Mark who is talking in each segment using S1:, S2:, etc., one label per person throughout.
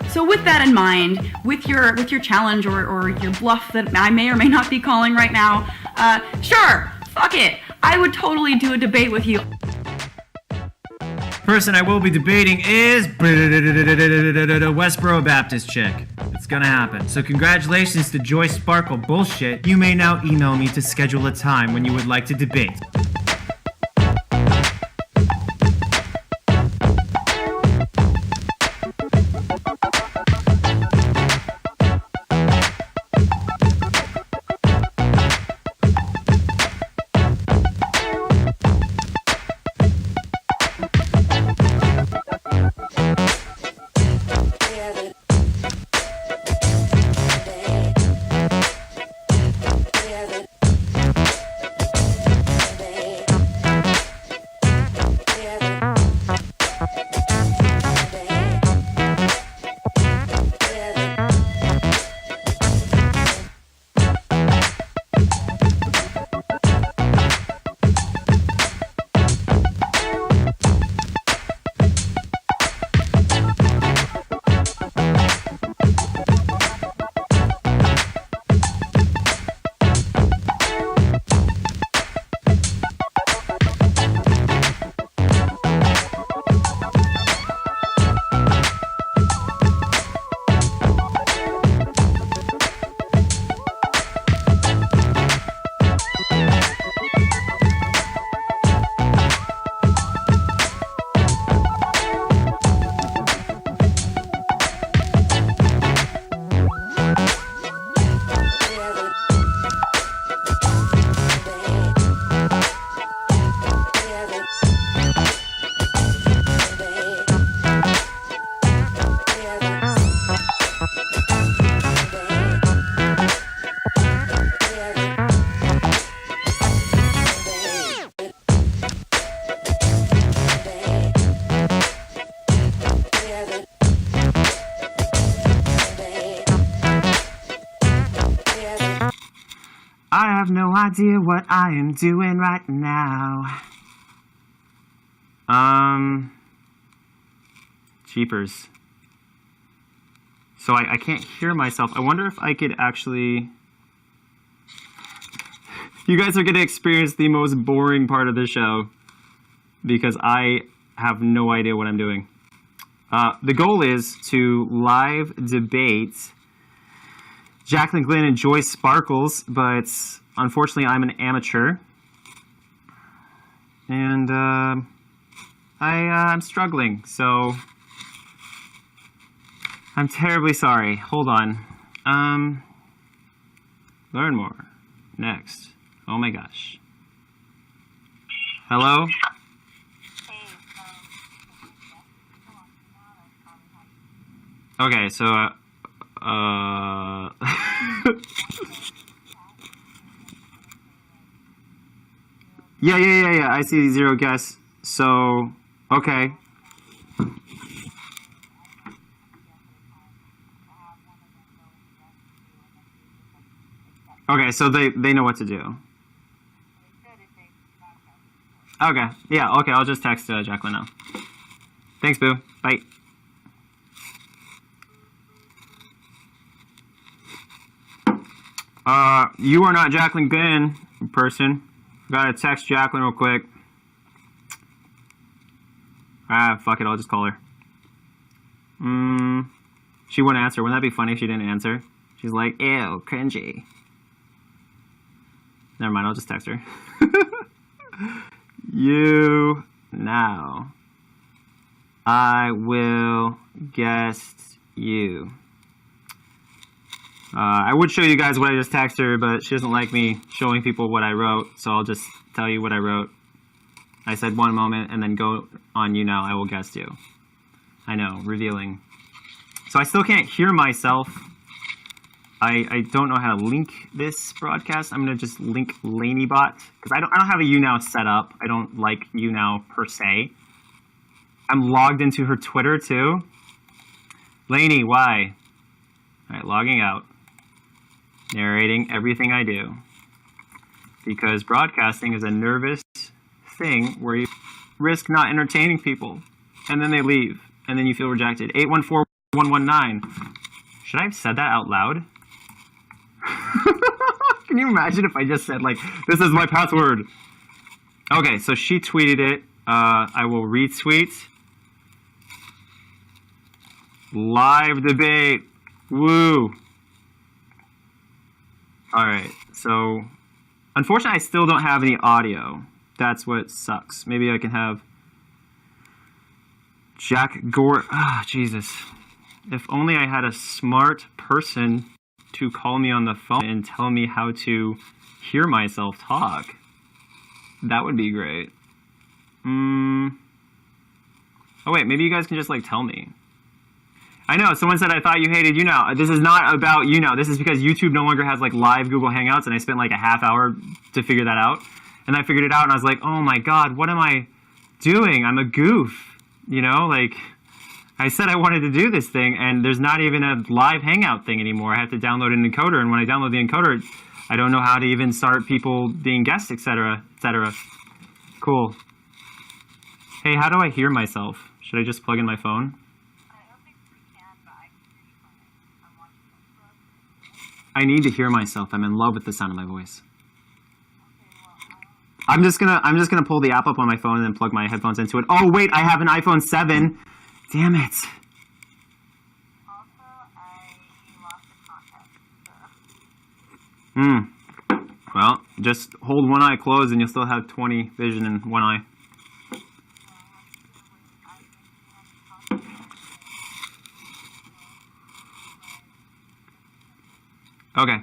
S1: So with that in mind, with your challenge or your bluff that I may or may not be calling right now, sure, fuck it. I would totally do a debate with you.
S2: Person I will be debating is Westboro Baptist chick. It's gonna happen. So congratulations to Joyce Sparkle Bullshit. You may now email me to schedule a time when you would like to debate. I have no idea what I am doing right now. Cheapers. So I can't hear myself. I wonder if I could actually... You guys are going to experience the most boring part of the show because I have no idea what I'm doing. The goal is to live debate Jaclyn, Glenn, and Joyce Sparkles, but unfortunately I'm an amateur. And I'm struggling, so I'm terribly sorry. Hold on. Learn more. Next. Oh my gosh. Hello? Okay, so yeah. I see 0 guests. So, okay. Okay, so they know what to do. Okay, yeah, okay, I'll just text Jaclyn now. Thanks, boo. Bye. You are not Jaclyn Glenn in person. Gotta text Jaclyn real quick. Fuck it, I'll just call her. She wouldn't answer. Wouldn't that be funny if she didn't answer? She's like, ew, cringy. Never mind, I'll just text her. You now. I will guest you. I would show you guys what I just texted her, but she doesn't like me showing people what I wrote, so I'll just tell you what I wrote. I said one moment, and then go on you now, I will guest you. I know, revealing. So I still can't hear myself. I don't know how to link this broadcast. I'm going to just link LaneyBot, because I don't have a YouNow set up. I don't like YouNow per se. I'm logged into her Twitter, too. Laney, why? All right, logging out. Narrating everything I do. Because broadcasting is a nervous thing where you risk not entertaining people. And then they leave. And then you feel rejected. 814 119. Should I have said that out loud? Can you imagine if I just said, like, this is my password? Okay, so she tweeted it. I will retweet. Live debate. Woo. All right, so unfortunately, I still don't have any audio. That's what sucks. Maybe I can have Jack Gore. Ah, Jesus. If only I had a smart person to call me on the phone and tell me how to hear myself talk. That would be great. Oh, wait, maybe you guys can just, like, tell me. I know, someone said I thought you hated YouNow. This is not about YouNow. This is because YouTube no longer has, like, live Google Hangouts, and I spent, like, a half hour to figure that out. And I figured it out, and I was like, oh, my God, what am I doing? I'm a goof. You know, like, I said I wanted to do this thing, and there's not even a live Hangout thing anymore. I have to download an encoder, and when I download the encoder, I don't know how to even start people being guests, etc., etc. Cool. Hey, how do I hear myself? Should I just plug in my phone? I need to hear myself. I'm in love with the sound of my voice. I'm just gonna pull the app up on my phone and then plug my headphones into it. Oh wait, I have an iPhone 7. Damn it. Well, just hold one eye closed and you'll still have 20 vision in one eye. Okay.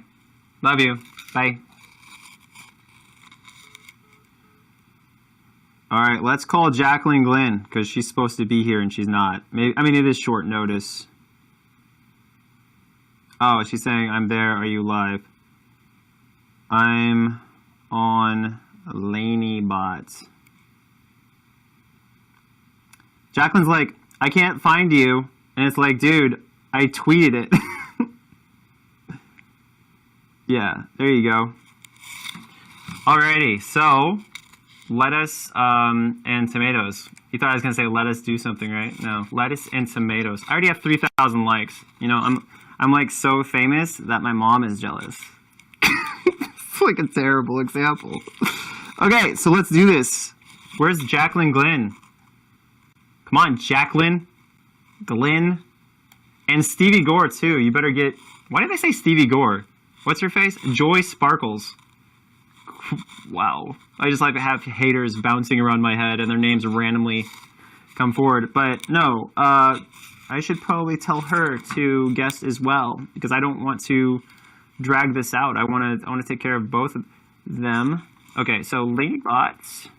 S2: Love you. Bye. All right, let's call Jaclyn Glenn because she's supposed to be here and she's not. Maybe, I mean, it is short notice. Oh, she's saying, I'm there. Are you live? I'm on LaneyBot. Jaclyn's like, I can't find you. And it's like, dude, I tweeted it. Yeah, there you go. Alrighty, so lettuce and tomatoes. You thought I was gonna say let us do something, right? No, lettuce and tomatoes. I already have 3,000 likes. You know, I'm like so famous that my mom is jealous. It's like a terrible example. Okay, so let's do this. Where's Jaclyn Glenn? Come on, Jaclyn Glenn. And Stevie Gore too. You better get. Why did they say Stevie Gore? What's her face? Joy Sparkles. Wow. I just like to have haters bouncing around my head and their names randomly come forward. But no, I should probably tell her to guest as well because I don't want to drag this out. I want to take care of both of them. Okay, so LaneyBot,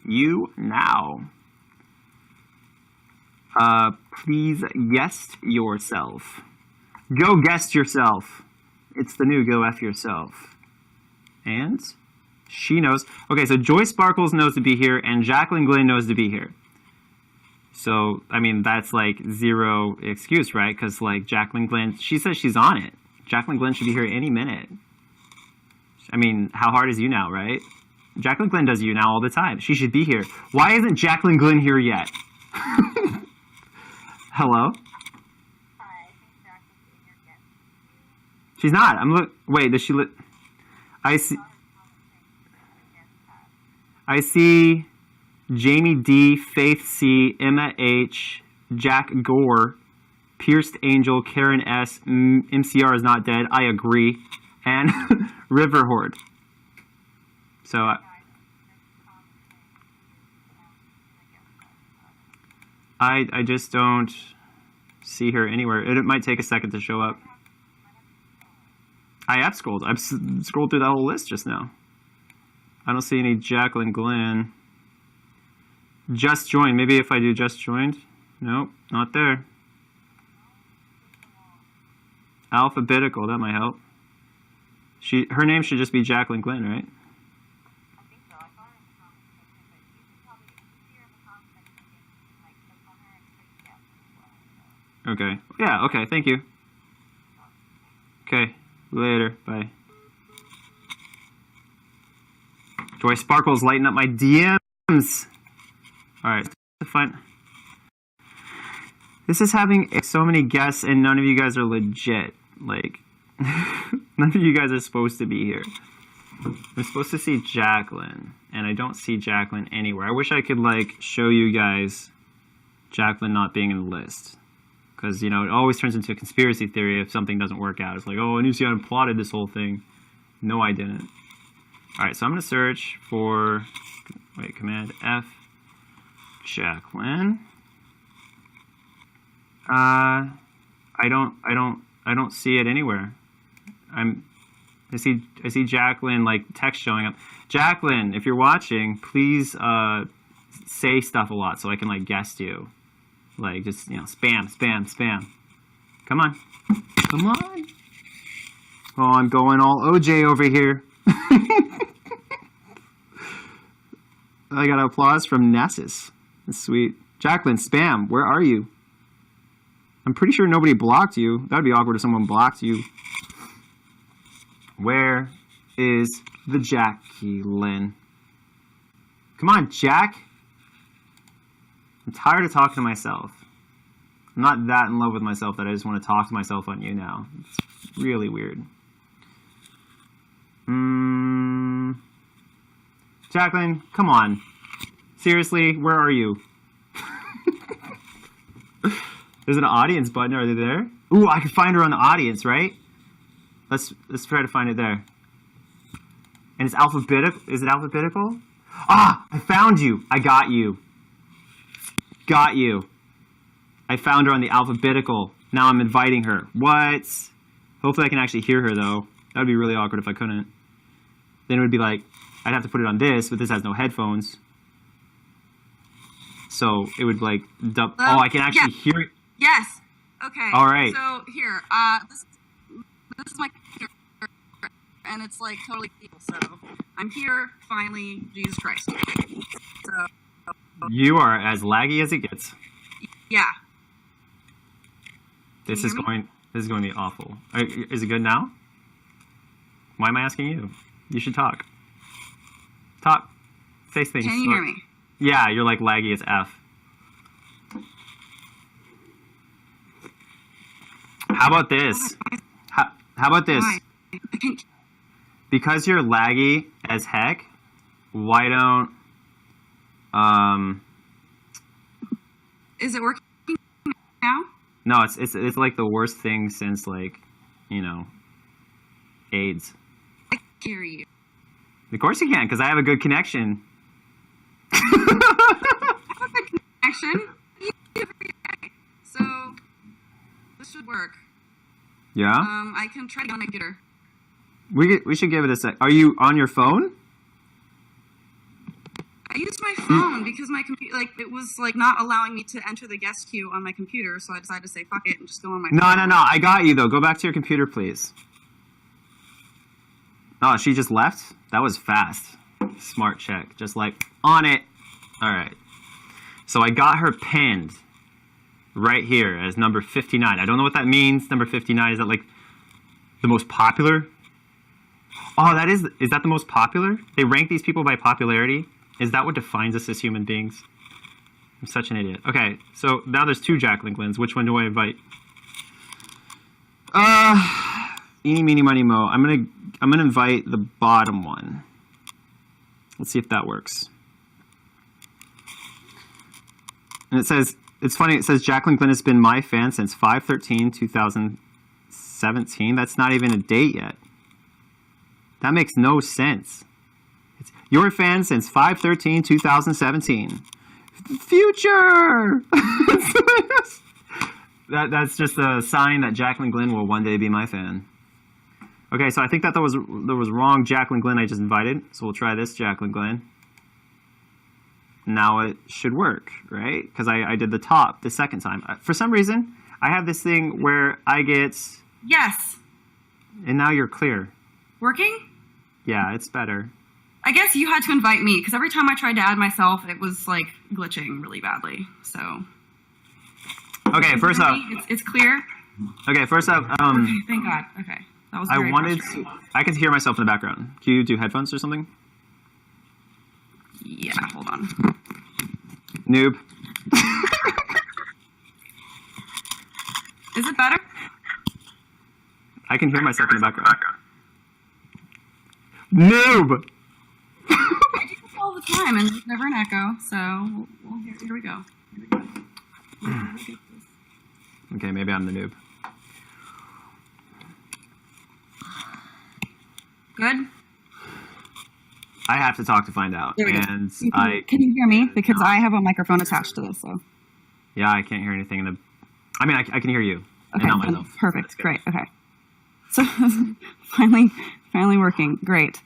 S2: you now. Please guest yourself. Go guest yourself. It's the new go F yourself. And she knows. Okay, so Joy Sparkles knows to be here, and Jaclyn Glenn knows to be here. So, I mean, that's like zero excuse, right? Because, like, Jaclyn Glenn, she says she's on it. Jaclyn Glenn should be here any minute. I mean, how hard is YouNow, right? Jaclyn Glenn does YouNow all the time. She should be here. Why isn't Jaclyn Glenn here yet? Hello? She's not. Wait, does she I see Jamie D, Faith C, Emma H, Jack Gore, Pierced Angel, Karen S, MCR is not dead. I agree. And River Horde. So I just don't see her anywhere. It might take a second to show up. I have scrolled. I've scrolled through that whole list just now. I don't see any Jaclyn Glenn. Just joined. Maybe if I do just joined. Nope, not there. Alphabetical. That might help. Her name should just be Jaclyn Glenn, right? Okay. Yeah. Okay. Thank you. Okay. Later. Bye. Joy Sparkles lighting up my DMs. All right. Fine. This is having so many guests, and none of you guys are legit. Like, none of you guys are supposed to be here. I'm supposed to see Jaclyn, and I don't see Jaclyn anywhere. I wish I could, like, show you guys Jaclyn not being in the list. Because, you know, it always turns into a conspiracy theory if something doesn't work out. It's like, oh, Onision plotted this whole thing. No, I didn't. Alright, so I'm going to search for... Wait, Command F. Jaclyn. I don't see it anywhere. I see Jaclyn, like, text showing up. Jaclyn, if you're watching, please say stuff a lot so I can, like, guess you. Like, just, you know, spam. Come on. Come on. Oh, I'm going all OJ over here. I got applause from Nessus. That's sweet. Jaclyn, spam, where are you? I'm pretty sure nobody blocked you. That would be awkward if someone blocked you. Where is the Jaclyn? Come on, Jack. I'm tired of talking to myself. I'm not that in love with myself that I just want to talk to myself on you now. It's really weird. Jaclyn, come on. Seriously, where are you? There's an audience button. Are they there? Ooh, I can find her on the audience, right? Let's try to find it there. And it's alphabetical. Is it alphabetical? Ah, I found you. I got you. Got you. I found her on the alphabetical. Now I'm inviting her. What? Hopefully I can actually hear her, though. That would be really awkward if I couldn't. Then it would be like, I'd have to put it on this, but this has no headphones. So it would like, oh, I can actually hear it.
S1: Yes. Okay.
S2: All right.
S1: So here, this is my computer, and it's like totally evil. So I'm here finally. Jesus Christ. So
S2: you are as laggy as it gets.
S1: Yeah.
S2: This is going to be awful. Is it good now? Why am I asking you? You should talk. Talk. Say things.
S1: Can you hear me?
S2: Yeah, you're like laggy as F. How about this? How about this? Because you're laggy as heck, why don't
S1: Is it working now?
S2: No, it's like the worst thing since, like, you know, AIDS.
S1: I can hear you.
S2: Of course you can, because I have a good connection.
S1: I have a good connection. So this should work.
S2: Yeah?
S1: I can try to get on my computer.
S2: We should give it a sec. Are you on your phone?
S1: I used my phone because my computer, like, it was like not allowing me to enter the guest queue on my computer, so I decided to say fuck it and just go on my phone.
S2: No. I got you though. Go back to your computer, please. Oh, she just left? That was fast. Smart check. Just like on it. All right. So I got her pinned right here as number 59. I don't know what that means. Number 59, is that like the most popular? Oh, is that the most popular? They rank these people by popularity? Is that what defines us as human beings? I'm such an idiot. Okay, so now there's two Jaclyn Glynns. Which one do I invite? Eeny, meeny, miny, mo. I'm gonna invite the bottom one. Let's see if that works. And it says, it's funny, it says Jaclyn Glynn has been my fan since 5/13/2017. That's not even a date yet. That makes no sense. It's your fan since 5/13/2017. Future! That's just a sign that Jaclyn Glynn will one day be my fan. Okay, so I think that was wrong Jaclyn Glynn I just invited. So we'll try this Jaclyn Glynn. Now it should work, right? Because I did the top the second time. For some reason, I have this thing where I get...
S1: Yes.
S2: And now you're clear.
S1: Working?
S2: Yeah, it's better.
S1: I guess you had to invite me, because every time I tried to add myself, it was, like, glitching really badly, so...
S2: Okay, first up...
S1: It's clear?
S2: Okay, first up...
S1: okay, thank God. Okay. That was very frustrating.
S2: I could hear myself in the background. Can you do headphones or something?
S1: Yeah, hold on.
S2: Noob.
S1: Is it better?
S2: I can hear myself in the background. Noob!
S1: All the time, and there's never an echo, so here we go.
S2: Okay, maybe I'm the noob.
S1: Good?
S2: I have to talk to find out.
S1: There we go.
S2: And
S1: Can you hear me? Because I have a microphone attached to this, so.
S2: Yeah, I can't hear anything I mean, I can hear you.
S1: Okay,
S2: and not myself.
S1: Perfect. Great. Okay. So finally working. Great.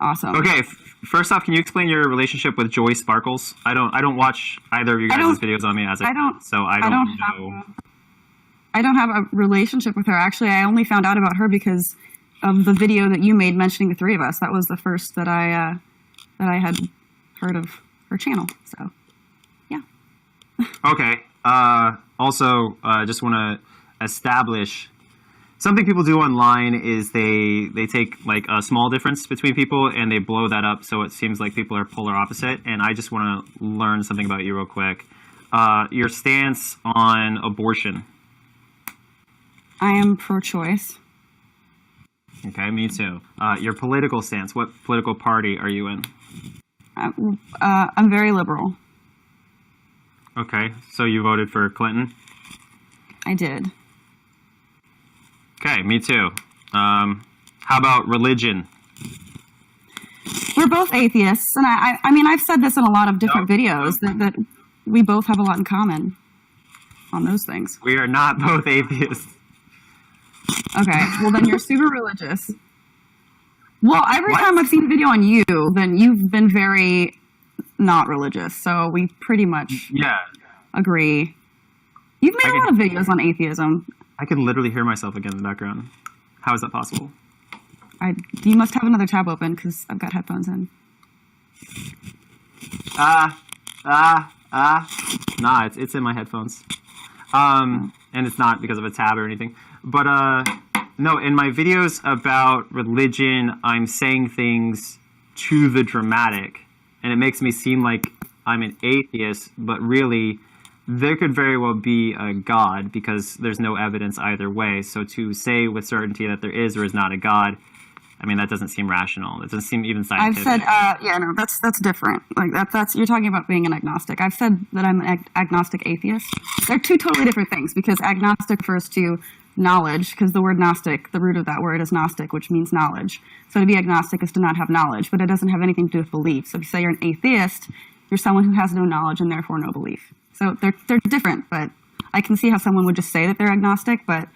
S1: Awesome.
S2: Okay, first off, can you explain your relationship with Joy Sparkles? I don't watch either of you guys' videos on me as I don't know.
S1: I don't have a relationship with her. Actually, I only found out about her because of the video that you made mentioning the three of us. That was the first that I had heard of her channel. So, yeah.
S2: Okay. Also, just want to establish something people do online is they take like a small difference between people and they blow that up so it seems like people are polar opposite. And I just want to learn something about you real quick. Your stance on abortion.
S1: I am pro-choice.
S2: Okay, me too. Your political stance. What political party are you in?
S1: I'm very liberal.
S2: Okay, so you voted for Clinton?
S1: I did.
S2: Okay, me too. How about religion?
S1: We're both atheists, and I mean, I've said this in a lot of different videos that we both have a lot in common on those things.
S2: We are not both atheists.
S1: Okay, well then you're super religious. Well, every time I've seen a video on you, then you've been very not religious, so we pretty much agree. You've made a lot of videos on atheism.
S2: I can literally hear myself again in the background. How is that possible?
S1: You must have another tab open because I've got headphones in.
S2: Nah, it's in my headphones. And it's not because of a tab or anything. But no, in my videos about religion, I'm saying things to the dramatic, and it makes me seem like I'm an atheist, but really there could very well be a God because there's no evidence either way. So to say with certainty that there is or is not a God, I mean, that doesn't seem rational. It doesn't seem even scientific.
S1: I've said, no, that's different. Like that's you're talking about being an agnostic. I've said that I'm an agnostic atheist. They're two totally different things because agnostic refers to knowledge, because the word gnostic, the root of that word is gnostic, which means knowledge. So to be agnostic is to not have knowledge, but it doesn't have anything to do with belief. So if you say you're an atheist, you're someone who has no knowledge and therefore no belief. So they're different, but I can see how someone would just say that they're agnostic, but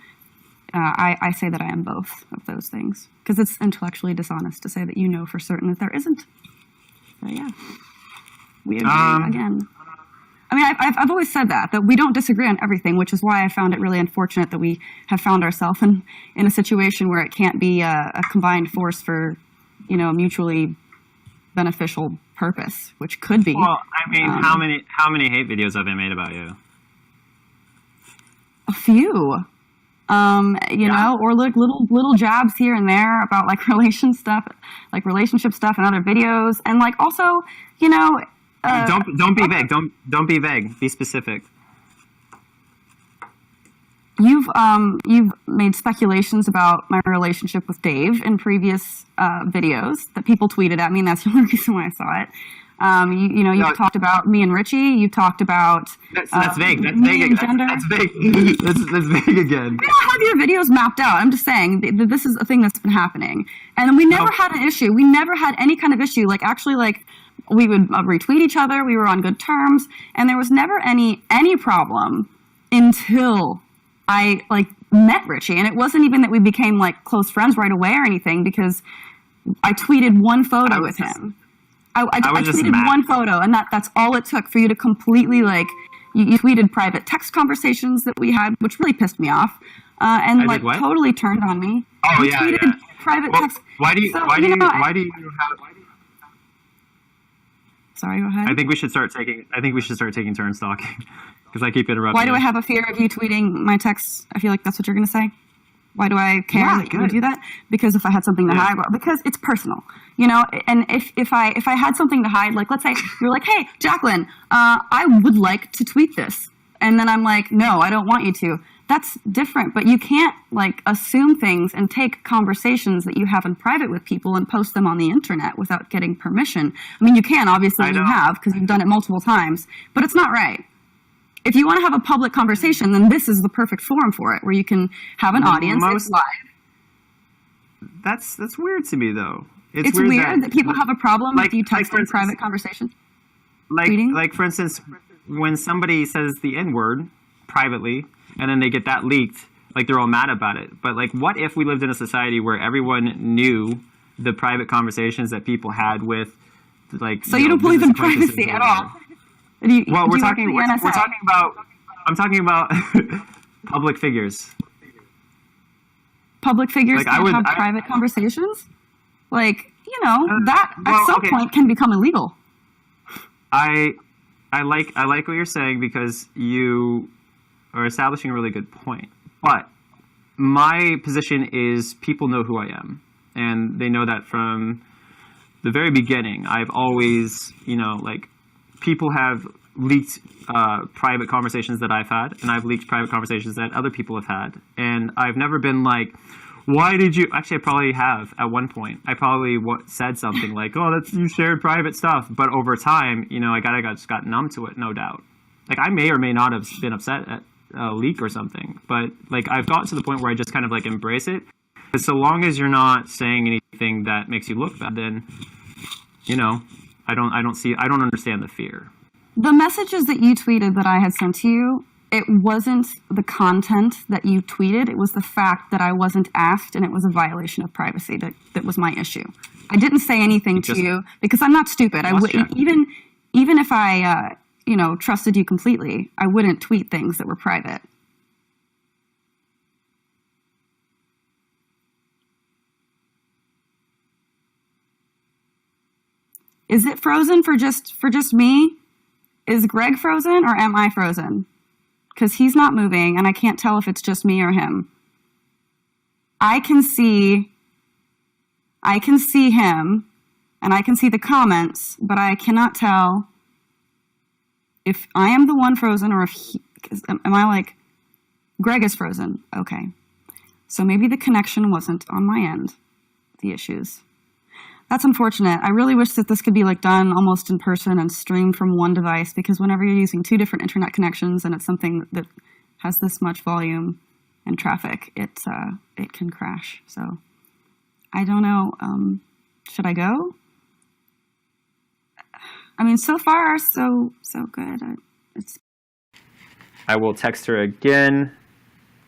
S1: I say that I am both of those things because it's intellectually dishonest to say that you know for certain that there isn't. So yeah, we agree again. I mean, I've always said that we don't disagree on everything, which is why I found it really unfortunate that we have found ourselves in a situation where it can't be a combined force for, a mutually beneficial purpose, which could be.
S2: Well, I mean, how many hate videos have I made about you?
S1: A few. Or like little jabs here and there about like relationship stuff and other videos. And like also,
S2: don't be vague. Don't be vague. Be specific.
S1: You've made speculations about my relationship with Dave in previous videos that people tweeted at me, and that's the only reason why I saw it. You've talked about me and Richie. You've talked about
S2: that's vague. That's vague again. That's vague. That's vague again.
S1: I don't have your videos mapped out. I'm just saying that this is a thing that's been happening, and we never had an issue. We never had any kind of issue. Like actually, like we would retweet each other. We were on good terms, and there was never any problem until I met Richie, and it wasn't even that we became like close friends right away or anything because I tweeted one photo with him. I tweeted one photo, and that's all it took for you to completely you tweeted private text conversations that we had, which really pissed me off, and totally turned on me.
S2: Oh
S1: you tweeted private text.
S2: Why do you have?
S1: Sorry, go ahead.
S2: I think we should start taking turns talking because I keep interrupting.
S1: Why do I have a fear of you tweeting my texts? I feel like that's what you're going to say. Why do I care that you would do that? Because if I had something to hide, because it's personal, and if I had something to hide, like let's say you're like, hey, Jaclyn, I would like to tweet this. And then I'm like, no, I don't want you to. that's different. But you can't like assume things and take conversations that you have in private with people and post them on the internet without getting permission. I mean, you can, obviously you have, because you've done it multiple times, but it's not right. If you want to have a public conversation, then this is the perfect forum for it, where you can have an audience. It's live.
S2: That's weird to me, though.
S1: It's weird that people have a problem with you texting private conversation.
S2: Like, for instance, when somebody says the N-word privately, and then they get that leaked, like, they're all mad about it. But, like, what if we lived in a society where everyone knew the private conversations that people had with, like...
S1: So you don't believe in privacy at all?
S2: Well, we're talking about... I'm talking about public figures.
S1: Public figures can have private conversations? Like, you know, that at some point can become illegal.
S2: I like what you're saying, because you are establishing a really good point. But my position is people know who I am, and they know that from the very beginning. I've always, you know, like, people have leaked private conversations that I've had, and I've leaked private conversations that other people have had, and I've never been like, why did you... Actually, I probably have at one point. I probably said something like, oh, you shared private stuff. But over time, you know, I just got numb to it, no doubt. Like, I may or may not have been upset at a leak or something. But, like, I've gotten to the point where I just kind of, like, embrace it. But so long as you're not saying anything that makes you look bad, then, you know, I don't understand the fear.
S1: The messages that you tweeted that I had sent to you, it wasn't the content that you tweeted. It was the fact that I wasn't asked, and it was a violation of privacy that was my issue. I didn't say anything to you because I'm not stupid. Even if I, you know, trusted you completely, I wouldn't tweet things that were private. Is it frozen for just me? Is Greg frozen, or am I frozen? Because he's not moving, and I can't tell if it's just me or him. I can see him, and I can see the comments, but I cannot tell if I am the one frozen or if am I like, Greg is frozen. Okay. So maybe the connection wasn't on my end, the issues. That's unfortunate. I really wish that this could be like done almost in person and streamed from one device, because whenever you're using two different internet connections and it's something that has this much volume and traffic, it can crash. So I don't know. Should I go? I mean, so far so good.
S2: I will text her again,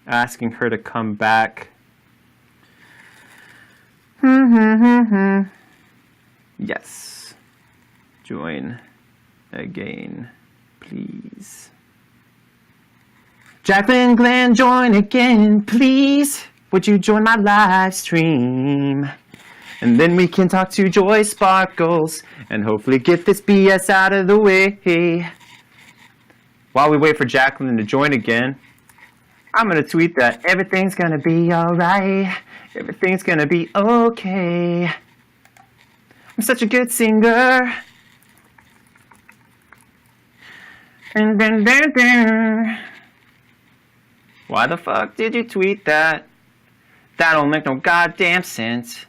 S2: asking her to come back. Yes. Join again, please. Jaclyn, Glenn, join again, please. Would you join my live stream? And then we can talk to Joy Sparkles and hopefully get this BS out of the way. While we wait for Jaclyn to join again, I'm going to tweet that everything's going to be alright. Everything's going to be okay. I'm such a good singer. Why the fuck did you tweet that? That don't make no goddamn sense.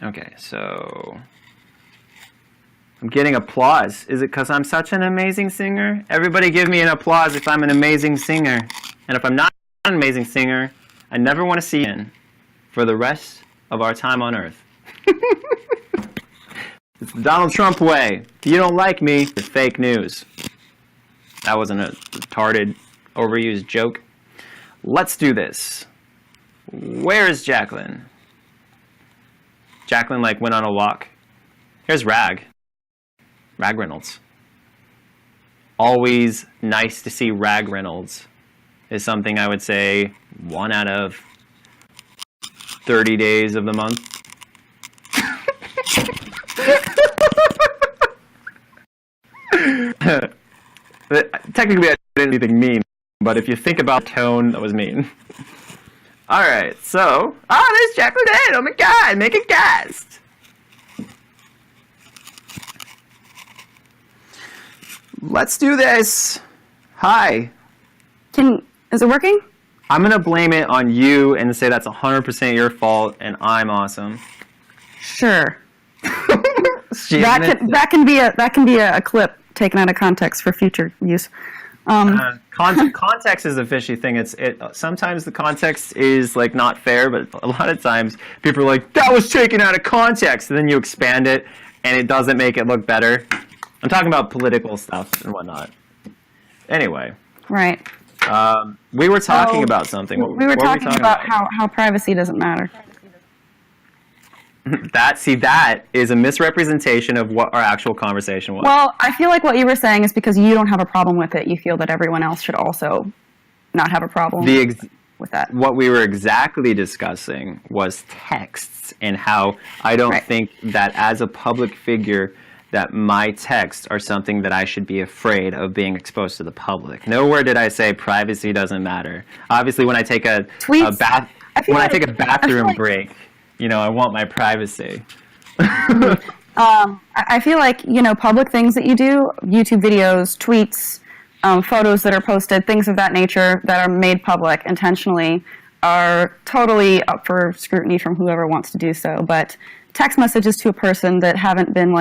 S2: Okay, so I'm getting applause. Is it because I'm such an amazing singer? Everybody give me an applause if I'm an amazing singer. And if I'm not an amazing singer, I never want to see you in for the rest of our time on Earth. It's the Donald Trump way. If you don't like me, it's fake news. That wasn't a retarded, overused joke. Let's do this. Where is Jaclyn? Jaclyn, like, went on a walk. Here's Rag Reynolds. Always nice to see Rag Reynolds is something I would say 1 out of 30 days of the month. Technically, I didn't do anything mean, but if you think about tone, that was mean. Alright, so... Oh, there's Jaclyn! Oh my god, make a guest! Let's do this! Hi.
S1: Is it working?
S2: I'm going to blame it on you and say that's 100% your fault and I'm awesome.
S1: Sure. That can be a clip taken out of context for future use.
S2: Context is a fishy thing. Sometimes the context is like not fair, but a lot of times people are like, that was taken out of context, and then you expand it and it doesn't make it look better. I'm talking about political stuff and whatnot. Anyway.
S1: Right.
S2: We were talking about something.
S1: We were talking about how privacy doesn't matter.
S2: That is a misrepresentation of what our actual conversation was.
S1: Well, I feel like what you were saying is because you don't have a problem with it, you feel that everyone else should also not have a problem with that.
S2: What we were exactly discussing was texts and how I don't think that as a public figure that my texts are something that I should be afraid of being exposed to the public. Nowhere did I say privacy doesn't matter. Obviously, when I take a bathroom break, I want my privacy.
S1: I feel like, public things that you do, YouTube videos, tweets, photos that are posted, things of that nature that are made public intentionally are totally up for scrutiny from whoever wants to do so. But text messages to a person that haven't been,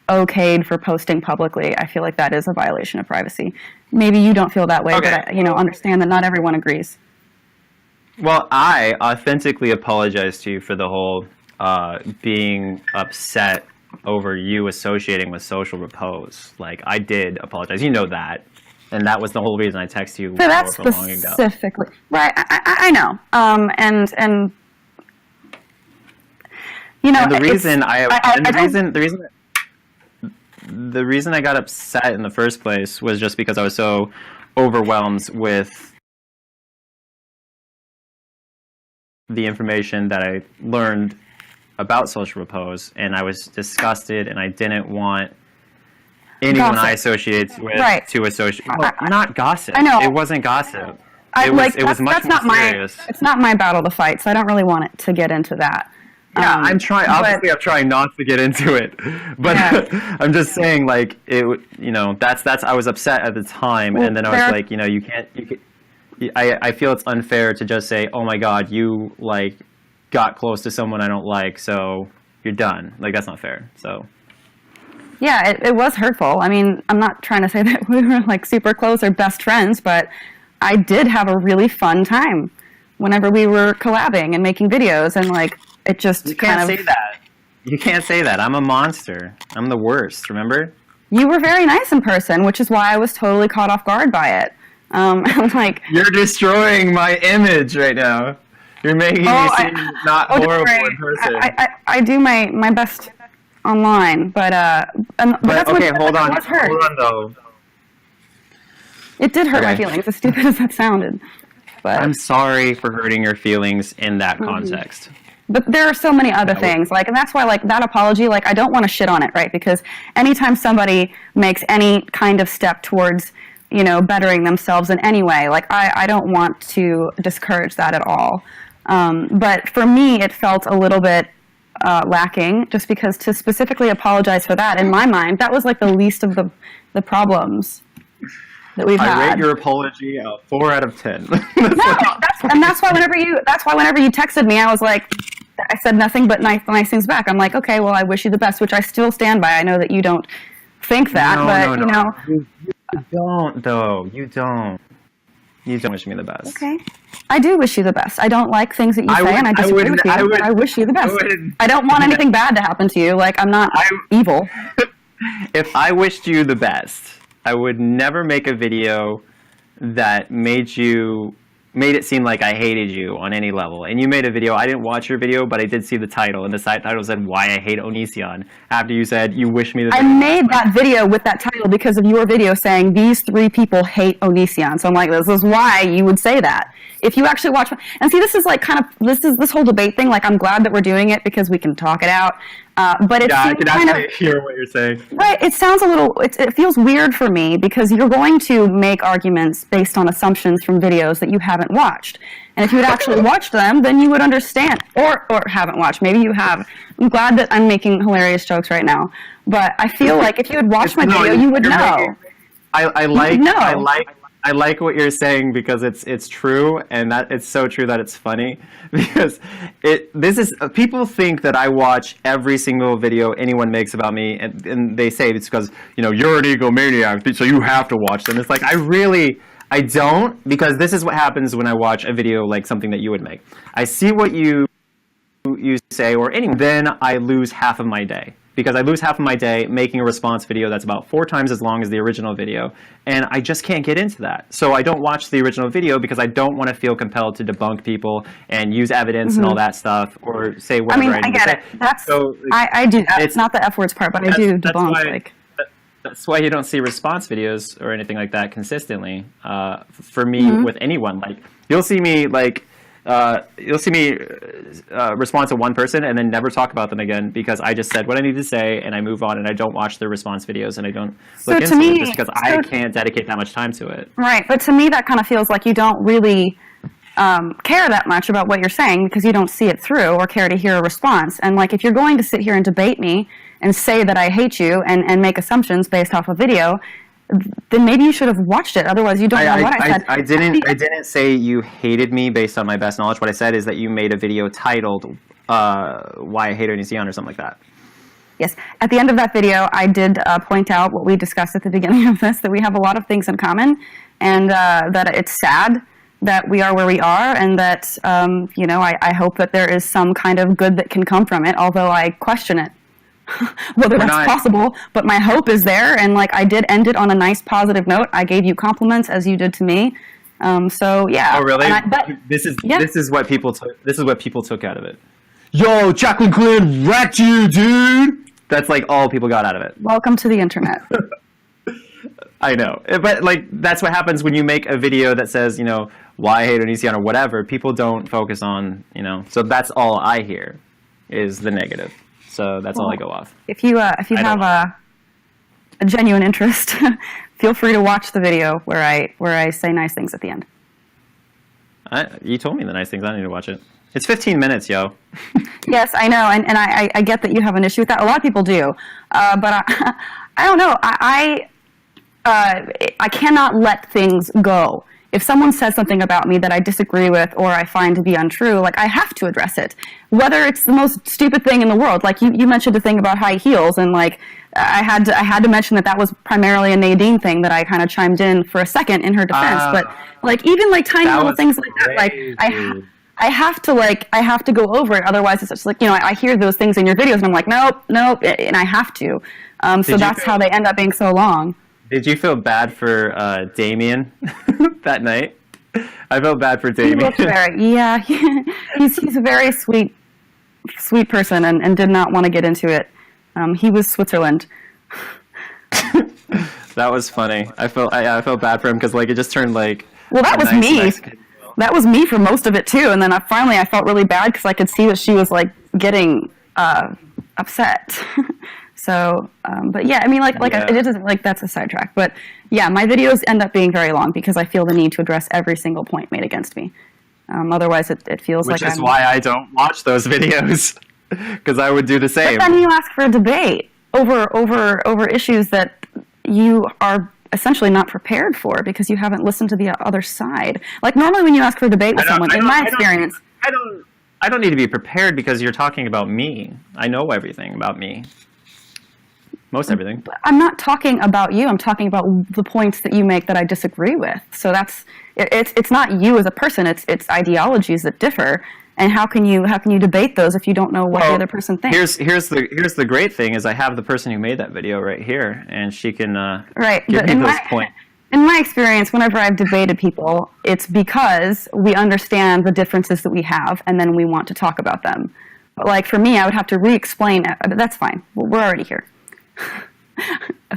S1: okayed for posting publicly, I feel like that is a violation of privacy. Maybe you don't feel that way, but I, understand that not everyone agrees.
S2: Well, I authentically apologize to you for the whole being upset over you associating with social repose. I did apologize. You know that. And that was the whole reason I texted you so long ago.
S1: Specifically. Right, I know. And
S2: the reason I got upset in the first place was just because I was so overwhelmed with the information that I learned about social repose, and I was disgusted, and I didn't want anyone I associated with to associate. Well, not gossip.
S1: I know.
S2: It wasn't gossip. It was much more serious.
S1: It's not my battle to fight, so I don't really want it to get into that.
S2: Yeah, I'm trying. Obviously, I'm trying not to get into it, but I'm just saying, that's. I was upset at the time, and then I was like, you can't. I feel it's unfair to just say, oh my God, you got close to someone I don't like, so you're done. That's not fair. So.
S1: Yeah, it was hurtful. I mean, I'm not trying to say that we were super close or best friends, but I did have a really fun time whenever we were collabing and making videos, and it just
S2: You can't say that. You can't say that. I'm a monster. I'm the worst, remember?
S1: You were very nice in person, which is why I was totally caught off guard by it.
S2: You're destroying my image right now. You're making me seem not horrible in person.
S1: I do my best online, but that's
S2: okay, hold on though.
S1: It did hurt my feelings, as stupid as that sounded. But
S2: I'm sorry for hurting your feelings in that context.
S1: But there are so many other things, and that's why, that apology, I don't want to shit on it, right? Because anytime somebody makes any kind of step towards, bettering themselves in any way, I don't want to discourage that at all. But for me, it felt a little bit lacking, just because to specifically apologize for that, in my mind, that was the least of the problems that we've had.
S2: I rate your apology a 4 out of 10.
S1: That's why whenever you texted me, I was I said nothing but nice things back. I'm okay, well, I wish you the best, which I still stand by. I know that you don't think that, but
S2: You don't, though. You don't. You don't wish me the best.
S1: Okay. I do wish you the best. I don't like things that you say, and I disagree with you, but I wish you the best. I don't want anything bad to happen to you. I'm not evil.
S2: If I wished you the best, I would never make a video that made it seem like I hated you on any level. And you made a video. I didn't watch your video, but I did see the title. And the title said, Why I Hate Onision. After you said, you wish me the best.
S1: I made that video with that title because of your video saying, these 3 people hate Onision. So I'm this is why you would say that. If you actually watch, and see, this is this whole debate thing. I'm glad that we're doing it because we can talk it out. But it
S2: I can actually hear what you're saying.
S1: Right. It sounds it feels weird for me because you're going to make arguments based on assumptions from videos that you haven't watched. And if you had actually watched them, then you would understand. Or haven't watched. Maybe you have. I'm glad that I'm making hilarious jokes right now. But I feel like if you had watched my video, you would know.
S2: I I like what you're saying because it's true, and that it's so true that it's funny because people think that I watch every single video anyone makes about me, and they say it's because you're an egomaniac, so you have to watch them. It's like I don't, because this is what happens when I watch a video like something that you would make. I see what you say or anyone, then I lose half of my day. Because I lose half of my day making a response video that's about 4 times as long as the original video, and I just can't get into that. So I don't watch the original video because I don't want to feel compelled to debunk people and use evidence and all that stuff, or say whatever.
S1: I get it. I do that. It's not the F words part, but I do debunk.
S2: That's why you don't see response videos or anything like that consistently. For me, with anyone, like you'll see me respond to one person and then never talk about them again because I just said what I need to say and I move on and I don't watch their response videos and I don't look into it just because I can't dedicate that much time to it.
S1: Right, but to me that kind of feels like you don't really care that much about what you're saying because you don't see it through or care to hear a response. And like if you're going to sit here and debate me and say that I hate you and make assumptions based off a video, then maybe you should have watched it. Otherwise, you don't know what I said.
S2: I didn't say you hated me based on my best knowledge. What I said is that you made a video titled "Why I Hate Onision" or something like that.
S1: Yes. At the end of that video, I did point out what we discussed at the beginning of this, that we have a lot of things in common, and that it's sad that we are where we are, and that I hope that there is some kind of good that can come from it. Although I question it. Whether that's possible, but my hope is there, and like I did end it on a nice positive note. I gave you compliments as you did to me, so yeah.
S2: Oh really? This is what people took out of it. Yo, Jaclyn wrecked you, dude. That's like all people got out of it.
S1: Welcome to the internet.
S2: I know, but like that's what happens when you make a video that says why I hate Onision or whatever. People don't focus on so that's all I hear is the negative. So that's all I go off.
S1: If you have a genuine interest, feel free to watch the video where I say nice things at the end.
S2: You told me the nice things. I need to watch it. It's 15 minutes, yo.
S1: Yes, I know, and I get that you have an issue with that. A lot of people do, but I don't know. I cannot let things go. If someone says something about me that I disagree with or I find to be untrue, like I have to address it, whether it's the most stupid thing in the world. Like you mentioned a thing about high heels, and like I had to mention that was primarily a Nadine thing that I kind of chimed in for a second in her defense. But like even like tiny little things like that, like I have to go over it. Otherwise, it's just like I hear those things in your videos, and I'm like nope, and I have to. So that's how they end up being so long.
S2: Did you feel bad for Damien that night? I felt bad for Damien. He's
S1: a very sweet person and did not want to get into it. He was Switzerland.
S2: That was funny. I felt bad for him because like it just turned like.
S1: Well, that was me. That was me for most of it too, and then finally I felt really bad because I could see that she was like getting upset. So, but yeah, I mean, it isn't like that's a sidetrack. But yeah, my videos end up being very long because I feel the need to address every single point made against me. Otherwise, it feels like.
S2: Which is why I don't watch those videos because I would do the same.
S1: But then you ask for a debate over issues that you are essentially not prepared for because you haven't listened to the other side. Like normally, when you ask for a debate with someone, in my experience,
S2: I don't need to be prepared because you're talking about me. I know everything about me. Most everything.
S1: I'm not talking about you. I'm talking about the points that you make that I disagree with. So it's not you as a person. It's ideologies that differ. And how can you debate those if you don't know what the other person thinks?
S2: Here's the great thing is I have the person who made that video right here, and she can
S1: give
S2: me those points.
S1: In my experience, whenever I've debated people, it's because we understand the differences that we have, and then we want to talk about them. But like for me, I would have to re-explain. That's fine. We're already here.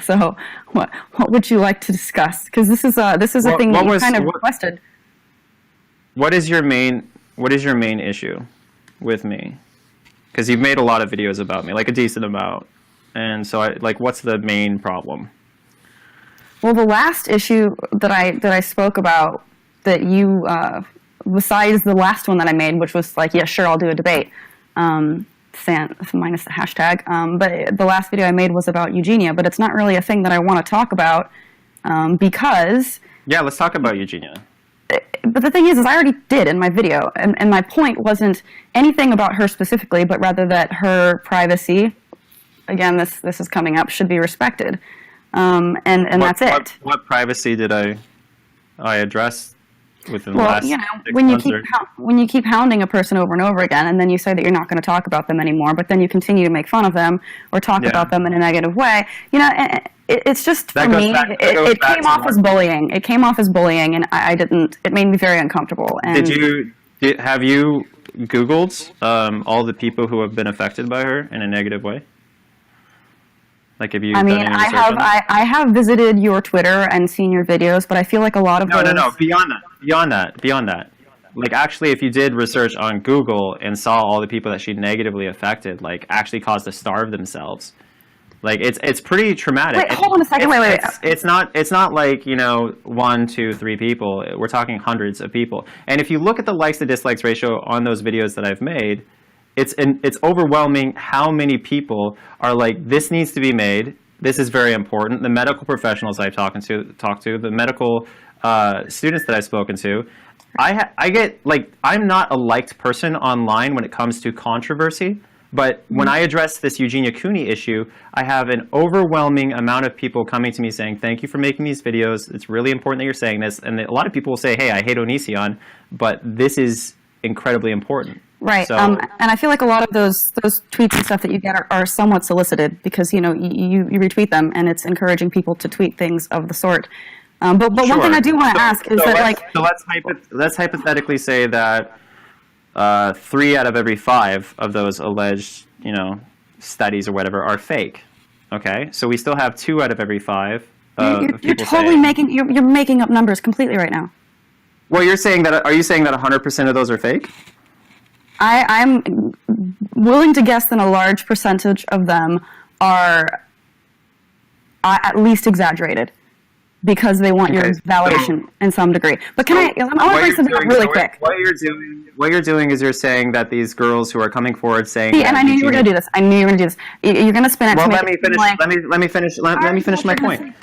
S1: So, what would you like to discuss? Because this is a thing that you kind of requested.
S2: What is your main issue with me? Because you've made a lot of videos about me, like a decent amount, and so what's the main problem?
S1: Well, the last issue that I spoke about that you, besides the last one that I made, which was like, yeah, sure, I'll do a debate. Minus the hashtag, but the last video I made was about eugenia, but it's not really a thing that I want to talk about because
S2: Yeah, let's talk about Eugenia.
S1: But the thing is I already did in my video, and my point wasn't anything about her specifically, but rather that her privacy, again, this is coming up, should be respected. And that's it.
S2: What privacy did I address within the
S1: Well,
S2: last
S1: you know,
S2: 6
S1: when
S2: months?
S1: when you keep hounding a person over and over again, and then you say that you're not going to talk about them anymore, but then you continue to make fun of them or talk about them in a negative way, you know, it's just, for me, it came off as bullying. It came off as bullying, and I didn't. It made me very uncomfortable. And
S2: have you Googled all the people who have been affected by her in a negative way? Like, have you?
S1: I mean,
S2: done any research on that?
S1: I have visited your Twitter and seen your videos, but I feel like a lot of
S2: No. Beyond that. Like, actually, if you did research on Google and saw all the people that she negatively affected, like, actually caused to starve themselves, like, it's pretty traumatic.
S1: Wait, hold on a second. Wait.
S2: It's not like, you know, 1, 2, 3 people. We're talking hundreds of people. And if you look at the likes to dislikes ratio on those videos that I've made, it's overwhelming how many people are like, this needs to be made. This is very important. The medical professionals I've talked to, the medical students that I've spoken to, I get, like, I'm not a liked person online when it comes to controversy. But when I address this Eugenia Cooney issue, I have an overwhelming amount of people coming to me saying, thank you for making these videos. It's really important that you're saying this. And a lot of people will say, hey, I hate Onision, but this is incredibly important.
S1: Right.
S2: So,
S1: and I feel like a lot of those tweets and stuff that you get are somewhat solicited because, you know, you retweet them and it's encouraging people to tweet things of the sort. But
S2: sure.
S1: one thing I do want to ask is
S2: let's hypothetically say that 3 out of every 5 of those alleged, you know, studies or whatever are fake. Okay, so we still have 2 out of every 5.
S1: You're totally you're making up numbers completely right now.
S2: Well, you're saying that. Are you saying that 100% of those are fake?
S1: I'm willing to guess that a large percentage of them are at least exaggerated because they want your validation in some degree. But I want to bring something up really quick.
S2: What you're doing is you're saying that these girls who are coming forward saying.
S1: See, and I knew you were going to do this. You're going to spin it.
S2: Well,
S1: to
S2: let
S1: make
S2: me finish.
S1: Like,
S2: let me finish. Let me finish my point.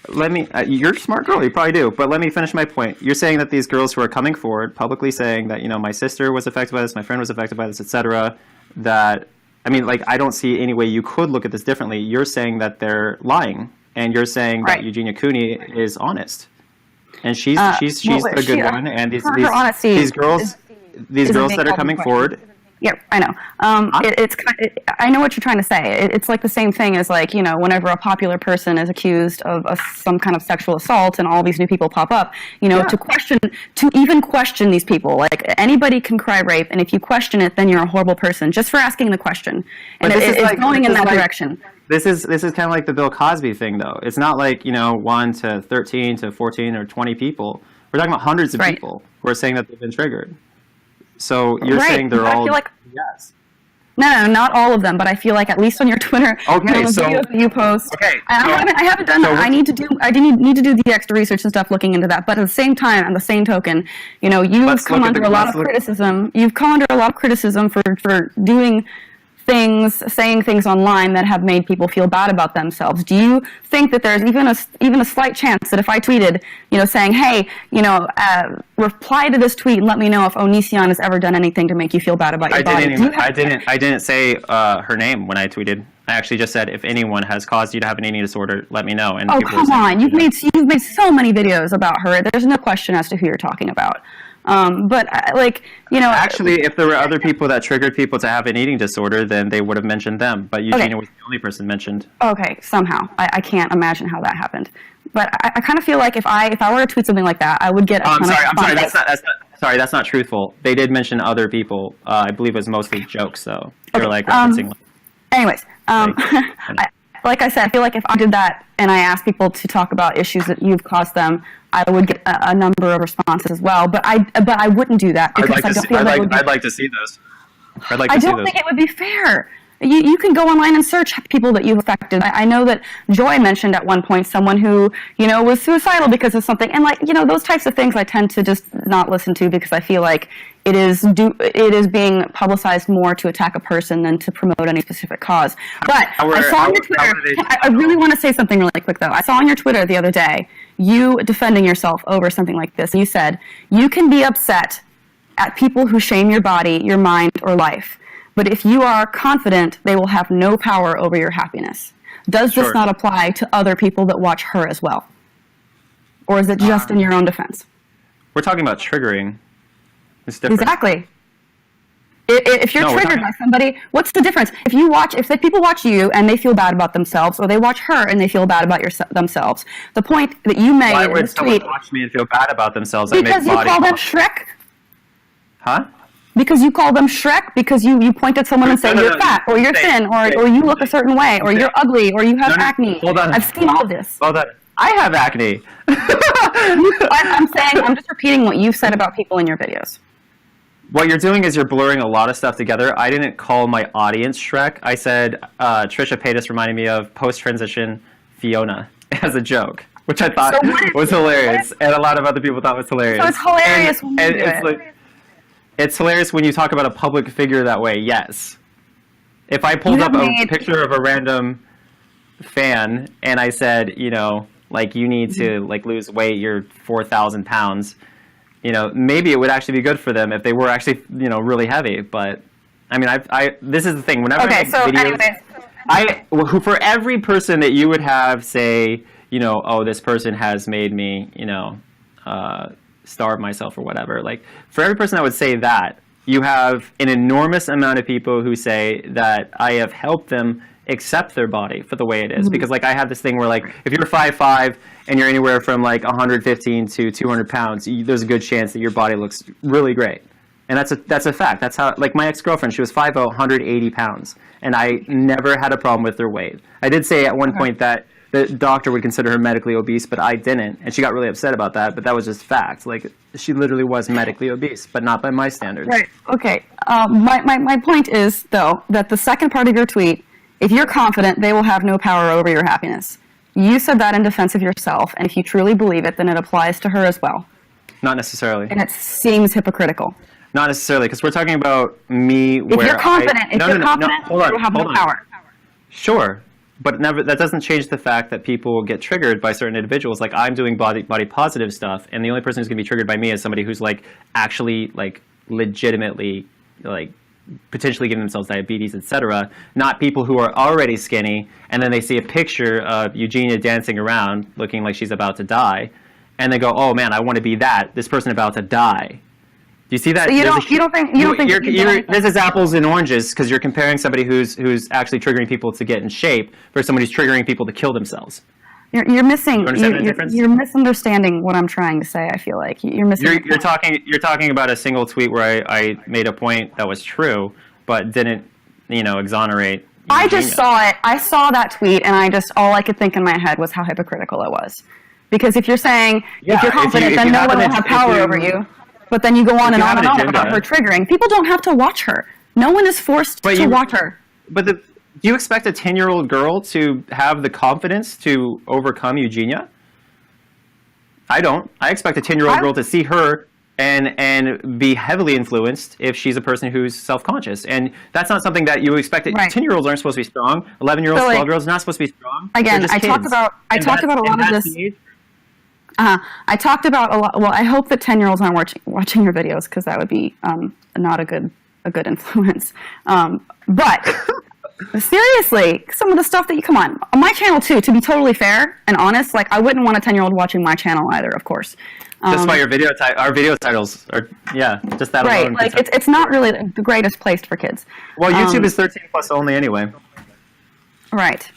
S2: You're a smart girl. You probably do. But let me finish my point. You're saying that these girls who are coming forward publicly saying that, you know, my sister was affected by this, my friend was affected by this, etc. That, I mean, like, I don't see any way you could look at this differently. You're saying that they're lying, and you're saying that Eugenia Cooney is honest, and she's the good one. And these girls that are coming forward.
S1: Yeah, I know. I know what you're trying to say. It's like the same thing as, like, you know, whenever a popular person is accused of some kind of sexual assault and all these new people pop up, you know, to even question these people. Like, anybody can cry rape, and if you question it, then you're a horrible person just for asking the question. And it's going in that direction.
S2: This is kind of like the Bill Cosby thing, though. It's not like, you know, 1 to 13 to 14 or 20 people. We're talking about hundreds of people who are saying that they've been triggered. So you're saying they're all yes.
S1: No, not all of them, but I feel like at least on your Twitter, videos that you post.
S2: Okay,
S1: I haven't done that. I need to do the extra research and stuff looking into that. But at the same time, on the same token, you know, you've come under a lot of criticism. You've come under a lot of criticism for doing things, saying things online that have made people feel bad about themselves. Do you think that there's even a slight chance that if I tweeted, you know, saying, hey, you know, reply to this tweet and let me know if Onision has ever done anything to make you feel bad about your body?
S2: I didn't say her name when I tweeted. I actually just said, if anyone has caused you to have an eating disorder, let me know. And
S1: come on, you've made so many videos about her. There's no question as to who you're talking about. But like, you know,
S2: actually, if there were other people that triggered people to have an eating disorder, then they would have mentioned them. But Eugenia was the only person mentioned.
S1: Okay, somehow I can't imagine how that happened. But I kind of feel like if I were to tweet something like that, I would get.
S2: I'm sorry. That's not truthful. They did mention other people. I believe it was mostly jokes, though. They were like referencing.
S1: Anyways, like I said, I feel like if I did that and I asked people to talk about issues that you've caused them, I would get a number of responses as well. But I wouldn't do that because
S2: I'd like to see those. I
S1: don't think it would be fair. You can go online and search people that you've affected. I know that Joy mentioned at one point someone who, you know, was suicidal because of something. And, like, you know, those types of things I tend to just not listen to because I feel like it is being publicized more to attack a person than to promote any specific cause. But I saw on your Twitter, I really want to say something really quick, though. I saw on your Twitter the other day, you defending yourself over something like this. You said, you can be upset at people who shame your body, your mind, or life. But if you are confident, they will have no power over your happiness. Does this not apply to other people that watch her as well? Or is it just in your own defense?
S2: We're talking about triggering. It's different.
S1: Exactly. If you're triggered by somebody, what's the difference? If people watch you and they feel bad about themselves, or they watch her and they feel bad about themselves, the point that you made
S2: Why
S1: in
S2: would
S1: this
S2: someone
S1: tweet,
S2: watch me and feel bad about themselves?
S1: because you call them Shrek.
S2: Huh?
S1: Because you call them Shrek, because you point at someone and say you're fat, or you're thin, or you look a certain way, or you're ugly, or you have acne.
S2: Hold on.
S1: I've seen all of this.
S2: Hold on. I have acne.
S1: I'm just repeating what you've said about people in your videos.
S2: What you're doing is you're blurring a lot of stuff together. I didn't call my audience Shrek. I said Trisha Paytas reminded me of post-transition Fiona as a joke, which I thought was hilarious, and a lot of other people thought was hilarious.
S1: So it's hilarious when you do it.
S2: It's hilarious when you talk about a public figure that way, yes. If I pulled up a picture of a random fan and I said, you know, like, you need to like lose weight, you're 4,000 pounds, you know, maybe it would actually be good for them if they were actually, you know, really heavy. But I mean, this is the thing. Whenever I make videos, for every person that you would have say, you know, oh, this person has made me, you know, starve myself or whatever. Like, for every person that would say that, you have an enormous amount of people who say that I have helped them accept their body for the way it is. Because, like, I have this thing where, like, if you're 5'5" and you're anywhere from like 115 to 200 pounds, there's a good chance that your body looks really great. And that's a fact. That's how, like, my ex-girlfriend, she was 5'0", 180 pounds, and I never had a problem with her weight. I did say at one point that the doctor would consider her medically obese, but I didn't, and she got really upset about that, but that was just fact. Like, she literally was medically obese, but not by my standards.
S1: Right, okay. My point is, though, that the second part of your tweet, if you're confident, they will have no power over your happiness. You said that in defense of yourself, and if you truly believe it, then it applies to her as well.
S2: Not necessarily.
S1: And it seems hypocritical.
S2: Not necessarily, because we're talking about me
S1: if you're confident, you will have no power.
S2: Sure, but that doesn't change the fact that people get triggered by certain individuals. Like, I'm doing body positive stuff, and the only person who's going to be triggered by me is somebody who's, like, actually, like, legitimately, like, potentially giving themselves diabetes, etc. Not people who are already skinny, and then they see a picture of Eugenia dancing around looking like she's about to die, and they go, oh man, I want to be that. This person about to die. Do you see that?
S1: So you don't think
S2: this is apples and oranges, because you're comparing somebody who's actually triggering people to get in shape versus somebody who's triggering people to kill themselves.
S1: You're missing. You're misunderstanding what I'm trying to say. I feel like you're missing.
S2: You're talking about a single tweet where I made a point that was true, but didn't, you know, exonerate.
S1: I just saw it. I saw that tweet, and all I could think in my head was how hypocritical it was. Because if you're saying if you're confident, then no one will have power over you. But then you go on and on and on about her triggering. People don't have to watch her. No one is forced to watch her.
S2: But do you expect a 10-year-old girl to have the confidence to overcome Eugenia? I don't. I expect a 10-year-old girl to see her and be heavily influenced if she's a person who's self-conscious. And that's not something that you expect. 10-year-olds arends supposed to be strong. 11-year-olds, 12-year-olds are not supposed to be strong.
S1: Again, I talked about a lot of this. I talked about a lot. Well, I hope that 10-year-olds aren't watching your videos, because that would be not a good influence. But seriously, some of the stuff that come on my channel too. To be totally fair and honest, like, I wouldn't want a 10-year-old watching my channel either, of course.
S2: Just by our video titles are just that
S1: right.
S2: alone.
S1: Like, it's not really the greatest place for kids.
S2: Well, YouTube is 13 plus only anyway.
S1: Right.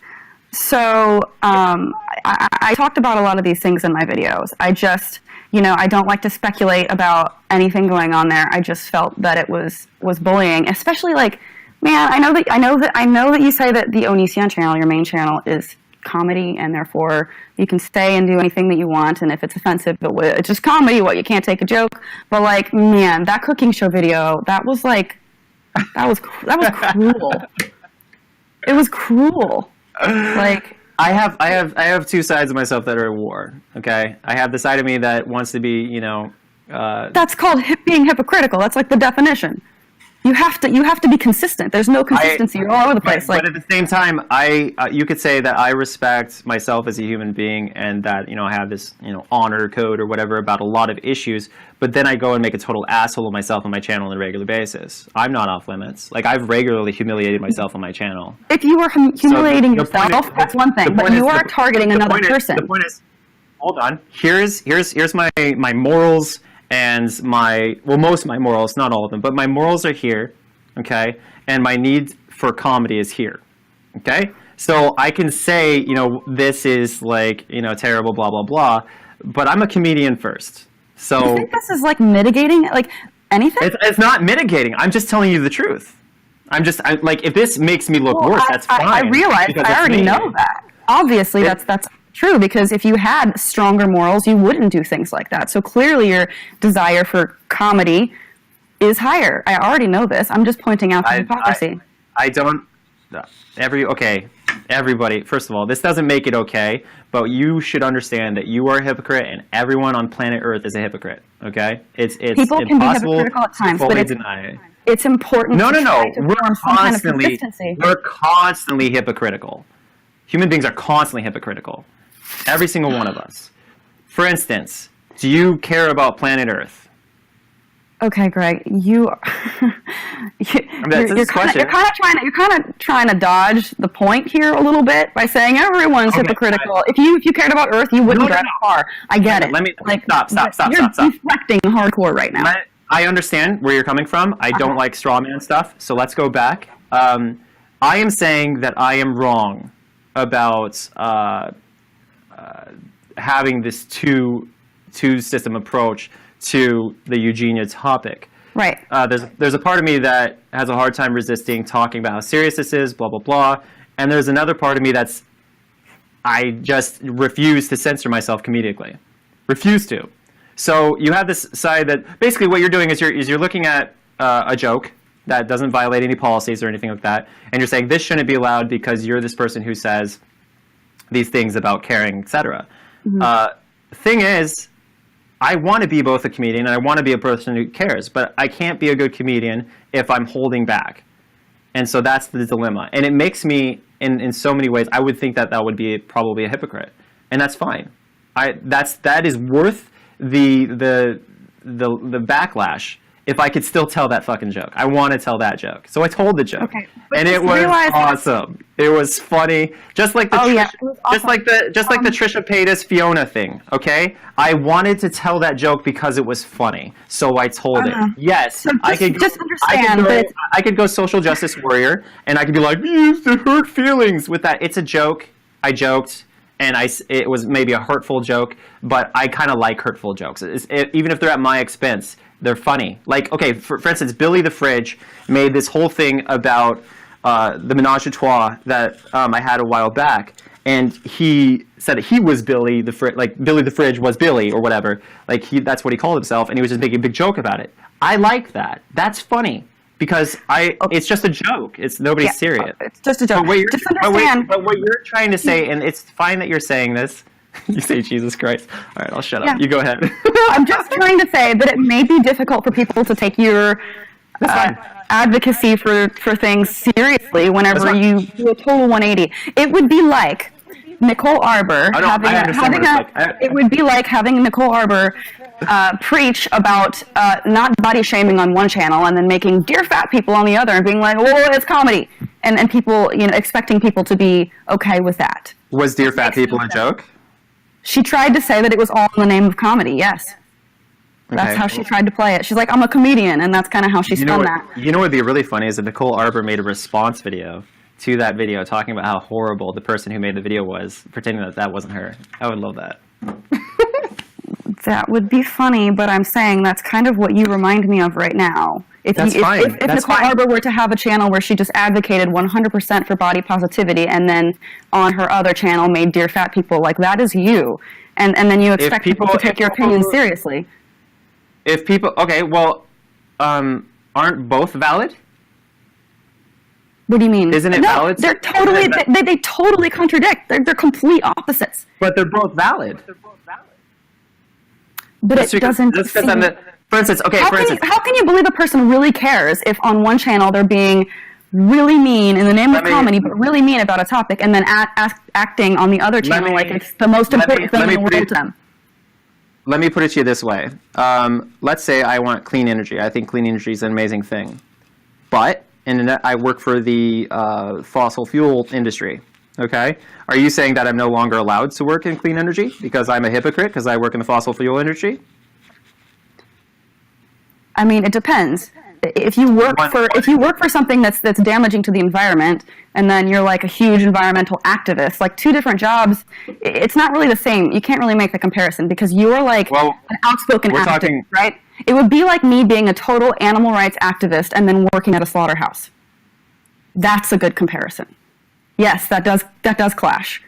S1: So I talked about a lot of these things in my videos. I just, I don't like to speculate about anything going on there. I just felt that it was bullying, especially, like, man, I know that you say that the Onision channel, your main channel, is comedy, and therefore you can say and do anything that you want, and if it's offensive, it's just comedy. What, you can't take a joke? But, like, man, that cooking show video, that was cruel. It was cruel. Like,
S2: I have two sides of myself that are at war. Okay, I have the side of me that wants to be,
S1: that's called being hypocritical. That's like the definition. You have to be consistent. There's no consistency. You're all over the place.
S2: But at the same time, you could say that I respect myself as a human being, and that I have this honor code or whatever about a lot of issues. But then I go and make a total asshole of myself on my channel on a regular basis. I'm not off limits. Like, I've regularly humiliated myself on my channel.
S1: If you were humiliating yourself, that's one thing. But you are targeting another person.
S2: The point is, hold on. Here's my morals. And most of my morals, not all of them, but my morals are here, okay? And my need for comedy is here, okay? So I can say, this is terrible, blah, blah, blah, but I'm a comedian first. So
S1: you think this is mitigating, anything?
S2: It's not mitigating. I'm just telling you the truth. If this makes me look worse, that's fine.
S1: I realize, I already know that. Obviously, that's true, because if you had stronger morals, you wouldn't do things like that. So clearly your desire for comedy is higher. I already know this. I'm just pointing out the hypocrisy.
S2: Everybody, first of all, this doesn't make it okay, but you should understand that you are a hypocrite and everyone on planet Earth is a hypocrite, okay? It's
S1: People can be hypocritical at times, but it's important to try to form some kind of consistency.
S2: We're constantly hypocritical. Human beings are constantly hypocritical. Every single one of us. For instance, do you care about planet Earth?
S1: Okay, Greg, you're kind of trying to dodge the point here a little bit by saying everyone's hypocritical. If you cared about Earth, you wouldn't drive a car. I get it.
S2: Let me stop.
S1: You're deflecting hardcore right now.
S2: I understand where you're coming from. I don't like straw man stuff, so let's go back. I am saying that I am wrong about having this two system approach to the Eugenia topic.
S1: Right.
S2: There's a part of me that has a hard time resisting talking about how serious this is, blah, blah, blah. And there's another part of me I just refuse to censor myself comedically. Refuse to. So you have this side that basically what you're doing is you're looking at a joke that doesn't violate any policies or anything like that, and you're saying this shouldn't be allowed because you're this person who says these things about caring, etc. Thing is, I want to be both a comedian and I want to be a person who cares, but I can't be a good comedian if I'm holding back. And so that's the dilemma. And it makes me, in so many ways, I would think that would be probably a hypocrite. And that's fine. That is worth the backlash if I could still tell that fucking joke. I want to tell that joke. So I told the joke. Okay, and it was awesome. It was funny. Just like the Trisha Paytas Fiona thing, okay? I wanted to tell that joke because it was funny. So I told it. Yes, so I could go social justice warrior and I could be like, you used to hurt feelings with that. It's a joke. I joked. And it was maybe a hurtful joke, but I kind of like hurtful jokes. Even if they're at my expense, they're funny. Like, okay, for instance, Billy the Fridge made this whole thing about the menage a trois that I had a while back, and he said that he was Billy the Fridge, like Billy the Fridge was Billy or whatever. Like that's what he called himself, and he was just making a big joke about it. I like that. That's funny. Because it's just a joke. It's nobody's serious.
S1: It's just a joke.
S2: But what you're trying to say, and it's fine that you're saying this. You say Jesus Christ. All right, I'll shut up. You go ahead.
S1: I'm just trying to say that it may be difficult for people to take your advocacy for things seriously whenever you do a total 180. It would be like Nicole Arbor it would be like having Nicole Arbor preach about not body shaming on one channel and then making dear fat people on the other and being like, oh, it's comedy, and people, expecting people to be okay with that.
S2: Was dear fat people a joke?
S1: She tried to say that it was all in the name of comedy. Yes. That's how she tried to play it. She's like, I'm a comedian, and that's kind of how she spun that.
S2: You know what would be really funny is if Nicole Arbor made a response video to that video talking about how horrible the person who made the video was, pretending that wasn't her. I would love that.
S1: That would be funny, but I'm saying that's kind of what you remind me of right now. If Nicole Arbor were to have a channel where she just advocated 100% for body positivity and then on her other channel made dear fat people, like that is you. And then you expect people to take your opinion seriously.
S2: If people, okay, well, aren't both valid?
S1: What do you mean?
S2: Isn't it valid?
S1: They're totally, they totally contradict. They're complete opposites.
S2: But they're both valid.
S1: But it doesn't
S3: For instance, okay,
S1: How can you believe a person really cares if on one channel they're being really mean in the name of comedy, but really mean about a topic, and then acting on the other channel like it's the most important thing in the world to them?
S3: Let me put it to you this way. Let's say I want clean energy. I think clean energy is an amazing thing. But I work for the fossil fuel industry. Okay? Are you saying that I'm no longer allowed to work in clean energy because I'm a hypocrite because I work in the fossil fuel industry?
S1: I mean, it depends. If you work for something that's damaging to the environment, and then you're like a huge environmental activist, like two different jobs, it's not really the same. You can't really make the comparison because you're like an outspoken activist, right? It would be like me being a total animal rights activist and then working at a slaughterhouse. That's a good comparison. Yes, that does clash.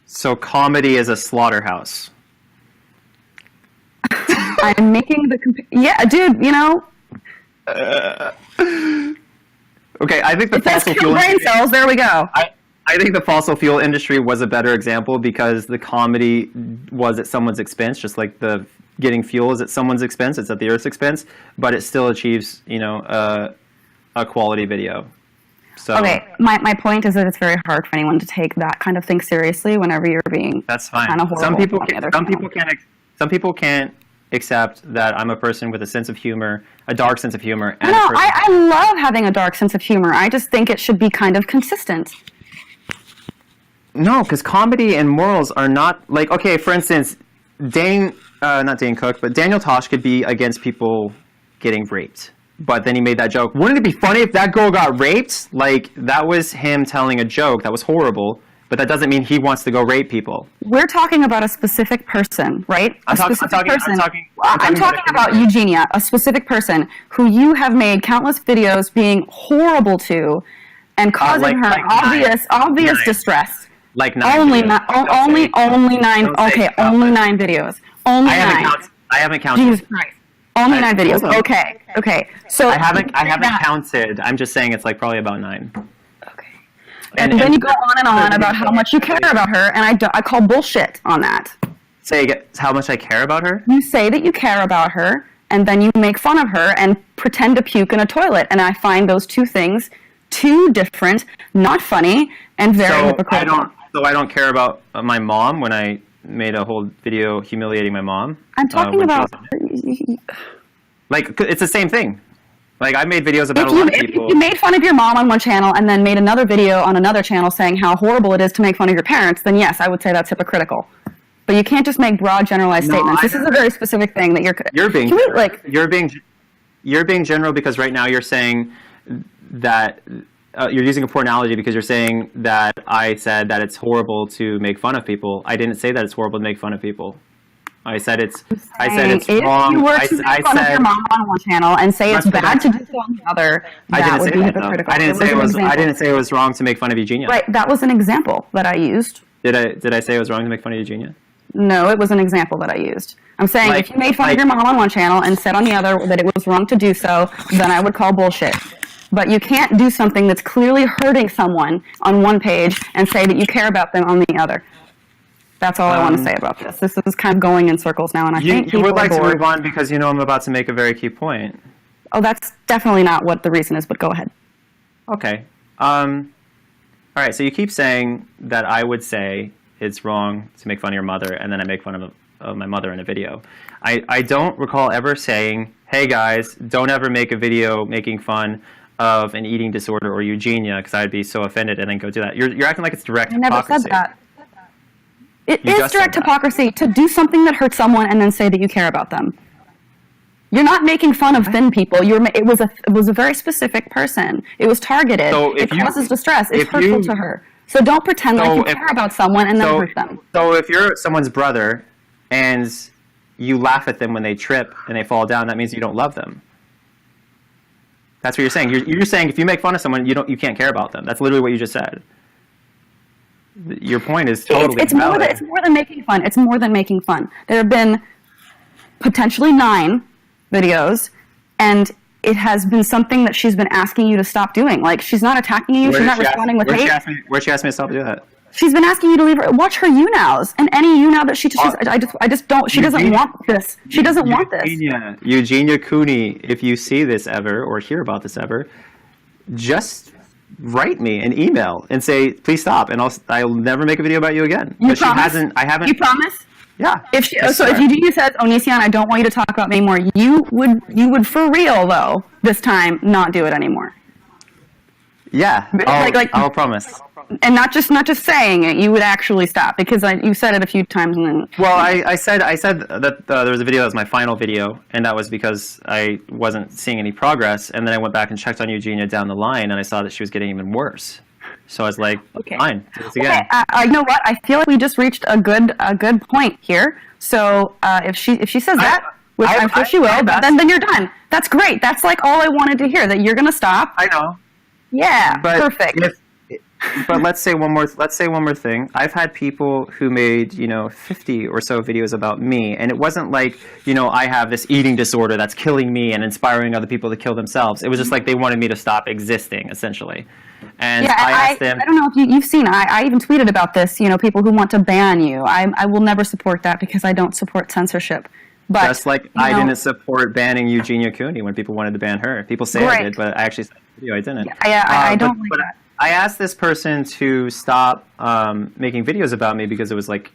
S3: So comedy is a slaughterhouse.
S1: I'm making the yeah, dude. You know.
S3: Okay, I think the fossil fuel
S1: brain cells. There we go.
S3: I think the fossil fuel industry was a better example because the comedy was at someone's expense, just like the getting fuel is at someone's expense. It's at the Earth's expense, but it still achieves, a quality video. So
S1: okay, my point is that it's very hard for anyone to take that kind of thing seriously whenever you're being
S3: that's fine.
S1: Kind of horrible.
S3: Some people can't accept that I'm a person with a sense of humor, a dark sense of humor. And
S1: I love having a dark sense of humor. I just think it should be kind of consistent.
S3: No, because comedy and morals are not like, okay, for instance, not Dane Cook, but Daniel Tosh could be against people getting raped. But then he made that joke. Wouldn't it be funny if that girl got raped? Like, that was him telling a joke. That was horrible. But that doesn't mean he wants to go rape people.
S1: We're talking about a specific person, right?
S3: I'm talking
S1: about Eugenia, a specific person who you have made countless videos being horrible to and causing her obvious distress.
S3: Like 9
S1: only
S3: videos.
S1: Only 9. Okay, only 9 videos. Only 9.
S3: I haven't counted.
S1: Jesus Christ. Only 9 videos. Okay. So
S3: I haven't counted. I'm just saying it's like probably about 9.
S1: And then you go on and on about how much you care about her, and I call bullshit on that.
S3: Say how much I care about her?
S1: You say that you care about her, and then you make fun of her and pretend to puke in a toilet. And I find those two things too different, not funny, and very hypocritical.
S3: So I don't care about my mom when I made a whole video humiliating my mom?
S1: I'm talking about...
S3: Like, it's the same thing. Like, I made videos about a lot of people.
S1: If you made fun of your mom on one channel and then made another video on another channel saying how horrible it is to make fun of your parents, then yes, I would say that's hypocritical. But you can't just make broad, generalized statements. This is a very specific thing that you're
S3: being general because right now you're saying that you're using a poor analogy because you're saying that I said that it's horrible to make fun of people. I didn't say that it's horrible to make fun of people. I said it's wrong.
S1: If you were to make fun of your mom on one channel and say it's bad to do so on the other, that would be hypocritical.
S3: I didn't say it was wrong to make fun of Eugenia.
S1: Right, that was an example that I used.
S3: Did I say it was wrong to make fun of Eugenia?
S1: No, it was an example that I used. I'm saying if you made fun of your mom on one channel and said on the other that it was wrong to do so, then I would call bullshit. But you can't do something that's clearly hurting someone on one page and say that you care about them on the other. That's all I want to say about this. This is kind of going in circles now, and I think
S3: you would like to move on because I'm about to make a very key point.
S1: Oh, that's definitely not what the reason is, but go ahead.
S3: Okay. All right, so you keep saying that I would say it's wrong to make fun of your mother, and then I make fun of my mother in a video. I don't recall ever saying, hey guys, don't ever make a video making fun of an eating disorder or Eugenia, because I'd be so offended and then go do that. You're acting like it's direct hypocrisy. I never said that.
S1: It is direct hypocrisy to do something that hurts someone and then say that you care about them. You're not making fun of thin people. It was a very specific person. It was targeted. So it causes distress. It's hurtful to her. So don't pretend like you care about someone and then hurt them.
S3: So if you're someone's brother and you laugh at them when they trip and they fall down, that means you don't love them. That's what you're saying. You're saying if you make fun of someone, you can't care about them. That's literally what you just said. Your point is totally valid.
S1: It's more than making fun. It's more than making fun. There have been potentially 9 videos, and it has been something that she's been asking you to stop doing. Like, she's not attacking you. She's not responding with hate.
S3: Where'd she ask me to stop doing that?
S1: She's been asking you to leave her. Watch her YouNows and any YouNow that she's. I just don't. She doesn't want this. She doesn't want this.
S3: Eugenia Cooney, if you see this ever or hear about this ever, just write me an email and say, please stop, and I'll never make a video about you again.
S1: You
S3: but
S1: promise?
S3: She hasn't. I haven't.
S1: You promise?
S3: Yeah.
S1: If Eugenia says, Onision, I don't want you to talk about me anymore, you would for real though this time not do it anymore.
S3: Yeah. I'll promise.
S1: And not just saying it, you would actually stop, because you said it a few times and then.
S3: Well, I said that there was a video that was my final video, and that was because I wasn't seeing any progress, and then I went back and checked on Eugenia down the line, and I saw that she was getting even worse. So I was like, fine, do this again.
S1: Okay, you know what? I feel like we just reached a good point here. So if she says that, which I'm sure she will, then you're done. That's great. That's like all I wanted to hear, that you're gonna stop.
S3: I know.
S1: Yeah, but perfect.
S3: But let's say one more thing. I've had people who made 50 or so videos about me, and it wasn't like I have this eating disorder that's killing me and inspiring other people to kill themselves. It was just like they wanted me to stop existing, essentially. And yeah, I asked them.
S1: I don't know if you've seen. I even tweeted about this. People who want to ban you. I will never support that, because I don't support censorship. But
S3: just like I didn't support banning Eugenia Cooney when people wanted to ban her. People say I did, but I actually said in the video I didn't.
S1: Yeah, I don't like that.
S3: I asked this person to stop making videos about me because it was like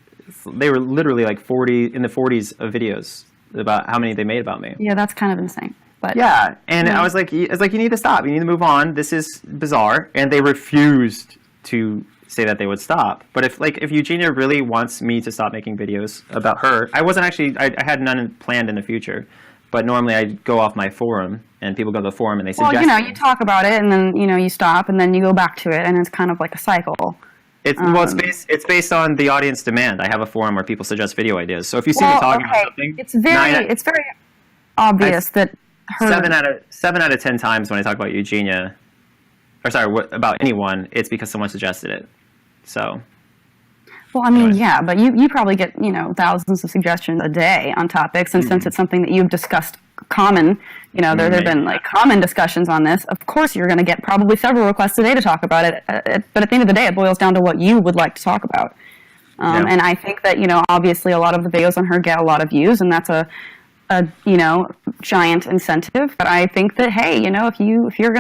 S3: they were literally like 40 in the 40s of videos about how many they made about me.
S1: Yeah, that's kind of insane. But
S3: yeah, and I was like, you need to stop. You need to move on. This is bizarre. And they refused to say that they would stop. But if Eugenia really wants me to stop making videos about her, I had none planned in the future. But normally I go off my forum, and people go to the forum and they suggest.
S1: Well, you talk about it, and then you stop, and then you go back to it, and it's kind of like a cycle.
S3: It's based on the audience demand. I have a forum where people suggest video ideas. So if you see me talking about something,
S1: it's very obvious that her
S3: 7 out of 10 times when I talk about Eugenia, about anyone, it's because someone suggested it. So.
S1: Well, I mean, yeah, but you probably get, thousands of suggestions a day on topics, and since it's something that you've discussed there have been like common discussions on this, of course you're going to get probably several requests a day to talk about it, but at the end of the day, it boils down to what you would like to talk about. And I think that, obviously a lot of the videos on her get a lot of views, and that's a giant incentive, but I think that, hey, if you're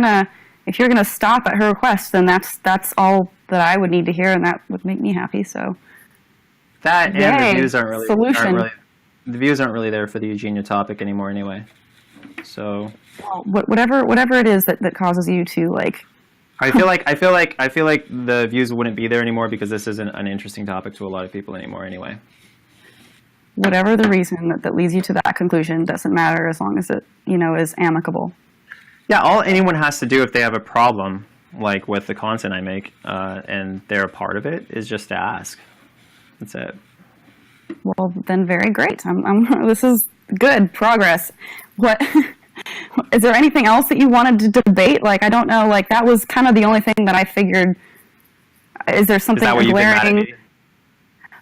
S1: going to stop at her request, then that's all that I would need to hear, and that would make me happy. So
S3: that and the views aren't really the views aren't really there for the Eugenia topic anymore anyway. So
S1: whatever it is that causes you to like.
S3: I feel like the views wouldn't be there anymore because this isn't an interesting topic to a lot of people anymore anyway.
S1: Whatever the reason that leads you to that conclusion doesn't matter, as long as it is amicable.
S3: Yeah, all anyone has to do if they have a problem like with the content I make and they're a part of it is just to ask. That's it.
S1: Well, then very great. This is good progress. What is there anything else that you wanted to debate? Like, I don't know. Like, that was kind of the only thing that I figured. Is there something glaring?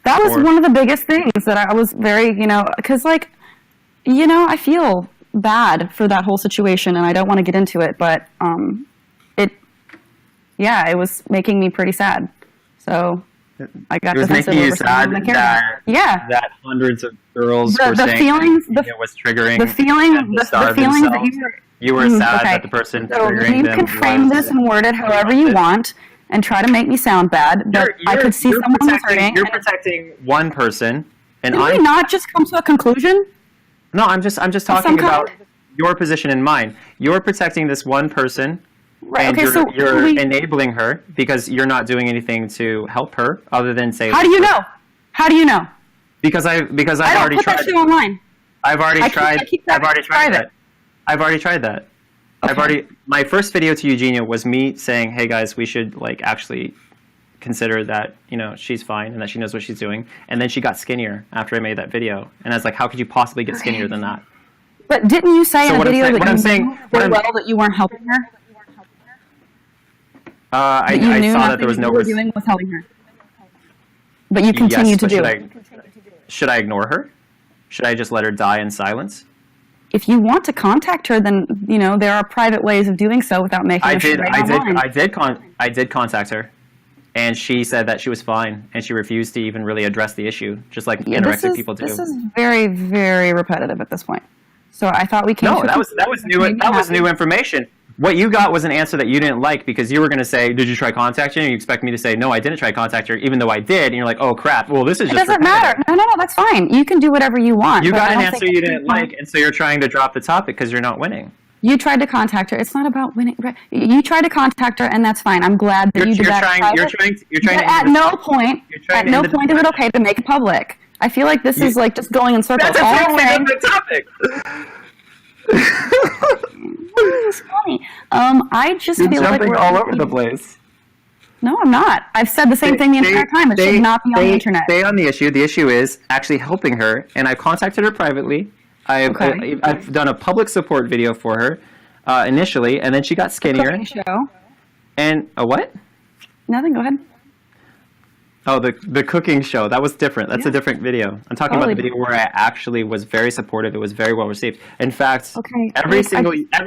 S1: That was one of the biggest things that I was very, because I feel bad for that whole situation, and I don't want to get into it, but it was making me pretty sad. So I got
S3: defensive over something that hundreds of girls were saying it was triggering.
S1: The feelings that
S3: you were sad that the person triggering them.
S1: You can frame this and word it however you want and try to make me sound bad, but I could see someone was hurting.
S3: You're protecting one person, and
S1: Did we not just come to a conclusion?
S3: No, I'm just talking about your position and mine. You're protecting this one person, and you're enabling her because you're not doing anything to help her other than say.
S1: How do you know? How do you know?
S3: Because I've already tried.
S1: That shit online.
S3: I've already tried that. Okay. My first video to Eugenia was me saying, "Hey guys, we should actually consider that she's fine and that she knows what she's doing." And then she got skinnier after I made that video, and I was like, "How could you possibly get skinnier than that?"
S1: But didn't you say in a video that you weren't helping her?
S3: I saw that there was no.
S1: What you were doing was helping her, but you continue to do it.
S3: Should I ignore her? Should I just let her die in silence?
S1: If you want to contact her, then there are private ways of doing so without making her.
S3: I did contact her. and she said that she was fine, and she refused to even really address the issue, just like
S1: Yeah,
S3: anorexic people do.
S1: This is very, very repetitive at this point. So I thought we came.
S3: No,
S1: to
S3: that was new information. What you got was an answer that you didn't like because you were going to say, "Did you try contacting her?" And you expect me to say, "No, I didn't try contact her," even though I did. And you're like, "Oh crap! Well, this is
S1: It
S3: just."
S1: doesn't matter. No, that's fine. You can do whatever you want.
S3: You
S1: but
S3: got
S1: I
S3: an
S1: don't
S3: answer
S1: think
S3: you didn't like, and so you're trying to drop the topic because you're not winning.
S1: You tried to contact her. It's not about winning. You tried to contact her, and that's fine. I'm glad that you did that. You're trying to. At no point is it okay to make it public. I feel like this is like just going in circles.
S3: That's a totally different topic.
S1: It's funny. I just feel like we're
S3: all over the place.
S1: No, I'm not. I've said the same thing the entire time. It should not be on the internet.
S3: Stay on the issue. The issue is actually helping her, and I've contacted her privately. I've done a public support video for her initially, and then she got skinnier.
S1: Cooking show.
S3: And a what?
S1: Nothing. Go ahead.
S3: Oh, the cooking show. That was different. That's a different video. I'm talking about the video where I actually was very supportive. It was very well received. In fact, every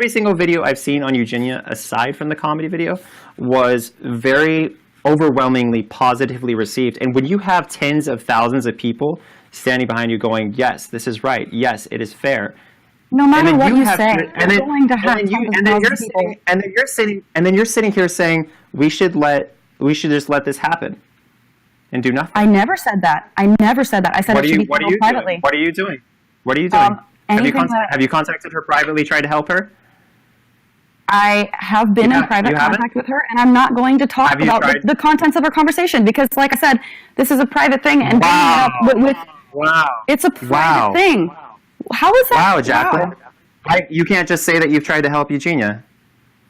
S3: single video I've seen on Eugenia, aside from the comedy video, was very overwhelmingly positively received. And when you have tens of thousands of people standing behind you going, "Yes, this is right. Yes, it is fair."
S1: No matter what you say,
S3: and then you're sitting here saying we should just let this happen. And do nothing.
S1: I never said that. I said it should be handled privately.
S3: What are you doing? Have you contacted her privately, tried to help her?
S1: I have been in private contact with her, and I'm not going to talk about the contents of our conversation because, like I said, this is a private thing. And it's a private thing. How is that?
S3: Wow, Jaclyn. You can't just say that you've tried to help Eugenia.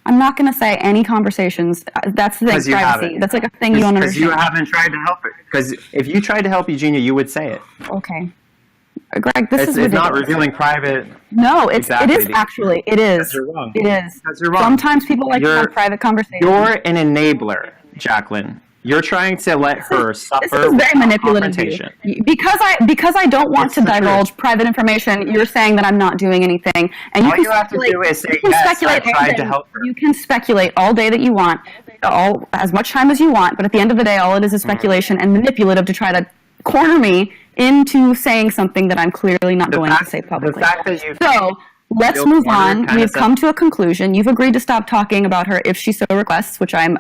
S1: I'm not going to say any conversations. That's the thing, privacy. That's like a thing you don't understand.
S3: Because you haven't tried to help her. Because if you tried to help Eugenia, you would say it.
S1: Okay. Greg, this is ridiculous.
S3: It's not revealing private.
S1: No, it is actually. It is.
S3: Because you're wrong.
S1: It is.
S3: Because you're wrong.
S1: Sometimes people like to have private conversations.
S3: You're an enabler, Jaclyn. You're trying to let her suffer.
S1: This is very manipulative. Because I don't want to divulge private information, you're saying that I'm not doing anything. And
S3: all you have to do is say, yes, I tried to help her.
S1: You can speculate all day that you want, as much time as you want, but at the end of the day, all it is speculation and manipulative to try to corner me into saying something that I'm clearly not going to say publicly. So let's move on. We've come to a conclusion. You've agreed to stop talking about her if she so requests, which I'm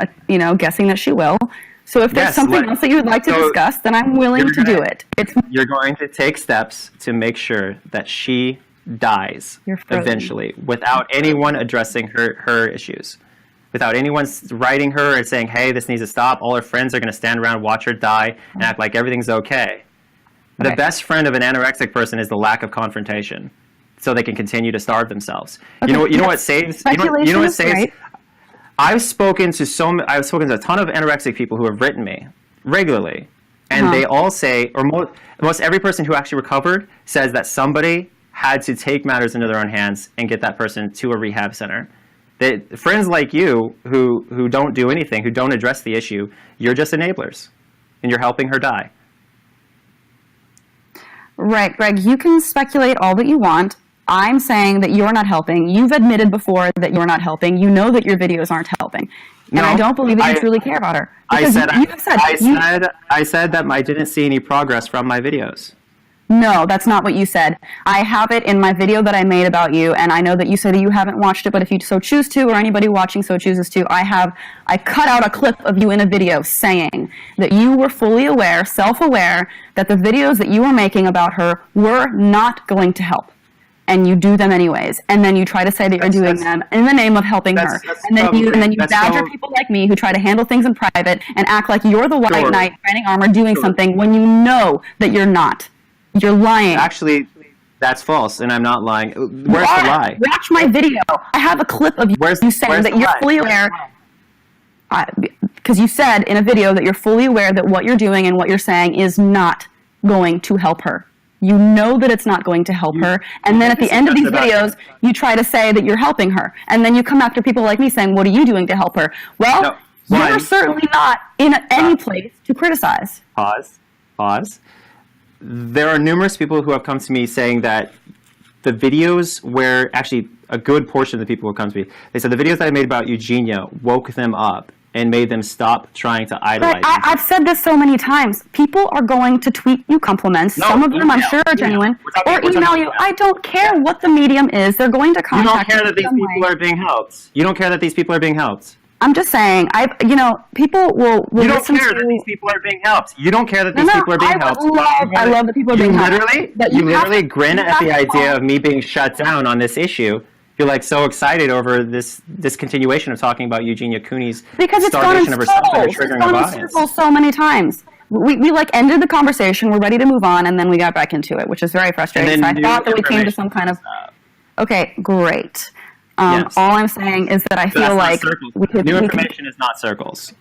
S1: guessing that she will. So if there's something else that you would like to discuss, then I'm willing to do it.
S3: You're going to take steps to make sure that she dies eventually without anyone addressing her issues. Without anyone writing her and saying, hey, this needs to stop. All her friends are going to stand around, watch her die, and act like everything's okay. The best friend of an anorexic person is the lack of confrontation, so they can continue to starve themselves. You know what saves? You know what saves? Right. I've spoken to a ton of anorexic people who have written me regularly, and they all say, or most every person who actually recovered says that somebody had to take matters into their own hands and get that person to a rehab center. Friends like you who don't do anything, who don't address the issue, you're just enablers, and you're helping her die.
S1: Right, Greg, you can speculate all that you want. I'm saying that you're not helping. You've admitted before that you're not helping. You know that your videos aren't helping. And I don't believe that you truly care about her.
S3: I said that I didn't see any progress from my videos.
S1: No, that's not what you said. I have it in my video that I made about you, and I know that you say that you haven't watched it, but if you so choose to, or anybody watching so chooses to, I cut out a clip of you in a video saying that you were fully aware, self-aware, that the videos that you were making about her were not going to help. And you do them anyways, and then you try to say that you're doing them in the name of helping her, and then you badger people like me who try to handle things in private and act like you're the white knight fighting armor doing something when you know that you're not. You're lying.
S3: Actually, that's false, and I'm not lying. Where's the lie?
S1: Watch my video. I have a clip of you saying that you're fully aware. Because you said in a video that you're fully aware that what you're doing and what you're saying is not going to help her. You know that it's not going to help her, and then at the end of these videos, you try to say that you're helping her, and then you come after people like me saying, what are you doing to help her? Well, you're certainly not in any place to criticize.
S3: Pause. There are numerous people who have come to me saying that the videos where, actually a good portion of the people who come to me, they said the videos that I made about Eugenia woke them up and made them stop trying to idolize
S1: But I've said this so many times. People are going to tweet you compliments.
S3: No,
S1: Some of them, I'm
S3: email,
S1: sure, are genuine.
S3: We're
S1: Or
S3: talking
S1: email you.
S3: email.
S1: I don't care what the medium is. They're going to
S3: You don't
S1: contact
S3: care
S1: you
S3: that
S1: in
S3: these
S1: some
S3: people
S1: way.
S3: are being helped. You don't care that these people are being helped.
S1: I'm just saying, people will
S3: You don't
S1: listen
S3: care
S1: to...
S3: that these people are being helped. You don't care that
S1: No,
S3: these people are being
S1: I
S3: helped.
S1: love that people are being helped.
S3: You literally grin at the idea of me being shut down on this issue. You're like so excited over this continuation of talking about Eugenia Cooney's
S1: Because it's gone in
S3: starvation of herself and her
S1: circles. It's
S3: triggering
S1: gone
S3: of
S1: in
S3: audience.
S1: circles so many times. We like ended the conversation, we're ready to move on, and then we got back into it, which is very frustrating.
S3: And
S1: So
S3: then
S1: I
S3: new
S1: thought that we came to some kind of... Okay, great.
S3: Yes.
S1: All I'm saying is that I
S3: That's
S1: feel
S3: not
S1: like
S3: circles.
S1: we could...
S3: New
S1: we could-
S3: information is not circles.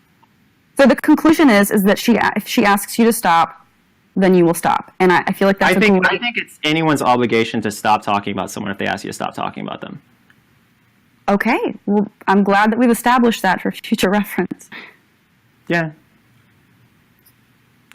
S1: So the conclusion is that if she asks you to stop, then you will stop. And I feel like that's
S3: I think
S1: great...
S3: it's anyone's obligation to stop talking about someone if they ask you to stop talking about them.
S1: Okay, well, I'm glad that we've established that for future reference.
S3: Yeah.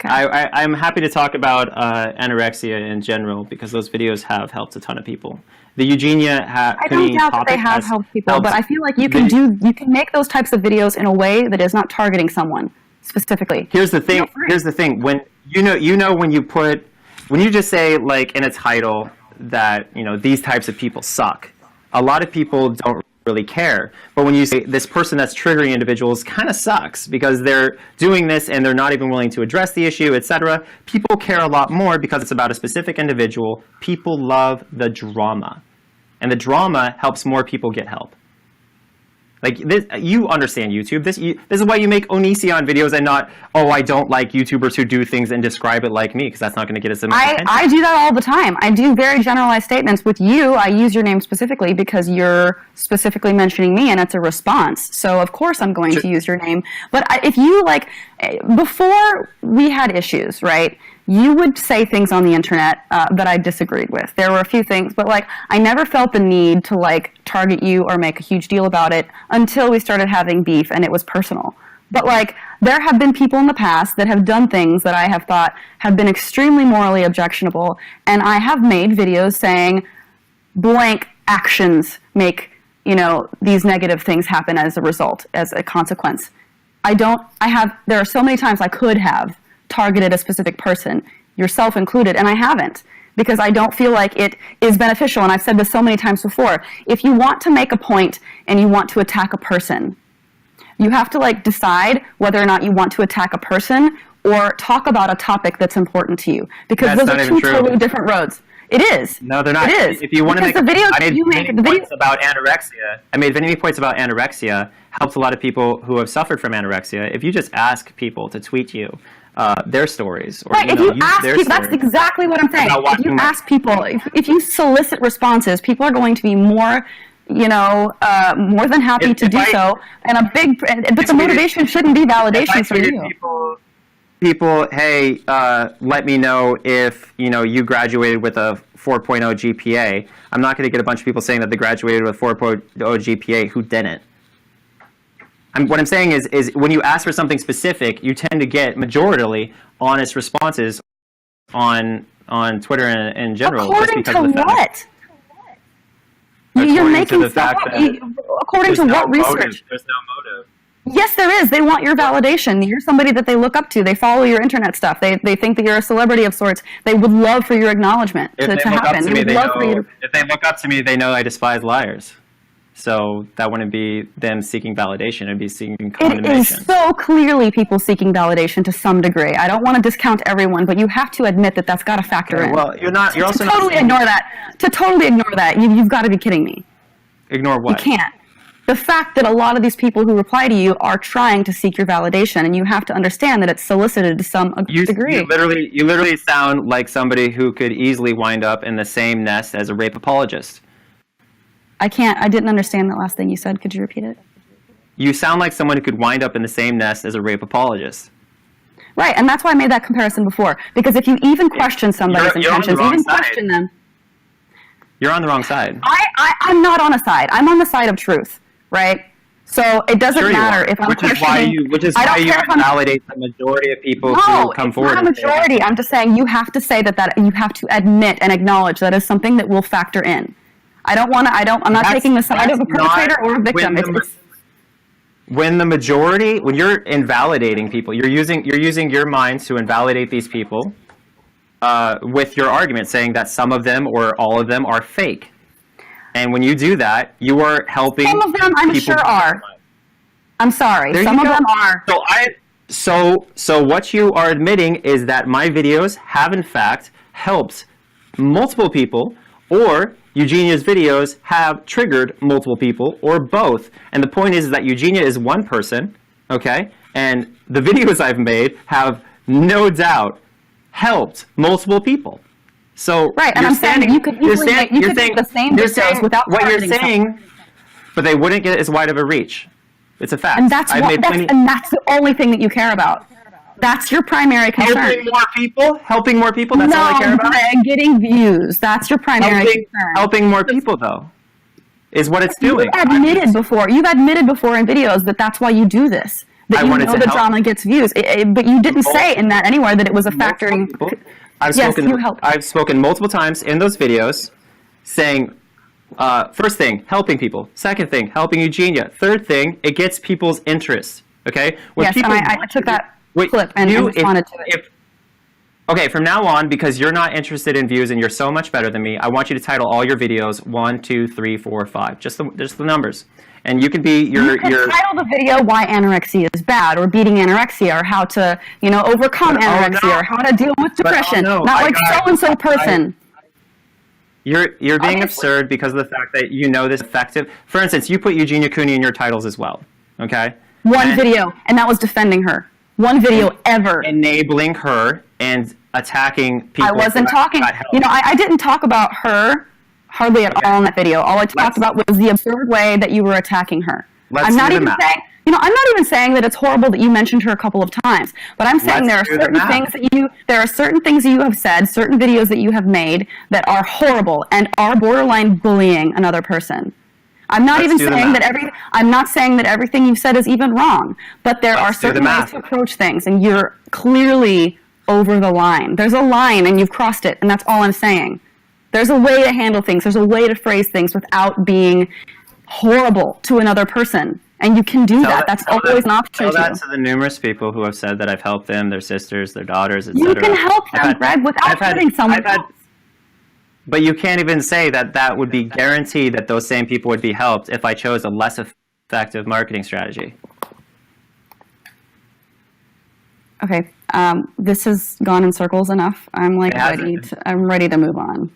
S1: Okay.
S3: I'm happy to talk about anorexia in general because those videos have helped a ton of people. The Eugenia
S1: I don't doubt that they have helped people, but I feel like you can make those types of videos in a way that is not targeting someone specifically.
S3: Here's the thing. When when you just say like in a title that these types of people suck, a lot of people don't really care. But when you say this person that's triggering individuals kind of sucks because they're doing this and they're not even willing to address the issue, etc., people care a lot more because it's about a specific individual. People love the drama, and the drama helps more people get help. Like this, you understand YouTube. This is why you make Onision videos and not, oh, I don't like YouTubers who do things and describe it like me, because that's not going to get us as much attention.
S1: I do that all the time. I do very generalized statements. With you, I use your name specifically because you're specifically mentioning me, and it's a response. So of course I'm going to use your name. But if you before we had issues, right? You would say things on the internet that I disagreed with. There were a few things, but I never felt the need to target you or make a huge deal about it until we started having beef and it was personal. But there have been people in the past that have done things that I have thought have been extremely morally objectionable, and I have made videos saying blank actions make these negative things happen as a result, as a consequence. There are so many times I could have targeted a specific person, yourself included, and I haven't, because I don't feel like it is beneficial. And I've said this so many times before. If you want to make a point and you want to attack a person, you have to decide whether or not you want to attack a person or talk about a topic that's important to you, because those are two totally different roads. It is.
S3: No, they're not.
S1: It is.
S3: If you want to make
S1: the videos
S3: I made
S1: you
S3: many
S1: make,
S3: points about anorexia. I made many points about anorexia. Helped a lot of people who have suffered from anorexia. If you just ask people to tweet you their stories, or
S1: right, if you ask people, that's exactly what I'm saying. If you ask people, if you solicit responses, people are going to be more, more than happy to do so. And but the motivation shouldn't be validation from you.
S3: People, hey, let me know if you graduated with a 4.0 GPA. I'm not going to get a bunch of people saying that they graduated with 4.0 GPA who didn't. What I'm saying is when you ask for something specific, you tend to get majoritarily honest responses on Twitter and in general.
S1: According to what? You're making stuff up. According to what research?
S3: There's no motive.
S1: Yes, there is. They want your validation. You're somebody that they look up to. They follow your internet stuff. They think that you're a celebrity of sorts. They would love for your acknowledgement to happen.
S3: If they look up to me, they know I despise liars. So that wouldn't be them seeking validation. It'd be seeking condemnation.
S1: It is so clearly people seeking validation to some degree. I don't want to discount everyone, but you have to admit that that's got to factor in.
S3: Well, you're not. You're also
S1: to totally
S3: not
S1: ignore that. To totally ignore that, you've got to be kidding me.
S3: Ignore what?
S1: You can't. The fact that a lot of these people who reply to you are trying to seek your validation, and you have to understand that it's solicited to some degree.
S3: You literally sound like somebody who could easily wind up in the same nest as a rape apologist.
S1: I didn't understand that last thing you said. Could you repeat it?
S3: You sound like someone who could wind up in the same nest as a rape apologist.
S1: Right, and that's why I made that comparison before. Because if you even question somebody's intentions, even question them.
S3: You're on the wrong side.
S1: I'm not on a side. I'm on the side of truth, right? So it doesn't matter if I'm questioning.
S3: Which is why you validate the majority of people who come forward.
S1: No, it's not a majority. I'm just saying you have to say that you have to admit and acknowledge that is something that will factor in. I'm not taking the side of a perpetrator or a victim.
S3: when you're invalidating people, you're using your mind to invalidate these people with your argument, saying that some of them or all of them are fake. And when you do that, you are helping.
S1: Some of them, I'm sure, are. I'm sorry. Some of them are.
S3: So what you are admitting is that my videos have in fact helped multiple people, or Eugenia's videos have triggered multiple people, or both. And the point is that Eugenia is one person, okay? And the videos I've made have no doubt helped multiple people. So
S1: right, and I'm saying you could easily make the same videos without
S3: what you're
S1: targeting
S3: saying,
S1: someone.
S3: but they wouldn't get as wide of a reach. It's a fact.
S1: And that's the only thing that you care about. That's your primary concern.
S3: Helping more people. That's all I care about.
S1: Getting views. That's your primary concern.
S3: Helping more people, though, is what it's doing.
S1: You've admitted before in videos that that's why you do this. That you know the drama gets views, but you didn't say in that anywhere that it was a factor in.
S3: I've spoken multiple times in those videos, saying, first thing, helping people. Second thing, helping Eugenia. Third thing, it gets people's interest. Okay.
S1: Yes, and I took that clip and responded to it.
S3: Okay, from now on, because you're not interested in views and you're so much better than me, I want you to title all your videos 1, 2, 3, 4, 5. Just the numbers. And you could be
S1: you could title the video "Why Anorexia is Bad" or "Beating Anorexia" or how to overcome anorexia or how to deal with depression. Not like so and so person.
S3: You're being absurd because of the fact that you know this effective. For instance, you put Eugenia Cooney in your titles as well. Okay.
S1: One video, and that was defending her. One video ever.
S3: Enabling her and attacking people.
S1: I wasn't talking. I didn't talk about her hardly at all in that video. All I talked about was the absurd way that you were attacking her. I'm not even saying that it's horrible that you mentioned her a couple of times, but I'm saying there are certain things that you have said, certain videos that you have made that are horrible and are borderline bullying another person. I'm not saying that everything you've said is even wrong, but there are certain ways to approach things, and you're clearly over the line. There's a line, and you've crossed it, and that's all I'm saying. There's a way to handle things. There's a way to phrase things without being horrible to another person, and you can do that. That's always an option.
S3: Tell that to the numerous people who have said that I've helped them, their sisters, their daughters, etc.
S1: You can help them, Greg, without hurting someone else.
S3: But you can't even say that would be guaranteed that those same people would be helped if I chose a less effective marketing strategy.
S1: Okay, this has gone in circles enough. I'm ready to move on.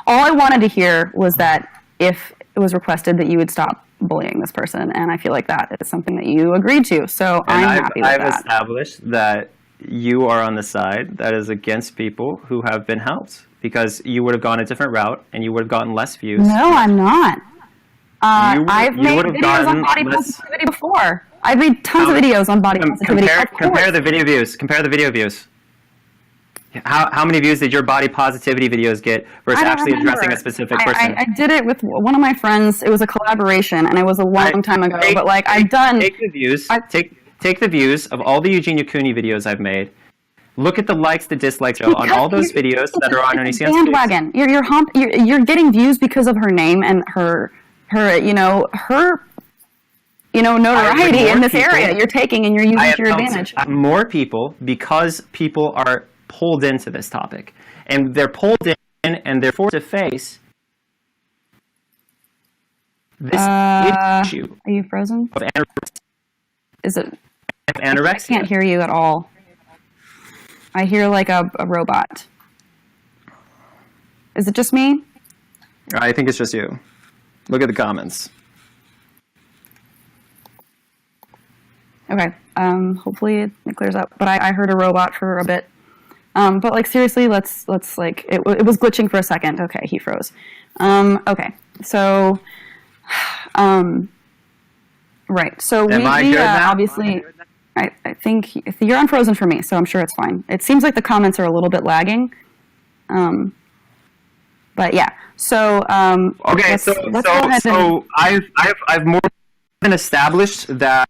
S1: All I wanted to hear was that if it was requested that you would stop bullying this person, and I feel like that is something that you agreed to. So I'm happy with that.
S3: I've established that you are on the side that is against people who have been helped, because you would have gone a different route and you would have gotten less views.
S1: No, I'm not. I've made videos on body positivity before. I've made tons of videos on body positivity.
S3: Compare the video views. Compare the video views. How many views did your body positivity videos get versus actually addressing a specific person?
S1: I did it with one of my friends. It was a collaboration, and it was a long time ago. Take
S3: the views. Take the views of all the Eugenia Cooney videos I've made. Look at the likes, the dislikes on all those videos that are on Onision's
S1: bandwagon. You're getting views because of her name and her notoriety in this area. You're taking and you're using to your advantage.
S3: More people because people are pulled into this topic, and they're pulled in and they're forced to face this issue.
S1: Are you frozen?
S3: Of anorexia.
S1: Is it?
S3: Anorexia.
S1: I can't hear you at all. I hear like a robot. Is it just me?
S3: I think it's just you. Look at the comments.
S1: Okay. Hopefully it clears up. But I heard a robot for a bit. But like seriously, let's like it was glitching for a second. Okay, he froze. Okay. So right. So we obviously I think you're unfrozen for me, so I'm sure it's fine. It seems like the comments are a little bit lagging. But yeah. So
S3: okay, so I've more than established that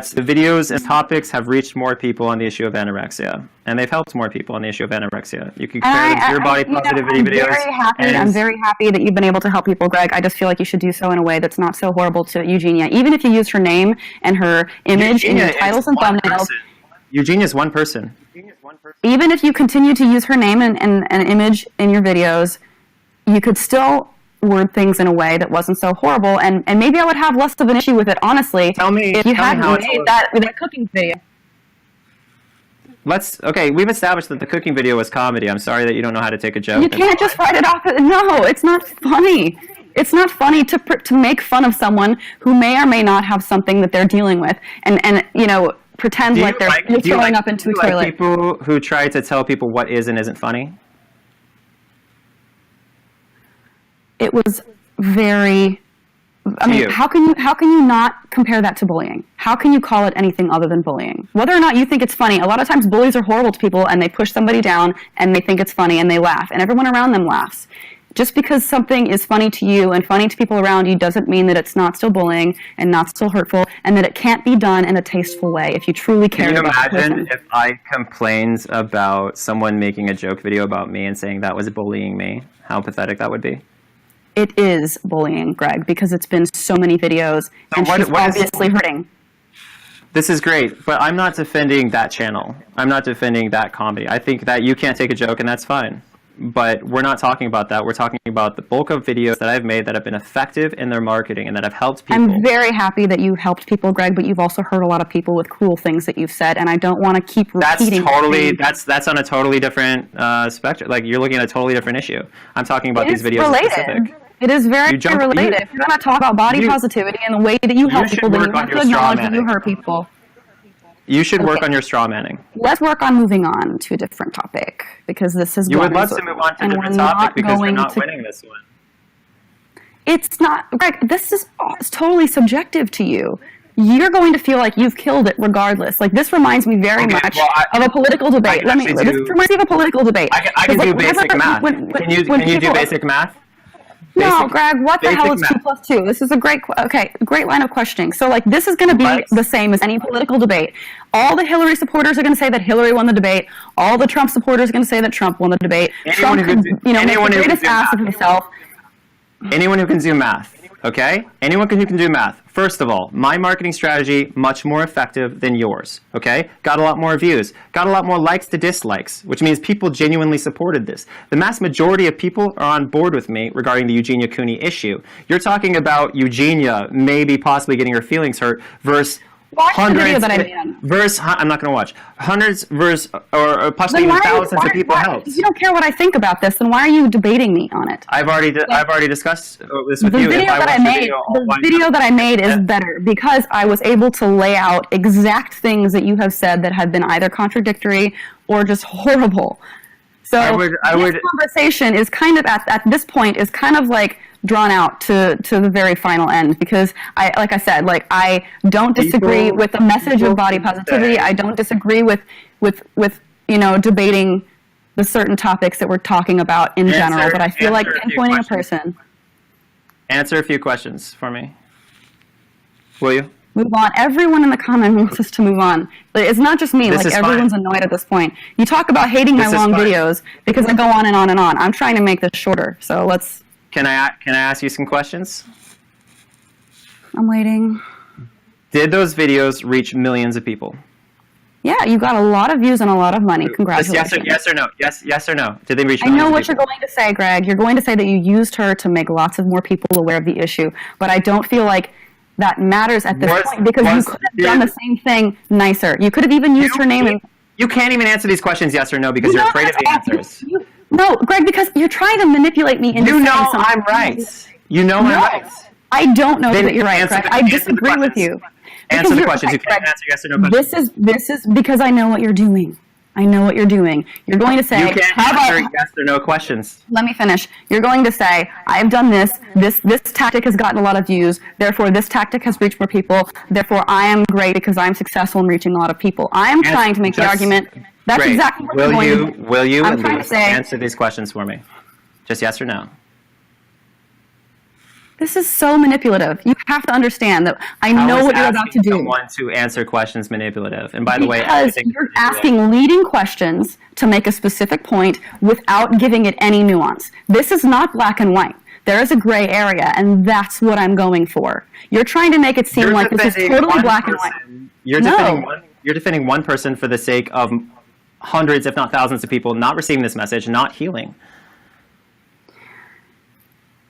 S3: the videos and topics have reached more people on the issue of anorexia, and they've helped more people on the issue of anorexia. You can compare them to your body positivity videos.
S1: I'm very happy that you've been able to help people, Greg. I just feel like you should do so in a way that's not so horrible to Eugenia. Even if you use her name and her image in your titles and thumbnails.
S3: Eugenia's one person.
S1: Even if you continue to use her name and an image in your videos, you could still word things in a way that wasn't so horrible, and maybe I would have less of an issue with it, honestly, if you hadn't made that cooking video.
S3: Okay, we've established that the cooking video was comedy. I'm sorry that you don't know how to take a joke.
S1: You can't just write it off. No, it's not funny. It's not funny to make fun of someone who may or may not have something that they're dealing with, and pretend like they're throwing up into a toilet.
S3: Like people who try to tell people what is and isn't funny?
S1: It was very. I mean, how can you not compare that to bullying? How can you call it anything other than bullying? Whether or not you think it's funny, a lot of times bullies are horrible to people, and they push somebody down, and they think it's funny, and they laugh, and everyone around them laughs. Just because something is funny to you and funny to people around you doesn't mean that it's not still bullying and not still hurtful, and that it can't be done in a tasteful way if you truly care about the person.
S3: Can you imagine if I complained about someone making a joke video about me and saying that was bullying me? How pathetic that would be.
S1: It is bullying, Greg, because it's been so many videos, and she's obviously hurting.
S3: This is great, but I'm not defending that channel. I'm not defending that comedy. I think that you can't take a joke, and that's fine. But we're not talking about that. We're talking about the bulk of videos that I've made that have been effective in their marketing and that have helped people.
S1: I'm very happy that you helped people, Greg, but you've also hurt a lot of people with cruel things that you've said, and I don't want to keep repeating.
S3: That's on a totally different spectrum. Like, you're looking at a totally different issue. I'm talking about these videos in specific.
S1: It is very related. If you're going to talk about body positivity and the way that you help people, then you have to acknowledge that you hurt people.
S3: You should work on your straw manning.
S1: Let's work on moving on to a different topic, because this is.
S3: You would love to move on to a different topic because we're not winning this one.
S1: It's not, Greg. This is totally subjective to you. You're going to feel like you've killed it regardless. Like, this reminds me very much of a political debate. This reminds me of a political debate.
S3: I can do basic math. Can you do basic math?
S1: No, Greg, what the hell is 2 + 2? This is a great line of questioning. So, like, this is going to be the same as any political debate. All the Hillary supporters are going to say that Hillary won the debate. All the Trump supporters are going to say that Trump won the debate. Trump could, make the greatest ass of himself.
S3: Anyone who can do math, okay? Anyone who can do math. First of all, my marketing strategy, much more effective than yours, okay? Got a lot more views. Got a lot more likes to dislikes, which means people genuinely supported this. The mass majority of people are on board with me regarding the Eugenia Cooney issue. You're talking about Eugenia maybe possibly getting her feelings hurt versus hundreds, I'm not going to watch. Hundreds versus, or possibly even thousands of people helped.
S1: If you don't care what I think about this, then why are you debating me on it?
S3: I've already discussed this with you.
S1: The video that I made is better because I was able to lay out exact things that you have said that have been either contradictory or just horrible. So this conversation is kind of at this point is kind of like drawn out to the very final end, because I don't disagree with the message of body positivity. I don't disagree with debating the certain topics that we're talking about in general, but I feel like pinpointing a person.
S3: Answer a few questions for me. Will you?
S1: Move on. Everyone in the comment wants us to move on. But it's not just me. Like, everyone's annoyed at this point. You talk about hating my long videos because I go on and on and on. I'm trying to make this shorter. So let's.
S3: Can I ask you some questions?
S1: I'm waiting.
S3: Did those videos reach millions of people?
S1: Yeah, you got a lot of views and a lot of money. Congratulations.
S3: Yes or no? Yes or no? Did they reach millions of people?
S1: I know what you're going to say, Greg. You're going to say that you used her to make lots of more people aware of the issue. But I don't feel like that matters at this point, because you could have done the same thing nicer. You could have even used her name.
S3: You can't even answer these questions yes or no because you're afraid of the answers.
S1: No, Greg, because you're trying to manipulate me into saying something.
S3: I'm right. You know I'm right.
S1: I don't know that you're right, Greg. I disagree with you.
S3: Answer the questions. You can't answer yes or no questions.
S1: This is because I know what you're doing. I know what you're doing. You're going to say,
S3: you can't answer yes or no questions.
S1: Let me finish. You're going to say, I've done this. This tactic has gotten a lot of views. Therefore, this tactic has reached more people. Therefore, I am great because I'm successful in reaching a lot of people. I am trying to make the argument. That's exactly what you're going to do.
S3: Will you at least answer these questions for me? Just yes or no?
S1: This is so manipulative. You have to understand that I
S3: How
S1: know
S3: is
S1: what you're about to
S3: asking
S1: do.
S3: someone to answer questions manipulative? And by the way,
S1: Because
S3: everything
S1: you're asking leading questions to make a specific point without giving it any nuance. This is not black and white. There is a gray area, and that's what I'm going for. You're trying to make it seem like this is totally black and white.
S3: You're defending one person for the sake of hundreds, if not thousands, of people not receiving this message, not healing.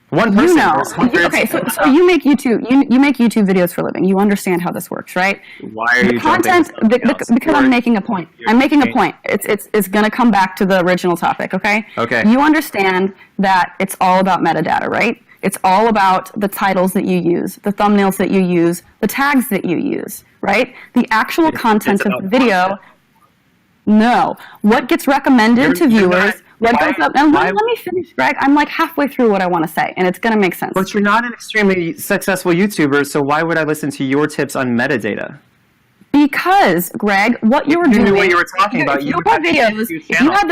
S3: One person.
S1: You know,
S3: versus hundreds.
S1: okay. So you make YouTube. You make YouTube videos for a living. You understand how this works, right?
S3: Why are you
S1: Content because I'm making a point. I'm making a point. It's going to come back to the original topic. Okay.
S3: Okay.
S1: You understand that it's all about metadata, right? It's all about the titles that you use, the thumbnails that you use, the tags that you use, right? The actual content of the video. No. What gets recommended to viewers, what goes up, and let me finish, Greg. I'm like halfway through what I want to say, and it's going to make sense.
S3: But you're not an extremely successful YouTuber, so why would I listen to your tips on metadata?
S1: Because, Greg, what you were doing,
S3: knew what you were talking about.
S1: Your videos, if you had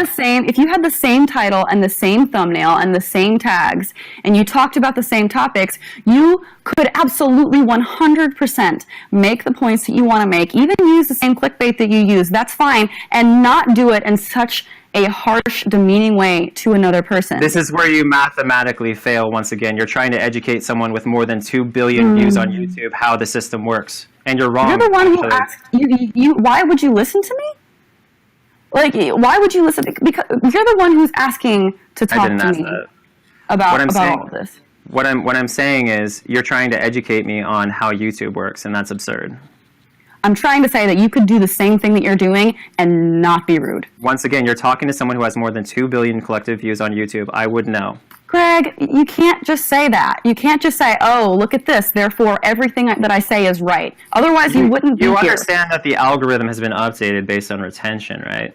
S1: the same title and the same thumbnail and the same tags, and you talked about the same topics, you could absolutely 100% make the points that you want to make, even use the same clickbait that you use. That's fine, and not do it in such a harsh, demeaning way to another person.
S3: This is where you mathematically fail once again. You're trying to educate someone with more than 2 billion views on YouTube how the system works. And you're wrong.
S1: You're the one who asked, why would you listen to me? Like, why would you listen? Because you're the one who's asking to talk to me about all of this.
S3: What I'm saying is you're trying to educate me on how YouTube works, and that's absurd.
S1: I'm trying to say that you could do the same thing that you're doing and not be rude.
S3: Once again, you're talking to someone who has more than 2 billion collective views on YouTube. I would know.
S1: Greg, you can't just say that. You can't just say, oh, look at this, therefore everything that I say is right. Otherwise, you wouldn't be here.
S3: You understand that the algorithm has been updated based on retention, right?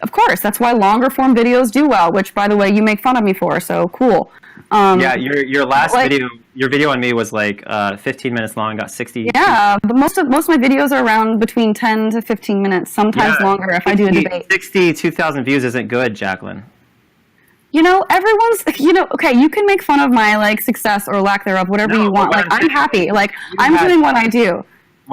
S1: Of course. That's why longer form videos do well, which, by the way, you make fun of me for, so cool.
S3: Yeah, your last video, your video on me was like 15 minutes long, got 60.
S1: Yeah, but most of my videos are around between 10 to 15 minutes, sometimes longer if I do a debate.
S3: 62,000 views isn't good, Jaclyn.
S1: You know, okay, you can make fun of my, like, success or lack thereof, whatever you want. Like, I'm happy. Like, I'm doing what I do.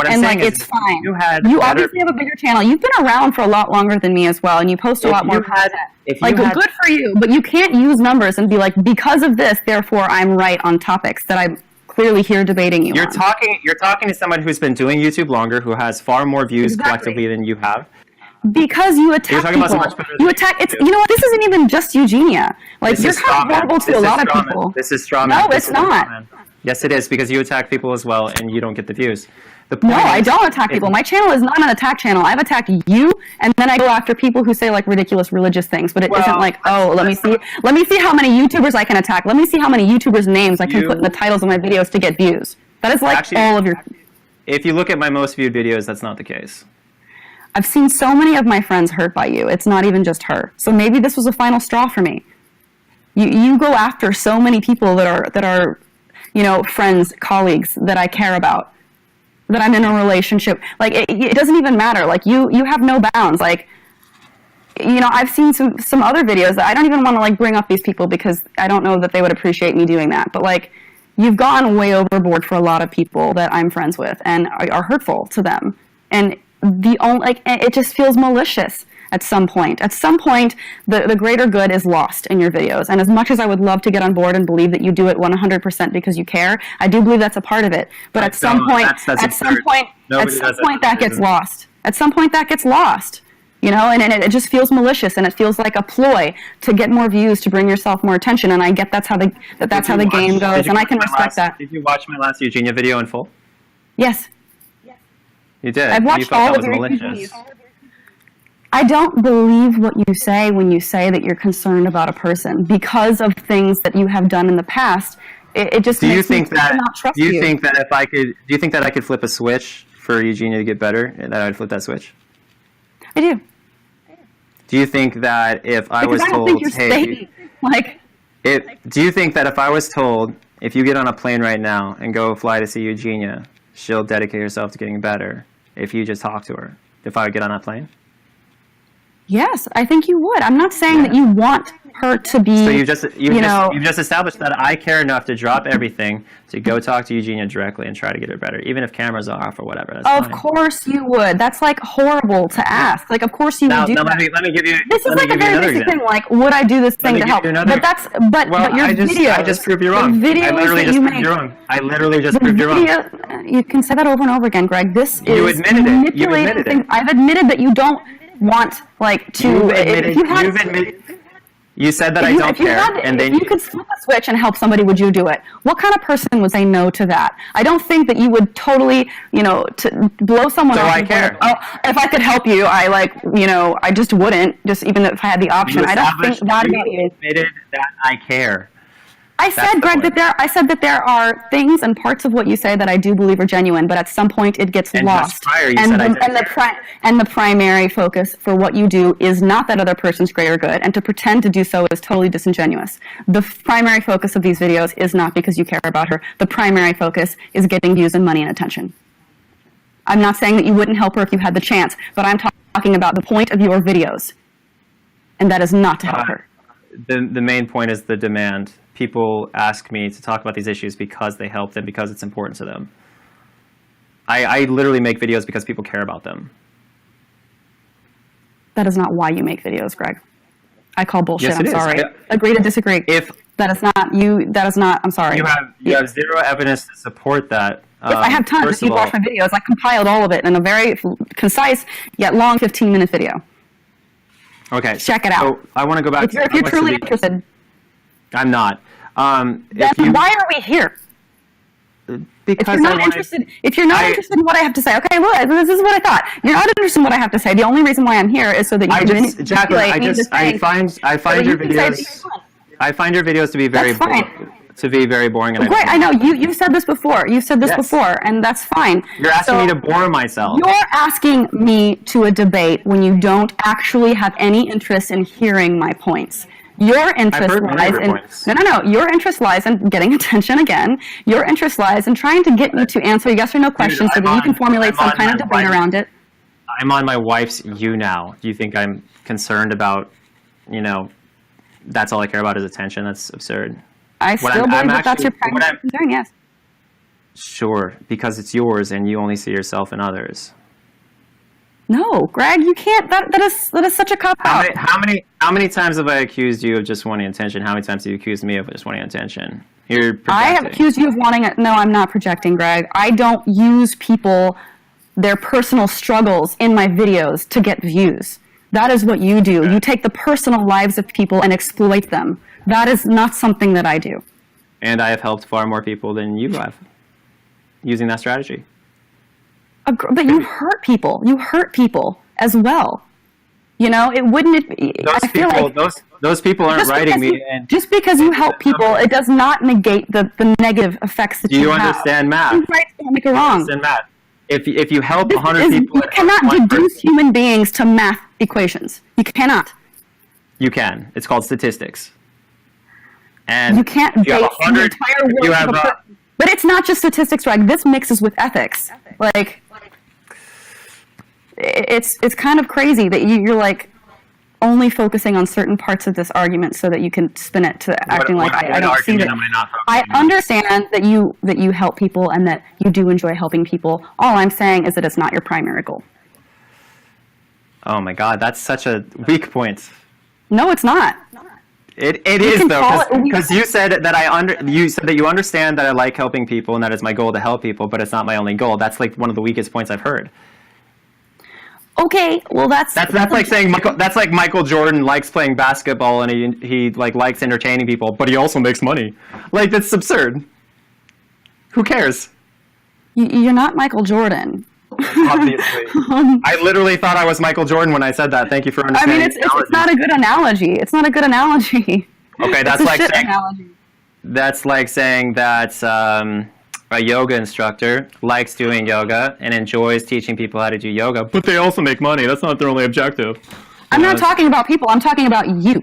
S1: And, like, it's fine. You obviously have a bigger channel. You've been around for a lot longer than me as well, and you post a lot more content. Like, good for you, but you can't use numbers and be like, because of this, therefore I'm right on topics that I'm clearly here debating you on.
S3: You're talking to someone who's been doing YouTube longer, who has far more views collectively than you have.
S1: Because you attack people. You attack. You know what? This isn't even just Eugenia. Like, you're kind of horrible to a lot of people.
S3: This is straw man.
S1: No, it's not.
S3: Yes, it is, because you attack people as well, and you don't get the views.
S1: No, I don't attack people. My channel is not an attack channel. I've attacked you, and then I go after people who say, like, ridiculous religious things. But it isn't like, oh, let me see how many YouTubers I can attack. Let me see how many YouTubers' names I can put in the titles of my videos to get views. That is like all of your.
S3: If you look at my most viewed videos, that's not the case.
S1: I've seen so many of my friends hurt by you. It's not even just her. So maybe this was a final straw for me. You go after so many people that are, you know, friends, colleagues that I care about, that I'm in a relationship. Like, it doesn't even matter. Like, you have no bounds. Like, you know, I've seen some other videos that I don't even want to, like, bring up these people because I don't know that they would appreciate me doing that. But, like, you've gone way overboard for a lot of people that I'm friends with and are hurtful to them. And it just feels malicious at some point. At some point, the greater good is lost in your videos. And as much as I would love to get on board and believe that you do it 100% because you care, I do believe that's a part of it. But at some point, that gets lost. At some point, that gets lost. You know, and it just feels malicious, and it feels like a ploy to get more views, to bring yourself more attention. And I get that's how the game goes, and I can respect that.
S3: Did you watch my last Eugenia video in full?
S1: Yes.
S3: You did.
S1: I've watched all of your videos. I don't believe what you say when you say that you're concerned about a person because of things that you have done in the past. It just makes me not trust you.
S3: Do you think that I could flip a switch for Eugenia to get better, and that I'd flip that switch?
S1: I do.
S3: Do you think that if I was told, do you think that if I was told, if you get on a plane right now and go fly to see Eugenia, she'll dedicate herself to getting better if you just talk to her? If I would get on that plane?
S1: Yes, I think you would. I'm not saying that you want her to be.
S3: So you've just established that I care enough to drop everything to go talk to Eugenia directly and try to get her better, even if cameras are off or whatever. That's
S1: Of
S3: fine.
S1: course you would. That's like horrible to ask. Like, of course you would do
S3: Now
S1: that.
S3: let me give you.
S1: This is
S3: let me
S1: like a
S3: give you
S1: very
S3: another
S1: basic
S3: example.
S1: thing. Like, would I do this thing
S3: me
S1: to
S3: give
S1: help?
S3: you another-
S1: But your videos.
S3: I just proved you wrong.
S1: The videos
S3: I literally
S1: that
S3: just
S1: you
S3: proved
S1: make.
S3: you wrong. I literally just proved you wrong.
S1: You can say that over and over again, Greg. This
S3: You
S1: is
S3: admitted it. You
S1: manipulating
S3: admitted it.
S1: things. I've admitted that you don't want to.
S3: You've admitted. You said that I don't care, and then
S1: if you could flip a switch and help somebody, would you do it? What kind of person would say no to that? I don't think that you would totally, to blow someone
S3: So
S1: off.
S3: I care.
S1: Oh, if I could help you, I just wouldn't. Just even if I had the option, I don't think that about you.
S3: Admitted that I care.
S1: I said, Greg, that there are things and parts of what you say that I do believe are genuine, but at some point it gets
S3: And
S1: lost.
S3: just prior, you said I didn't.
S1: And the primary focus for what you do is not that other person's great or good, and to pretend to do so is totally disingenuous. The primary focus of these videos is not because you care about her. The primary focus is getting views and money and attention. I'm not saying that you wouldn't help her if you had the chance, but I'm talking about the point of your videos, and that is not to help her.
S3: The main point is the demand. People ask me to talk about these issues because they help them, because it's important to them. I literally make videos because people care about them.
S1: That is not why you make videos, Greg. I call bullshit.
S3: Yes,
S1: I'm
S3: it is.
S1: sorry. Agree to disagree.
S3: If
S1: that is not you, that is not. I'm sorry.
S3: you have zero evidence to support that.
S1: Yes, I have tons.
S3: First
S1: If you
S3: of all,
S1: watch my videos, I compiled all of it in a very concise yet long 15-minute video.
S3: okay,
S1: Check it out.
S3: So I want to go back.
S1: If you're truly interested,
S3: I'm not.
S1: then why are we here?
S3: Because
S1: If you're not interested in what I have to say, okay, well, this is what I thought. You're not interested in what I have to say. The only reason why I'm here is so that you can
S3: Jaclyn, I find your videos. I find your videos to be very
S1: That's fine.
S3: very boring. And
S1: Great, I know you've said this before. You've said this
S3: Yes.
S1: before, and that's fine.
S3: You're asking me to bore myself.
S1: You're asking me to a debate when you don't actually have any interest in hearing my points. Your interest lies in Your interest lies in getting attention again. Your interest lies in trying to get me to answer yes or no questions so that you can formulate some kind of debate around it.
S3: I'm on my wife's You now. Do you think I'm concerned about, that's all I care about is attention? That's absurd.
S1: I still believe that that's your primary concern, yes.
S3: Sure, because it's yours and you only see yourself in others.
S1: No, Greg, you can't. That is such a cop-out.
S3: How many times have I accused you of just wanting attention? How many times have you accused me of just wanting attention? You're projecting.
S1: I have accused you of wanting it. No, I'm not projecting, Greg. I don't use their personal struggles in my videos to get views. That is what you do. You take the personal lives of people and exploit them. That is not something that I do.
S3: And I have helped far more people than you have using that strategy.
S1: But you hurt people. You hurt people as well. It wouldn't.
S3: Those people aren't writing me.
S1: Just because you help people, it does not negate the negative effects that you have.
S3: Do you understand math?
S1: Right, don't make it wrong.
S3: Understand math. If you help 100 people,
S1: you cannot deduce human beings to math equations. You cannot.
S3: You can. It's called statistics. And
S1: you can't base the entire world. But it's not just statistics, right? This mixes with ethics. Like, it's kind of crazy that you're like only focusing on certain parts of this argument so that you can spin it to acting like I don't see that. I understand that you help people and that you do enjoy helping people. All I'm saying is that it's not your primary goal.
S3: Oh my God, that's such a weak point.
S1: No, it's not.
S3: It is though, because you said that you said that you understand that I like helping people and that it's my goal to help people, but it's not my only goal. That's like one of the weakest points I've heard.
S1: Okay, well that's
S3: like saying Michael Jordan likes playing basketball and he likes entertaining people, but he also makes money. Like, that's absurd. Who cares?
S1: You're not Michael Jordan.
S3: Obviously. I literally thought I was Michael Jordan when I said that. Thank you for understanding.
S1: I mean, it's not a good analogy. It's not a good analogy.
S3: Okay, that's like saying that a yoga instructor likes doing yoga and enjoys teaching people how to do yoga, but they also make money. That's not their only objective.
S1: I'm not talking about people. I'm talking about you.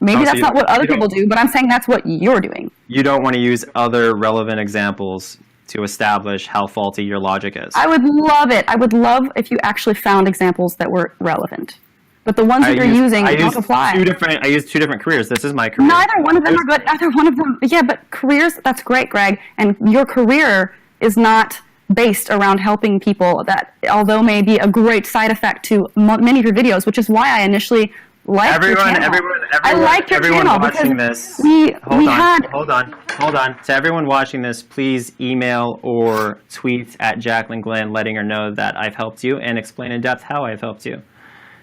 S1: Maybe that's not what other people do, but I'm saying that's what you're doing.
S3: You don't want to use other relevant examples to establish how faulty your logic is.
S1: I would love it. I would love if you actually found examples that were relevant. But the ones that you're using don't apply.
S3: I use 2 different careers. This is my career.
S1: Neither one of them are good. Neither one of them. Yeah, but careers, that's great, Greg. And your career is not based around helping people, that although may be a great side effect to many of your videos, which is why I initially liked your channel. I like your channel
S3: watching
S1: because
S3: this. Hold on. To everyone watching this, please email or tweet at Jaclyn Glenn, letting her know that I've helped you and explain in depth how I've helped you.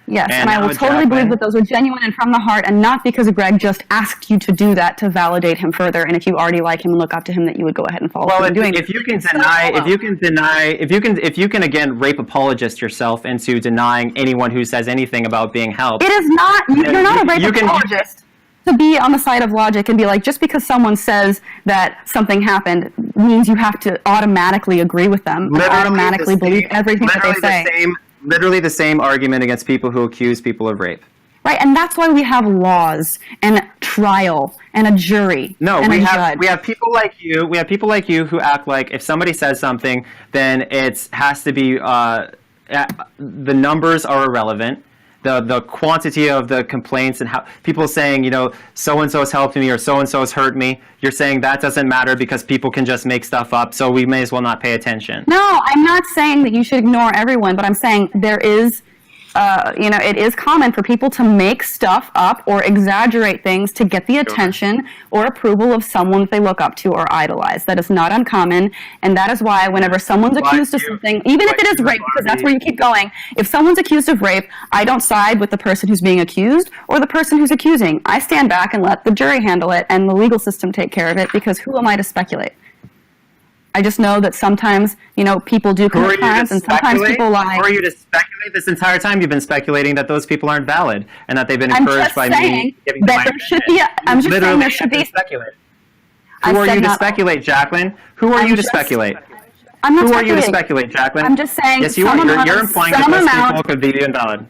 S1: Yes, and I will totally believe that those are genuine and from the heart, and not because Greg just asked you to do that to validate him further. And if you already like him and look up to him, that you would go ahead and follow him doing.
S3: If you can again rape apologist yourself into denying anyone who says anything about being helped.
S1: It is not. You're not a rape apologist. To be on the side of logic and be like, just because someone says that something happened means you have to automatically agree with them and automatically believe everything that they say.
S3: Literally the same argument against people who accuse people of rape.
S1: Right, and that's why we have laws and trial and a jury.
S3: No,
S1: and
S3: we have people like you. We have people like you who act like if somebody says something, then it has to be the numbers are irrelevant. The quantity of the complaints and how people saying, you know, so-and-so has helped me or so-and-so has hurt me. You're saying that doesn't matter because people can just make stuff up, so we may as well not pay attention.
S1: No, I'm not saying that you should ignore everyone, but I'm saying there is, it is common for people to make stuff up or exaggerate things to get the attention or approval of someone that they look up to or idolize. That is not uncommon, and that is why whenever someone's accused of something, even if it is rape, because that's where you keep going, if someone's accused of rape, I don't side with the person who's being accused or the person who's accusing. I stand back and let the jury handle it and the legal system take care of it, because who am I to speculate? I just know that sometimes, people do commit crimes and sometimes people lie.
S3: Who are you to speculate? This entire time you've been speculating that those people aren't valid and that they've been encouraged by me giving them my opinion.
S1: I'm just saying there should be.
S3: Who are you to speculate, Jaclyn? Who are you to speculate?
S1: I'm not
S3: Who are you to speculate, Jaclyn?
S1: I'm just saying.
S3: Yes, you are. You're implying that those people could be invalid.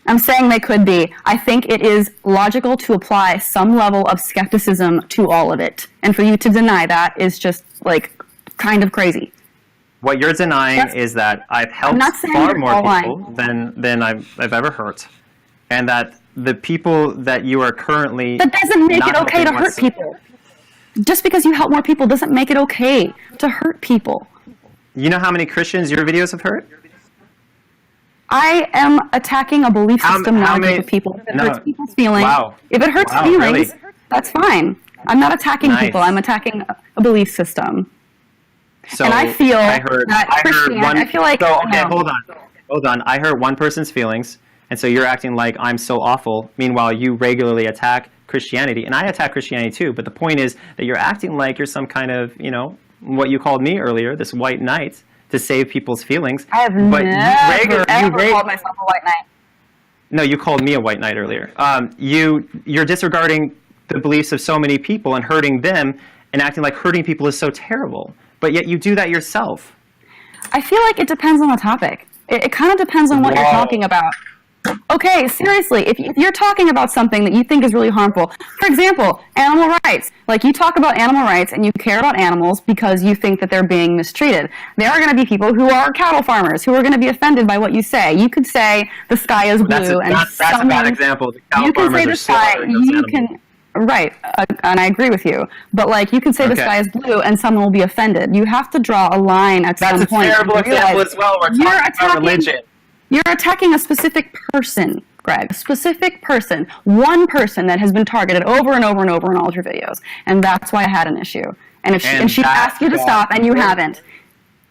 S1: I'm saying they could be. I think it is logical to apply some level of skepticism to all of it. And for you to deny that is just, kind of crazy.
S3: What you're denying is that I've helped far more people than I've ever hurt. And that the people that you are currently...
S1: That doesn't make it okay to hurt people. Just because you help more people doesn't make it okay to hurt people.
S3: You know how many Christians your videos have hurt?
S1: I am attacking a belief system, not a group of people. If it hurts people's feelings, if it hurts feelings, that's fine. I'm not attacking people. I'm attacking a belief system.
S3: So
S1: and I feel
S3: hold on. I hurt one person's feelings, and so you're acting like I'm so awful. Meanwhile, you regularly attack Christianity, and I attack Christianity too. But the point is that you're acting like you're some kind of, what you called me earlier, this white knight, to save people's feelings.
S1: I have never called myself a white knight.
S3: No, you called me a white knight earlier. You're disregarding the beliefs of so many people and hurting them, and acting like hurting people is so terrible. But yet you do that yourself.
S1: I feel like it depends on the topic. It kind of depends on what you're talking about. Okay, seriously, if you're talking about something that you think is really harmful, for example, animal rights. You talk about animal rights and you care about animals because you think that they're being mistreated. There are going to be people who are cattle farmers who are going to be offended by what you say. You could say the sky is blue.
S3: That's a bad example. The cattle farmers are slaughtering those animals.
S1: Right, and I agree with you. But you can say the sky is blue, and someone will be offended. You have to draw a line at some point.
S3: That's a terrible example as well. We're talking about religion.
S1: You're attacking a specific person, Greg. A specific person. One person that has been targeted over and over and over in all of your videos. And that's why I had an issue. And she asked you to stop, and you haven't.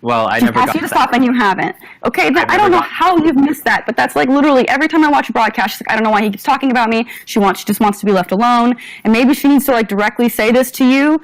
S3: Well, I never got that. She asked you to stop
S1: and you haven't. Okay, then I don't know how you've missed that, but that's literally every time I watch a broadcast, she's like, I don't know why he keeps talking about me. She just wants to be left alone. And maybe she needs to directly say this to you,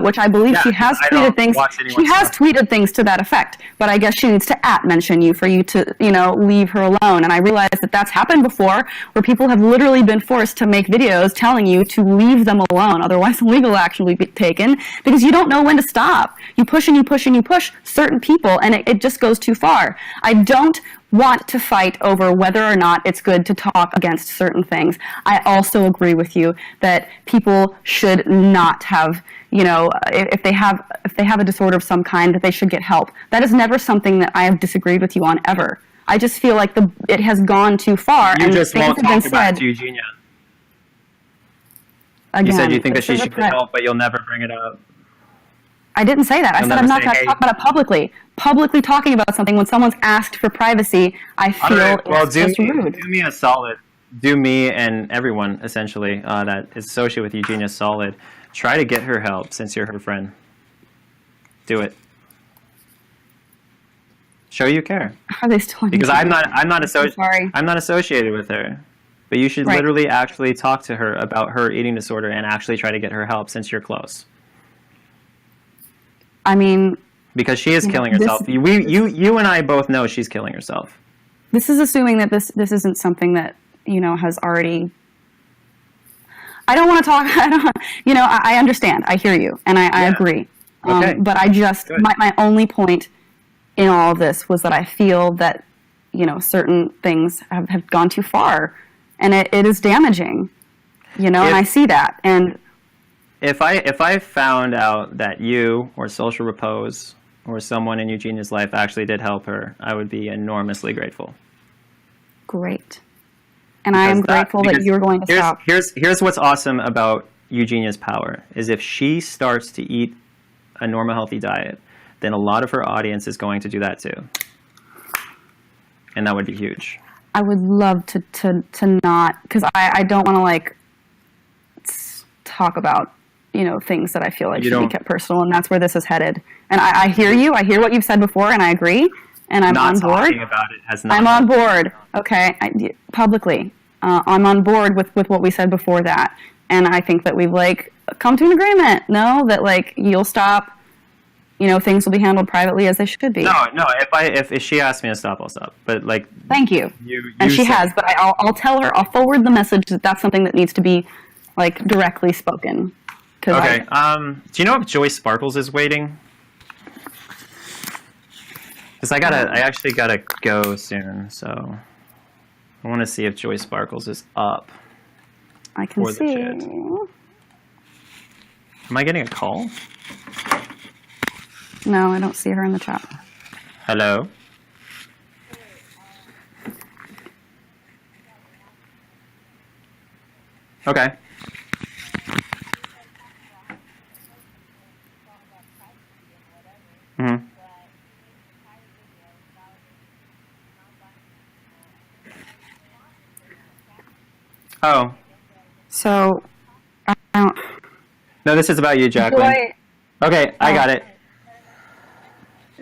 S1: which I believe she has tweeted things. She has tweeted things to that effect, but I guess she needs to mention you for you to, leave her alone. And I realize that that's happened before, where people have literally been forced to make videos telling you to leave them alone. Otherwise, legal action will be taken because you don't know when to stop. You push and you push and you push certain people, and it just goes too far. I don't want to fight over whether or not it's good to talk against certain things. I also agree with you that people should not have, if they have a disorder of some kind, that they should get help. That is never something that I have disagreed with you on ever. I just feel like it has gone too far.
S3: You
S1: and
S3: just
S1: things
S3: won't
S1: have been
S3: talk about it
S1: said.
S3: to Eugenia.
S1: Again,
S3: You said you think that she
S1: this is
S3: should get help, but you'll never bring it up.
S1: I didn't say that. I
S3: You'll
S1: said I'm
S3: never
S1: not
S3: say,
S1: going to
S3: hey.
S1: talk about it publicly. Publicly talking about something when someone's asked for privacy, I feel it's just rude.
S3: Do me a solid. Do me and everyone, essentially, that is associated with Eugenia a solid. Try to get her help since you're her friend. Do it. Show you care.
S1: Are they still on
S3: Because
S1: YouTube?
S3: I'm not
S1: Sorry.
S3: I'm not associated with her. But you should
S1: Right.
S3: literally actually talk to her about her eating disorder and actually try to get her help since you're close.
S1: I mean,
S3: Because she is killing
S1: this-
S3: herself. You and I both know she's killing herself.
S1: this is assuming that this isn't something that, has already... I don't want to talk... I understand. I hear you, and I agree.
S3: Okay.
S1: But I just...
S3: Good.
S1: My only point in all of this was that I feel that, certain things have gone too far, and it is damaging, and I see that. And
S3: If I found out that you or Social Repose or someone in Eugenia's life actually did help her, I would be enormously grateful.
S1: great. And I am grateful that you're going to stop.
S3: Here's what's awesome about Eugenia's power is if she starts to eat a normal, healthy diet, then a lot of her audience is going to do that too. And that would be huge.
S1: I would love to not, because I don't want to talk about things that I feel like should be kept personal, and that's where this is headed. And I hear you. I hear what you've said before, and I agree. And I'm on board.
S3: Not talking about it has not.
S1: I'm on board. Okay, publicly, I'm on board with what we said before that, and I think that we've come to an agreement. No, that you'll stop. Things will be handled privately as they should be.
S3: No. If she asks me to stop, I'll stop. But
S1: thank you.
S3: And
S1: she has, but I'll tell her. I'll forward the message that that's something that needs to be directly spoken.
S3: Okay. Do you know if Joy Sparkles is waiting? Because I actually gotta go soon, so I want to see if Joy Sparkles is up.
S1: I can
S3: for the
S1: see.
S3: chat. Am I getting a call?
S1: No, I don't see her in the chat.
S3: Hello. Okay. Mm-hmm. Oh.
S1: So, I don't...
S3: No, this is about you, Jaclyn.
S1: Joy,
S3: Okay, I got it.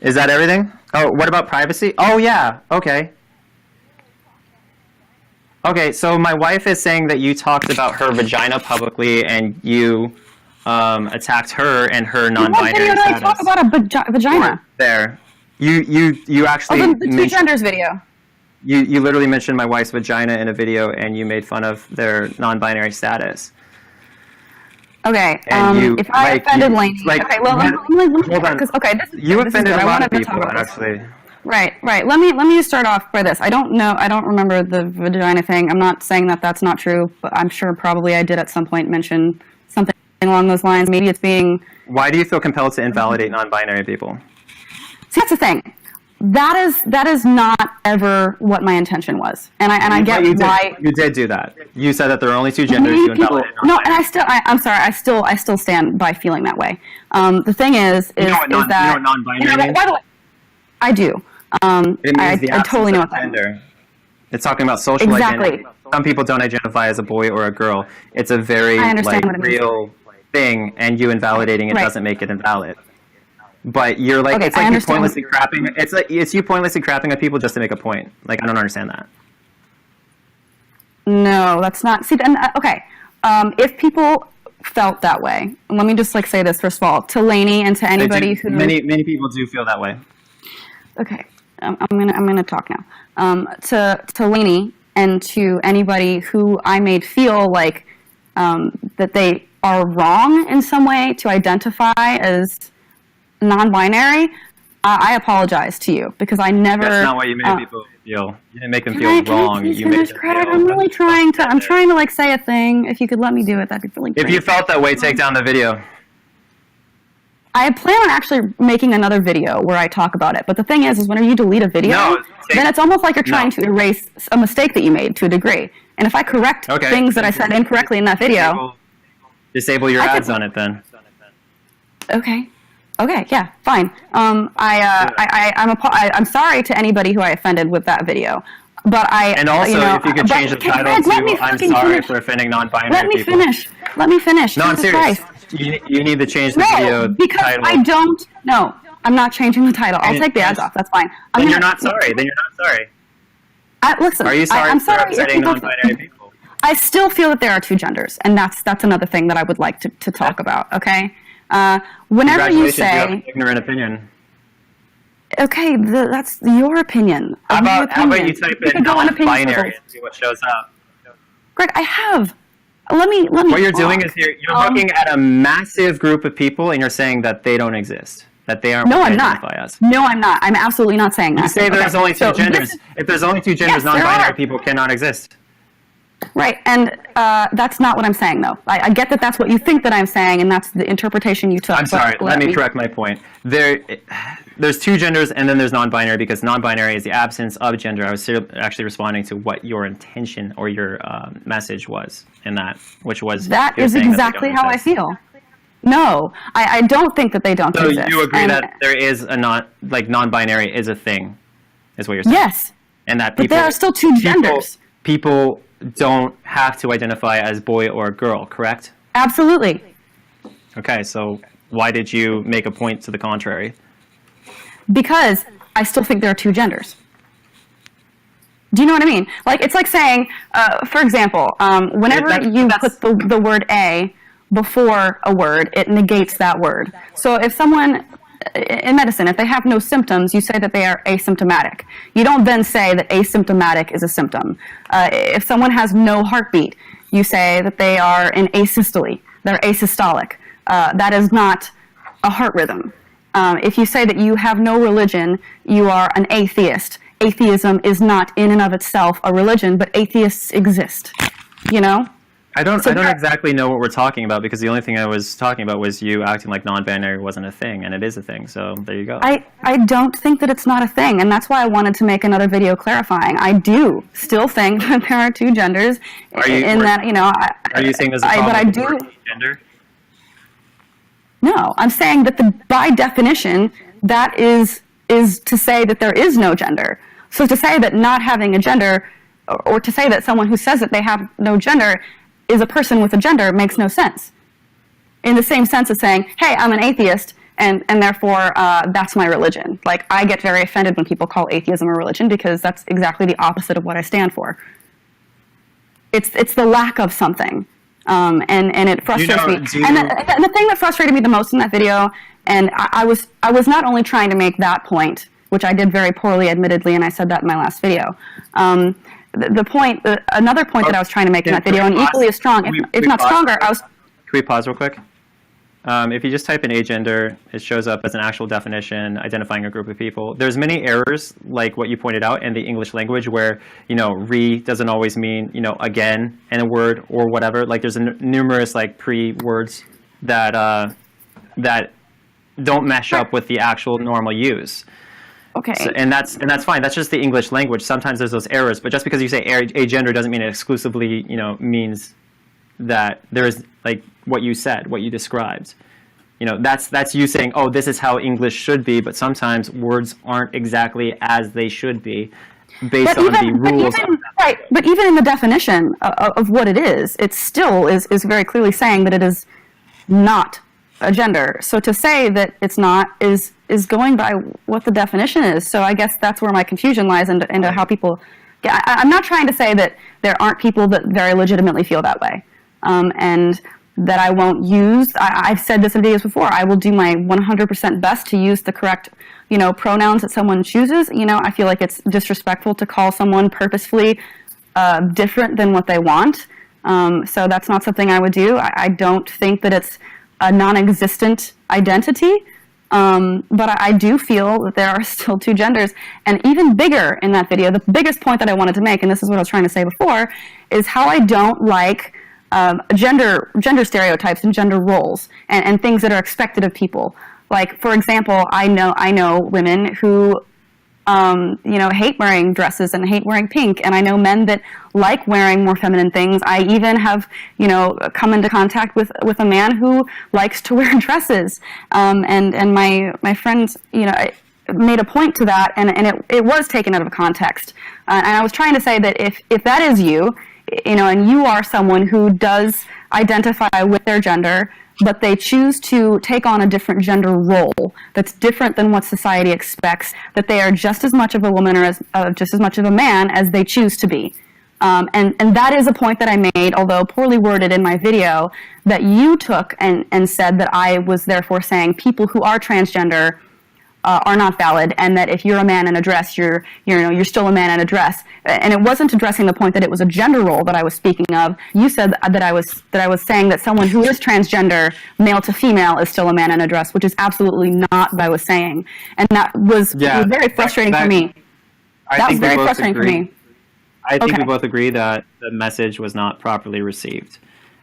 S3: Is that everything? Oh, what about privacy? Oh, yeah. Okay. Okay, so my wife is saying that you talked about her vagina publicly and you attacked her and her non-binary
S1: what video did I
S3: status.
S1: talk about a vagina?
S3: There. You actually
S1: Oh, the two
S3: mentioned,
S1: genders video.
S3: you literally mentioned my wife's vagina in a video and you made fun of their non-binary status.
S1: Okay,
S3: And you,
S1: if I offended Lainey... okay, well, let me
S3: hold on.
S1: Okay, this is
S3: You
S1: good.
S3: offended
S1: This is good.
S3: a
S1: I
S3: lot
S1: wanted
S3: of
S1: to
S3: people,
S1: talk about this.
S3: actually.
S1: Right. Let me just start off by this. I don't remember the vagina thing. I'm not saying that that's not true, but I'm sure probably I did at some point mention something along those lines. Maybe it's being...
S3: Why do you feel compelled to invalidate non-binary people?
S1: See, that's the thing. That is not ever what my intention was, and I get why
S3: you did do that. You said that there are only two genders. You invalidated
S1: no,
S3: non-binary.
S1: and I'm sorry. I still stand by feeling that way. The thing is
S3: You know what
S1: that
S3: non-binary means?
S1: by the way, I do.
S3: It means the
S1: I totally know what
S3: absence
S1: that
S3: of
S1: means.
S3: gender. It's talking about social
S1: Exactly.
S3: identity. Some people don't identify as a boy or a girl. It's a very
S1: I understand what it means.
S3: real thing, and you invalidating it
S1: Right.
S3: doesn't make it invalid. But you're like,
S1: Okay,
S3: it's
S1: I
S3: like you
S1: understand.
S3: pointlessly crapping. It's you pointlessly crapping at people just to make a point. Like, I don't understand that.
S1: No, that's not. See, and, okay. If people felt that way, let me just say this first of all to Lainey and to anybody who
S3: Many people do feel that way.
S1: Okay, I'm gonna talk now. To Lainey and to anybody who I made feel like that they are wrong in some way to identify as non-binary. I apologize to you because I never.
S3: That's not what you made people feel. You didn't make them feel
S1: Can
S3: wrong.
S1: I please
S3: You made
S1: finish,
S3: them
S1: Craig?
S3: feel.
S1: I'm really trying to. I'm trying to like say a thing. If you could let me do it, that'd be really great.
S3: If you felt that way, take down the video.
S1: I plan on actually making another video where I talk about it. But the thing is whenever you delete a video, then it's almost like you're trying to erase a mistake that you made to a degree. And if I correct things that I said incorrectly in that video,
S3: disable your ads on it then.
S1: Okay. Okay. Yeah. Fine. I'm sorry to anybody who I offended with that video. But
S3: and also, if you could change the title to "I'm sorry for offending non-binary people."
S1: Let me finish.
S3: No, I'm serious. You need to change the video
S1: because
S3: title.
S1: I don't. No, I'm not changing the title. I'll take the ads off. That's fine.
S3: Then you're not sorry.
S1: Listen.
S3: Are you sorry
S1: I'm
S3: for
S1: sorry
S3: upsetting non-binary people?
S1: I still feel that there are two genders, and that's another thing that I would like to talk about. Okay. Whenever you say,
S3: you have an ignorant opinion.
S1: Okay, that's your opinion.
S3: How about you type in non-binary and see what shows up?
S1: Greg, I have. Let me.
S3: What you're doing is you're looking at a massive group of people and you're saying that they don't exist, that they aren't.
S1: No, I'm not. No, I'm not. I'm absolutely not saying that.
S3: You say there's only two genders. If there's only two genders, non-binary people cannot exist.
S1: Right, and that's not what I'm saying, though. I get that that's what you think that I'm saying, and that's the interpretation you took.
S3: I'm sorry. Let me correct my point. There's two genders, and then there's non-binary, because non-binary is the absence of gender. I was actually responding to what your intention or your message was in that, which was
S1: that is exactly how I feel. No, I don't think that they don't exist.
S3: So you agree that there is a non-binary is a thing, is what you're saying?
S1: Yes.
S3: And that
S1: but there are still two genders.
S3: People don't have to identify as boy or girl, correct?
S1: Absolutely.
S3: Okay, so why did you make a point to the contrary?
S1: Because I still think there are two genders. Do you know what I mean? Like, it's like saying, for example, whenever you put the word a before a word, it negates that word. So if someone, in medicine, if they have no symptoms, you say that they are asymptomatic. You don't then say that asymptomatic is a symptom. If someone has no heartbeat, you say that they are in asystole. They're asystolic. That is not a heart rhythm. If you say that you have no religion, you are an atheist. Atheism is not in and of itself a religion, but atheists exist. You know?
S3: I don't exactly know what we're talking about, because the only thing I was talking about was you acting like non-binary wasn't a thing, and it is a thing, so there you go.
S1: I don't think that it's not a thing, and that's why I wanted to make another video clarifying. I do still think that there are two genders
S3: Are you saying there's a problem with the word gender?
S1: No, I'm saying that by definition, that is to say that there is no gender. So to say that not having a gender, or to say that someone who says that they have no gender is a person with a gender makes no sense. In the same sense as saying, hey, I'm an atheist, and therefore that's my religion. Like, I get very offended when people call atheism a religion, because that's exactly the opposite of what I stand for. It's the lack of something, and it frustrates me. And the thing that frustrated me the most in that video, and I was not only trying to make that point, which I did very poorly, admittedly, and I said that in my last video. Another point that I was trying to make in that video, and equally as strong, if not stronger, I was.
S3: Can we pause real quick? If you just type in agender, it shows up as an actual definition identifying a group of people. There's many errors, like what you pointed out in the English language, where re doesn't always mean again in a word or whatever. Like, there's numerous pre-words that that don't mesh up with the actual normal use.
S1: Okay.
S3: So, and that's fine. That's just the English language. Sometimes there's those errors, but just because you say agender doesn't mean it exclusively, means that there is what you said, what you described. That's you saying, oh, this is how English should be, but sometimes words aren't exactly as they should be, based on the rules.
S1: Right. But even in the definition of what it is, it still is very clearly saying that it is not a gender. So to say that it's not is going by what the definition is. So I guess that's where my confusion lies into how people. I'm not trying to say that there aren't people that very legitimately feel that way, and that I won't use. I've said this in videos before. I will do my 100% best to use the correct, pronouns that someone chooses. I feel like it's disrespectful to call someone purposefully different than what they want. So that's not something I would do. I don't think that it's a non-existent identity. But I do feel that there are still two genders. And even bigger in that video, the biggest point that I wanted to make, and this is what I was trying to say before, is how I don't like gender stereotypes and gender roles and things that are expected of people. Like, for example, I know women who hate wearing dresses and hate wearing pink. And I know men that like wearing more feminine things. I even have, come into contact with a man who likes to wear dresses. And my friends, made a point to that, and it was taken out of context. And I was trying to say that if that is you, and you are someone who does identify with their gender, but they choose to take on a different gender role that's different than what society expects, that they are just as much of a woman or just as much of a man as they choose to be. And that is a point that I made, although poorly worded in my video, that you took and said that I was therefore saying people who are transgender are not valid, and that if you're a man in a dress, you're still a man in a dress. And it wasn't addressing the point that it was a gender role that I was speaking of. You said that I was saying that someone who is transgender, male to female, is still a man in a dress, which is absolutely not what I was saying. And that was very frustrating for me. That was very frustrating for me.
S3: I think we both agree that the message was not properly received,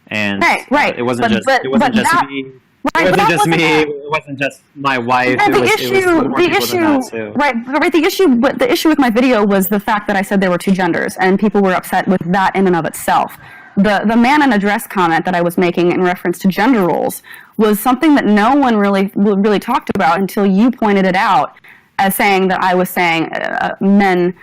S3: and
S1: right.
S3: It wasn't just me.
S1: Right,
S3: it wasn't just me. It wasn't just my wife.
S1: The issue with my video was the fact that I said there were two genders, and people were upset with that in and of itself. The man in a dress comment that I was making in reference to gender roles was something that no one really talked about until you pointed it out as saying that I was saying men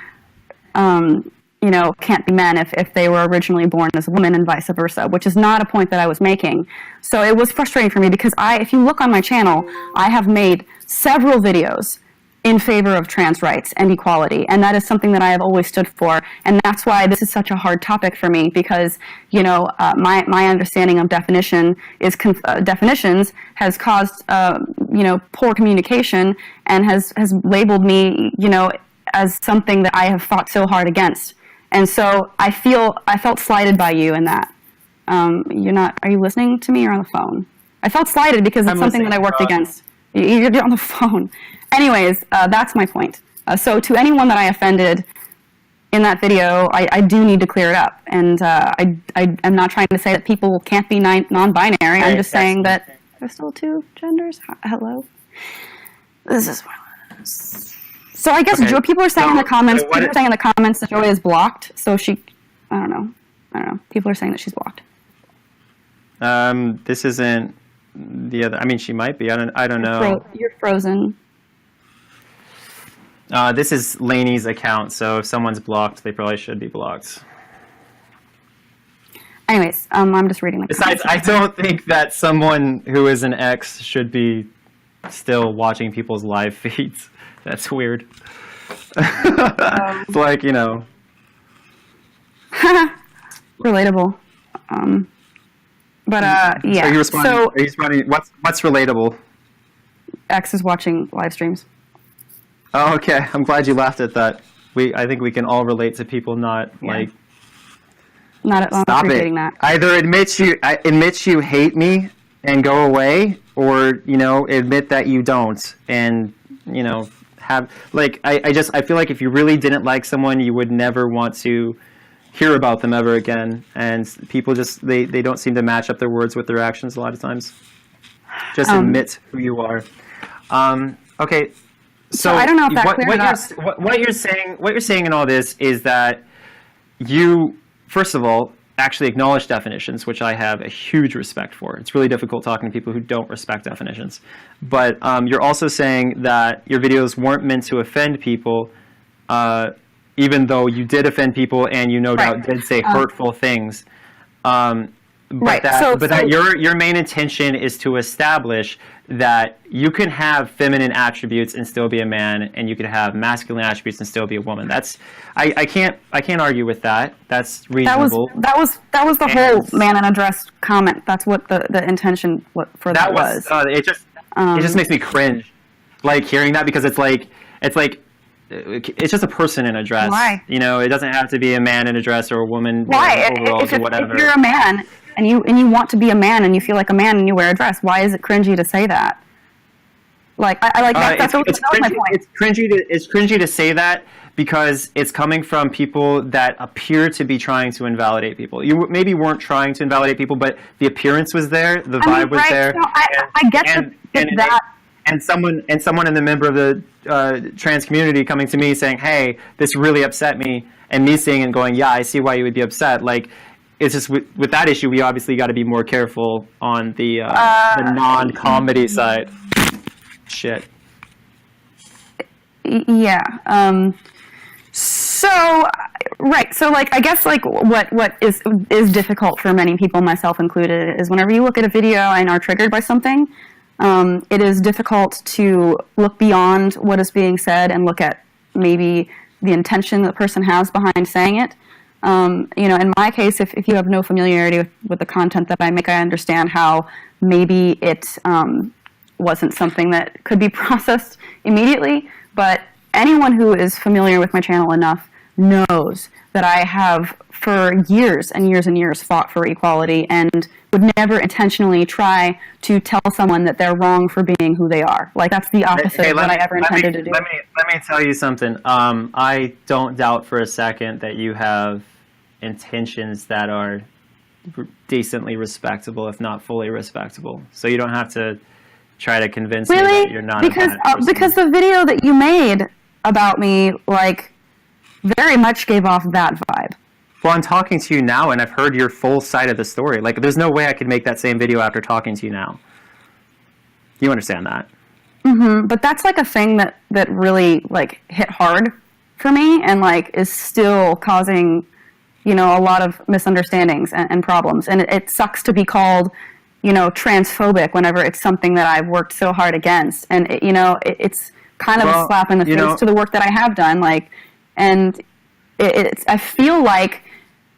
S1: can't be men if they were originally born as a woman and vice versa, which is not a point that I was making. So it was frustrating for me because if you look on my channel, I have made several videos in favor of trans rights and equality, and that is something that I have always stood for, and that's why this is such a hard topic for me because, my understanding of definitions has caused, poor communication and has labeled me, as something that I have fought so hard against. And so I felt slighted by you in that. Are you listening to me or on the phone? I felt slighted because it's something that I worked against. You're on the phone. Anyways, that's my point. So to anyone that I offended in that video, I do need to clear it up. And I'm not trying to say that people can't be non-binary. I'm just saying that there's still two genders. Hello? This is violence. So I guess people are saying in the comments. People are saying in the comments that Joey is blocked. So I don't know. People are saying that she's blocked.
S3: This isn't the other. I mean, she might be. I don't know.
S1: You're frozen.
S3: This is Lainey's account. So if someone's blocked, they probably should be blocked.
S1: Anyways, I'm just reading the comments.
S3: Besides, I don't think that someone who is an ex should be still watching people's live feeds. That's weird. It's like,
S1: relatable. Yeah.
S3: Are you responding? What's relatable?
S1: X is watching live streams.
S3: Oh, okay. I'm glad you laughed at that. I think we can all relate to people not
S1: Not
S3: stop
S1: appreciating
S3: it.
S1: that.
S3: Either admit you hate me and go away, or admit that you don't and have I feel like if you really didn't like someone, you would never want to hear about them ever again. And people just they don't seem to match up their words with their actions a lot of times. Just admit who you are. Okay. So
S1: I don't know if that cleared up.
S3: What you're saying in all this is that you, first of all, actually acknowledge definitions, which I have a huge respect for. It's really difficult talking to people who don't respect definitions. But you're also saying that your videos weren't meant to offend people, even though you did offend people and you no doubt did say hurtful things. But that your main intention is to establish that you can have feminine attributes and still be a man, and you can have masculine attributes and still be a woman. I can't argue with that. That's reasonable.
S1: That was the whole man in a dress comment. That's what the intention for that was.
S3: It just makes me cringe, like hearing that, because it's just a person in a dress.
S1: Why?
S3: It doesn't have to be a man in a dress or a woman wearing overalls or whatever.
S1: If you're a man and you want to be a man and you feel like a man and you wear a dress, why is it cringy to say that? Like I like that's my point.
S3: It's cringy to say that because it's coming from people that appear to be trying to invalidate people. You maybe weren't trying to invalidate people, but the appearance was there, the vibe was there.
S1: So I get that.
S3: And someone in the member of the trans community coming to me saying, "Hey, this really upset me," and me seeing and going, "Yeah, I see why you would be upset." Like, it's just with that issue, we obviously got to be more careful on the non-comedy side. Shit.
S1: Yeah. So like I guess like what is difficult for many people, myself included, is whenever you look at a video and are triggered by something, it is difficult to look beyond what is being said and look at maybe the intention the person has behind saying it. In my case, if you have no familiarity with the content that I make, I understand how maybe it wasn't something that could be processed immediately, but anyone who is familiar with my channel enough knows that I have for years and years and years fought for equality and would never intentionally try to tell someone that they're wrong for being who they are. Like, that's the opposite of what I ever intended to do.
S3: Let me tell you something. I don't doubt for a second that you have intentions that are decently respectable, if not fully respectable. So you don't have to try to convince me that you're not
S1: because the video that you made about me, like, very much gave off that vibe.
S3: Well, I'm talking to you now, and I've heard your full side of the story. Like, there's no way I could make that same video after talking to you now. You understand that?
S1: Mm-hmm. But that's, like, a thing that really, like, hit hard for me and, like, is still causing, a lot of misunderstandings and problems. And it sucks to be called, transphobic whenever it's something that I've worked so hard against. And, it's kind of a slap in the face to the work that I have done. Like, and I feel like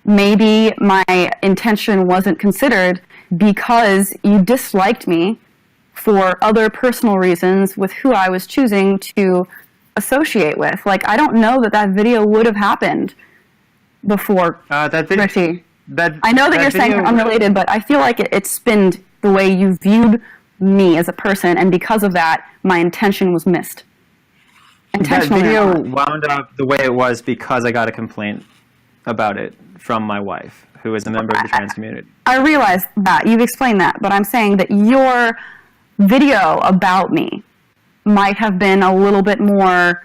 S1: maybe my intention wasn't considered because you disliked me for other personal reasons with who I was choosing to associate with. Like, I don't know that video would have happened before.
S3: That video,
S1: Richie. I know that you're saying you're unrelated, but I feel like it spinned the way you viewed me as a person, and because of that, my intention was missed.
S3: That video wound up the way it was because I got a complaint about it from my wife, who is a member of the trans community.
S1: I realize that. You've explained that, but I'm saying that your video about me might have been a little bit more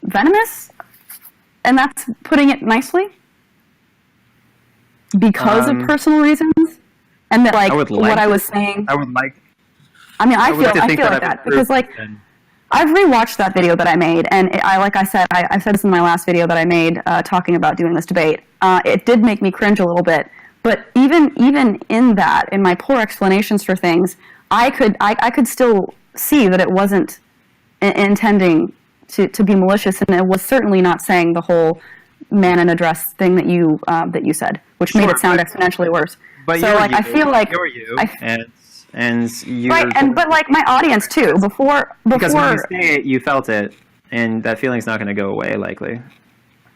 S1: venomous, and that's putting it nicely, because of personal reasons, and that, like, what I was saying.
S3: I would like.
S1: I mean, I feel like that because, like, I've rewatched that video that I made, and I said this in my last video that I made talking about doing this debate. It did make me cringe a little bit, but even in that, in my poor explanations for things, I could still see that it wasn't intending to be malicious, and it was certainly not saying the whole man in a dress thing that you said, which made it sound exponentially worse.
S3: But
S1: so, like, I feel like
S3: you're you, and you
S1: right, but like my audience too. Before
S3: because when you say it, you felt it, and that feeling's not going to go away likely.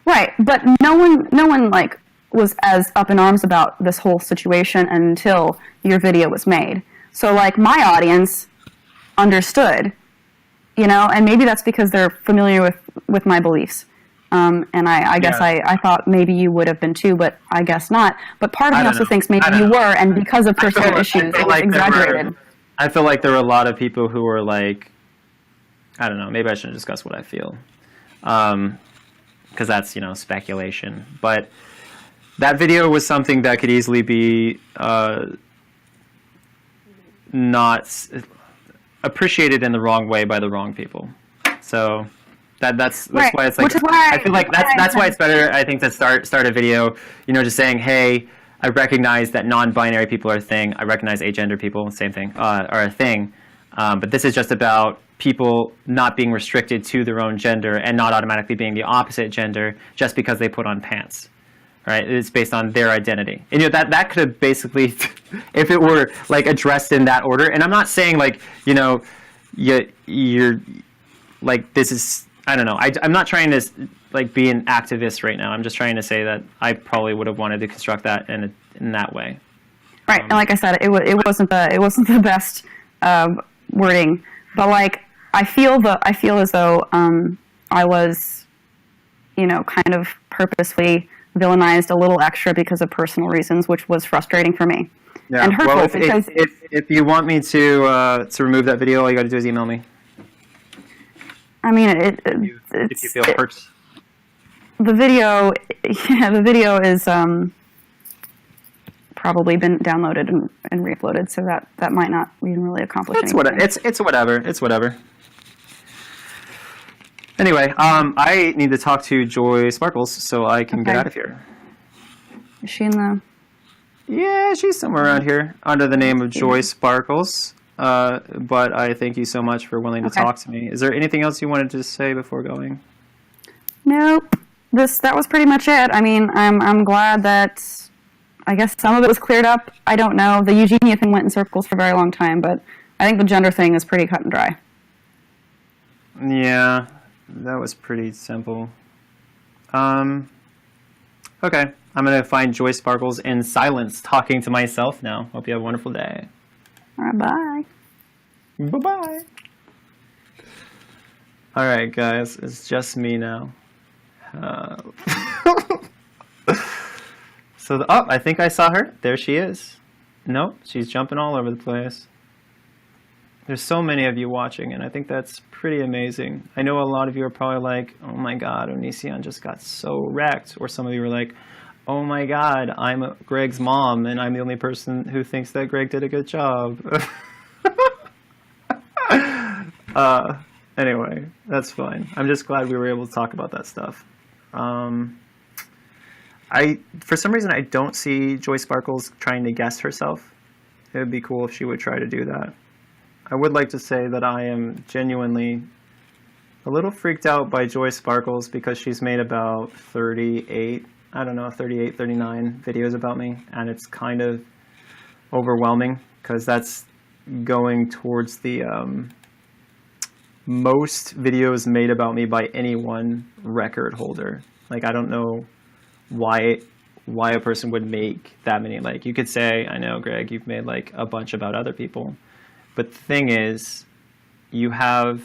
S1: Right, but no one like was as up in arms about this whole situation until your video was made. So, like, my audience understood, and maybe that's because they're familiar with my beliefs. And I guess I thought maybe you would have been too, but I guess not. But part of me also thinks maybe you were, and because of personal issues, it was exaggerated.
S3: I feel like there were a lot of people who were like, I don't know, maybe I shouldn't discuss what I feel. Because that's, speculation. But that video was something that could easily be not appreciated in the wrong way by the wrong people. So... That's why it's like, I feel like that's why it's better, I think, to start a video, just saying, hey, I recognize that non-binary people are a thing. I recognize agender people, same thing, are a thing. But this is just about people not being restricted to their own gender and not automatically being the opposite gender just because they put on pants. Right? It's based on their identity. And that could have basically, if it were like addressed in that order. And I'm not saying like, you're like, this is, I don't know. I'm not trying to like be an activist right now. I'm just trying to say that I probably would have wanted to construct that in that way.
S1: Right, and like I said, it wasn't the best wording, but like I feel as though I was, kind of purposely villainized a little extra because of personal reasons, which was frustrating for me.
S3: Yeah.
S1: And hurtful
S3: Well,
S1: because
S3: if you want me to remove that video, all you got to do is email me.
S1: I mean,
S3: If you feel hurt.
S1: the video is probably been downloaded and re-uploaded, so that might not even really accomplish anything.
S3: It's whatever. It's whatever. Anyway, I need to talk to Joy Sparkles so I can get out of here.
S1: Is she in the...
S3: Yeah, she's somewhere around here under the name of Joy Sparkles. But I thank you so much for willing to talk to me. Is there anything else you wanted to say before going?
S1: Nope. That was pretty much it. I mean, I'm glad that I guess some of it was cleared up. I don't know. The Eugenia thing went in circles for a very long time, but I think the gender thing is pretty cut and dry.
S3: Yeah, that was pretty simple. Okay. I'm going to find Joy Sparkles in silence, talking to myself now. Hope you have a wonderful day.
S1: All right, bye.
S3: Bye-bye. All right, guys. It's just me now. I think I saw her. There she is. Nope, she's jumping all over the place. There's so many of you watching, and I think that's pretty amazing. I know a lot of you are probably like, oh my god, Onision just got so wrecked. Or some of you are like, oh my god, I'm Greg's mom, and I'm the only person who thinks that Greg did a good job. Anyway, that's fine. I'm just glad we were able to talk about that stuff. For some reason, I don't see Joy Sparkles trying to guess herself. It would be cool if she would try to do that. I would like to say that I am genuinely a little freaked out by Joy Sparkles because she's made about 38, 39 videos about me, and it's kind of overwhelming because that's going towards the most videos made about me by any one record holder. Like, I don't know why a person would make that many. Like, you could say, I know, Greg, you've made like a bunch about other people, but the thing is, you have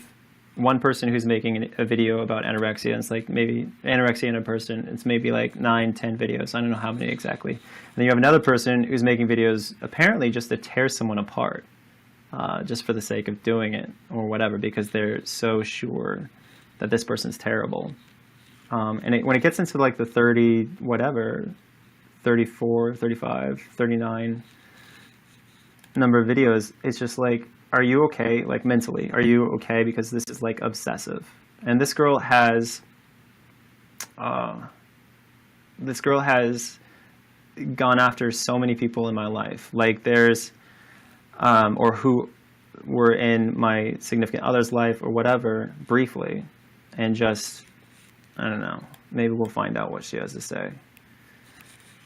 S3: one person who's making a video about anorexia, and it's like maybe anorexia in a person, it's maybe like 9-10 videos, I don't know how many exactly. And then you have another person who's making videos apparently just to tear someone apart, just for the sake of doing it or whatever, because they're so sure that this person's terrible. And when it gets into like the 30 whatever, 34, 35, 39 number of videos, it's just like, are you okay? Like, mentally, are you okay? Because this is like obsessive. And this girl has gone after so many people in my life. Like, there's or who were in my significant other's life or whatever, briefly, and just, I don't know, maybe we'll find out what she has to say.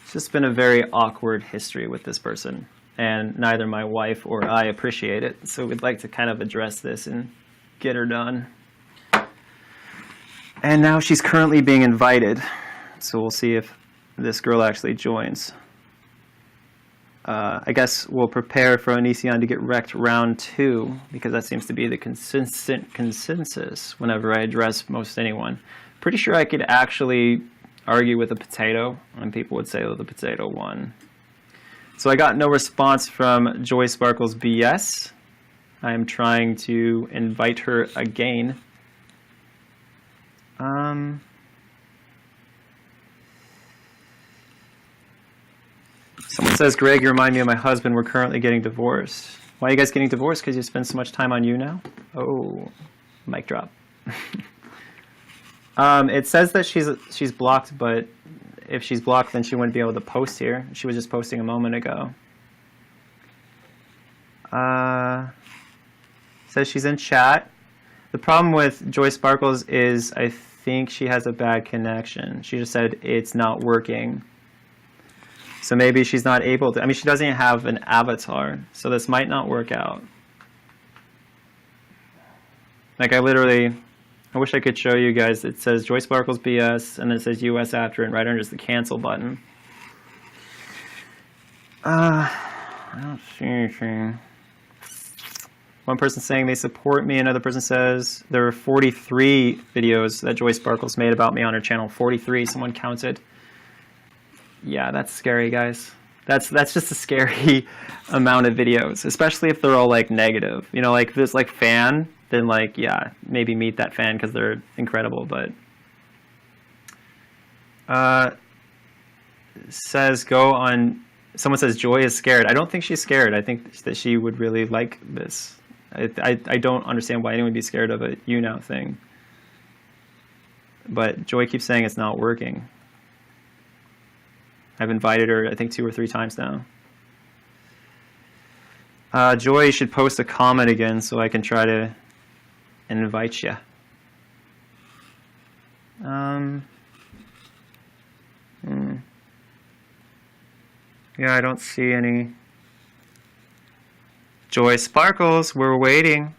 S3: It's just been a very awkward history with this person, and neither my wife or I appreciate it, so we'd like to kind of address this and get her done. And now she's currently being invited, so we'll see if this girl actually joins. I guess we'll prepare for Onision to get wrecked round 2, because that seems to be the consistent consensus whenever I address most anyone. Pretty sure I could actually argue with a potato, and people would say, oh, the potato won. So I got no response from Joy Sparkles BS. I am trying to invite her again. Someone says, Greg, you remind me of my husband. We're currently getting divorced. Why are you guys getting divorced? Because you spend so much time on you now? Oh, mic drop. It says that she's blocked, but if she's blocked, then she wouldn't be able to post here. She was just posting a moment ago. Says she's in chat. The problem with Joy Sparkles is I think she has a bad connection. She just said it's not working. So maybe she's not able to. I mean, she doesn't even have an avatar, so this might not work out. Like, I wish I could show you guys. It says Joy Sparkles BS, and then it says US after, and right under is the cancel button. I don't see anything. One person saying they support me. Another person says there are 43 videos that Joy Sparkles made about me on her channel. 43. Someone counted. Yeah, that's scary, guys. That's just a scary amount of videos, especially if they're all like negative. You know, like if there's like fan, then like, yeah, maybe meet that fan because they're incredible. But says go on. Someone says Joy is scared. I don't think she's scared. I think that she would really like this. I don't understand why anyone would be scared of a you now thing. But Joy keeps saying it's not working. I've invited her, I think, 2 or 3 times now. Joy should post a comment again so I can try to invite you. Yeah, I don't see any. Joy Sparkles, we're waiting.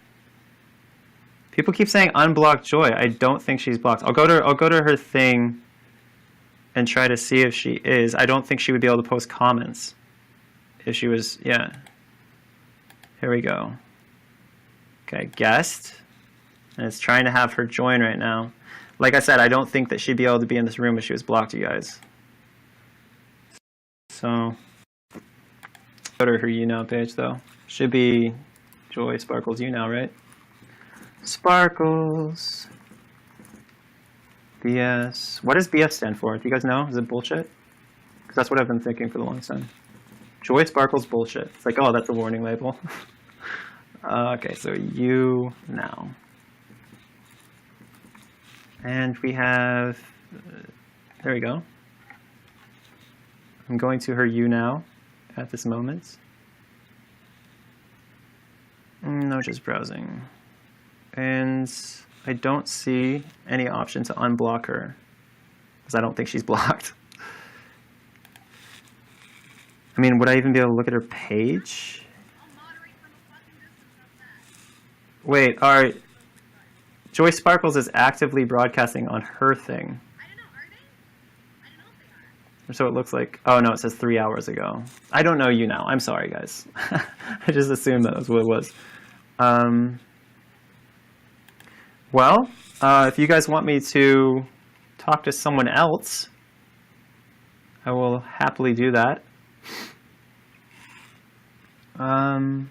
S3: People keep saying unblock Joy. I don't think she's blocked. I'll go to her thing and try to see if she is. I don't think she would be able to post comments if she was, yeah. Here we go. Okay, guest. And it's trying to have her join right now. Like I said, I don't think that she'd be able to be in this room if she was blocked, you guys. So, go to her you now page though. Should be Joy Sparkles you now, right? Sparkles. BS. What does BS stand for? Do you guys know? Is it bullshit? Because that's what I've been thinking for the longest time. Joy Sparkles bullshit. It's like, oh, that's a warning label. Okay, so you now. And we have, there we go. I'm going to her you now at this moment. No, just browsing. And I don't see any option to unblock her because I don't think she's blocked. I mean, would I even be able to look at her page? Wait, alright. Joy Sparkles is actively broadcasting on her thing.
S4: I don't know, are they? I don't know if they are.
S3: So it looks like, oh no, it says 3 hours ago. I don't know you now. I'm sorry, guys. I just assumed that was what it was. Well, if you guys want me to talk to someone else, I will happily do that. Someone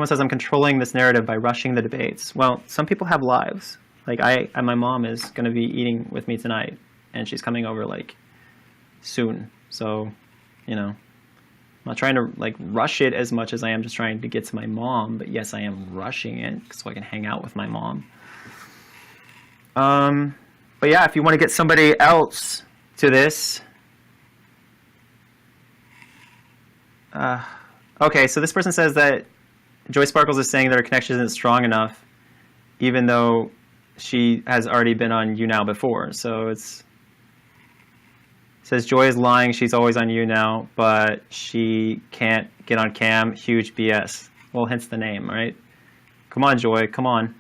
S3: says I'm controlling this narrative by rushing the debates. Well, some people have lives. Like my mom is going to be eating with me tonight, and she's coming over like soon. So, you know, I'm not trying to like rush it as much as I am just trying to get to my mom. But yes, I am rushing it so I can hang out with my mom. But yeah, if you want to get somebody else to this. Okay, so this person says that Joy Sparkles is saying that her connection isn't strong enough, even though she has already been on You Now before. So it says Joy is lying. She's always on You Now, but she can't get on cam. Huge BS. Well, hence the name, right? Come on, Joy. Come on.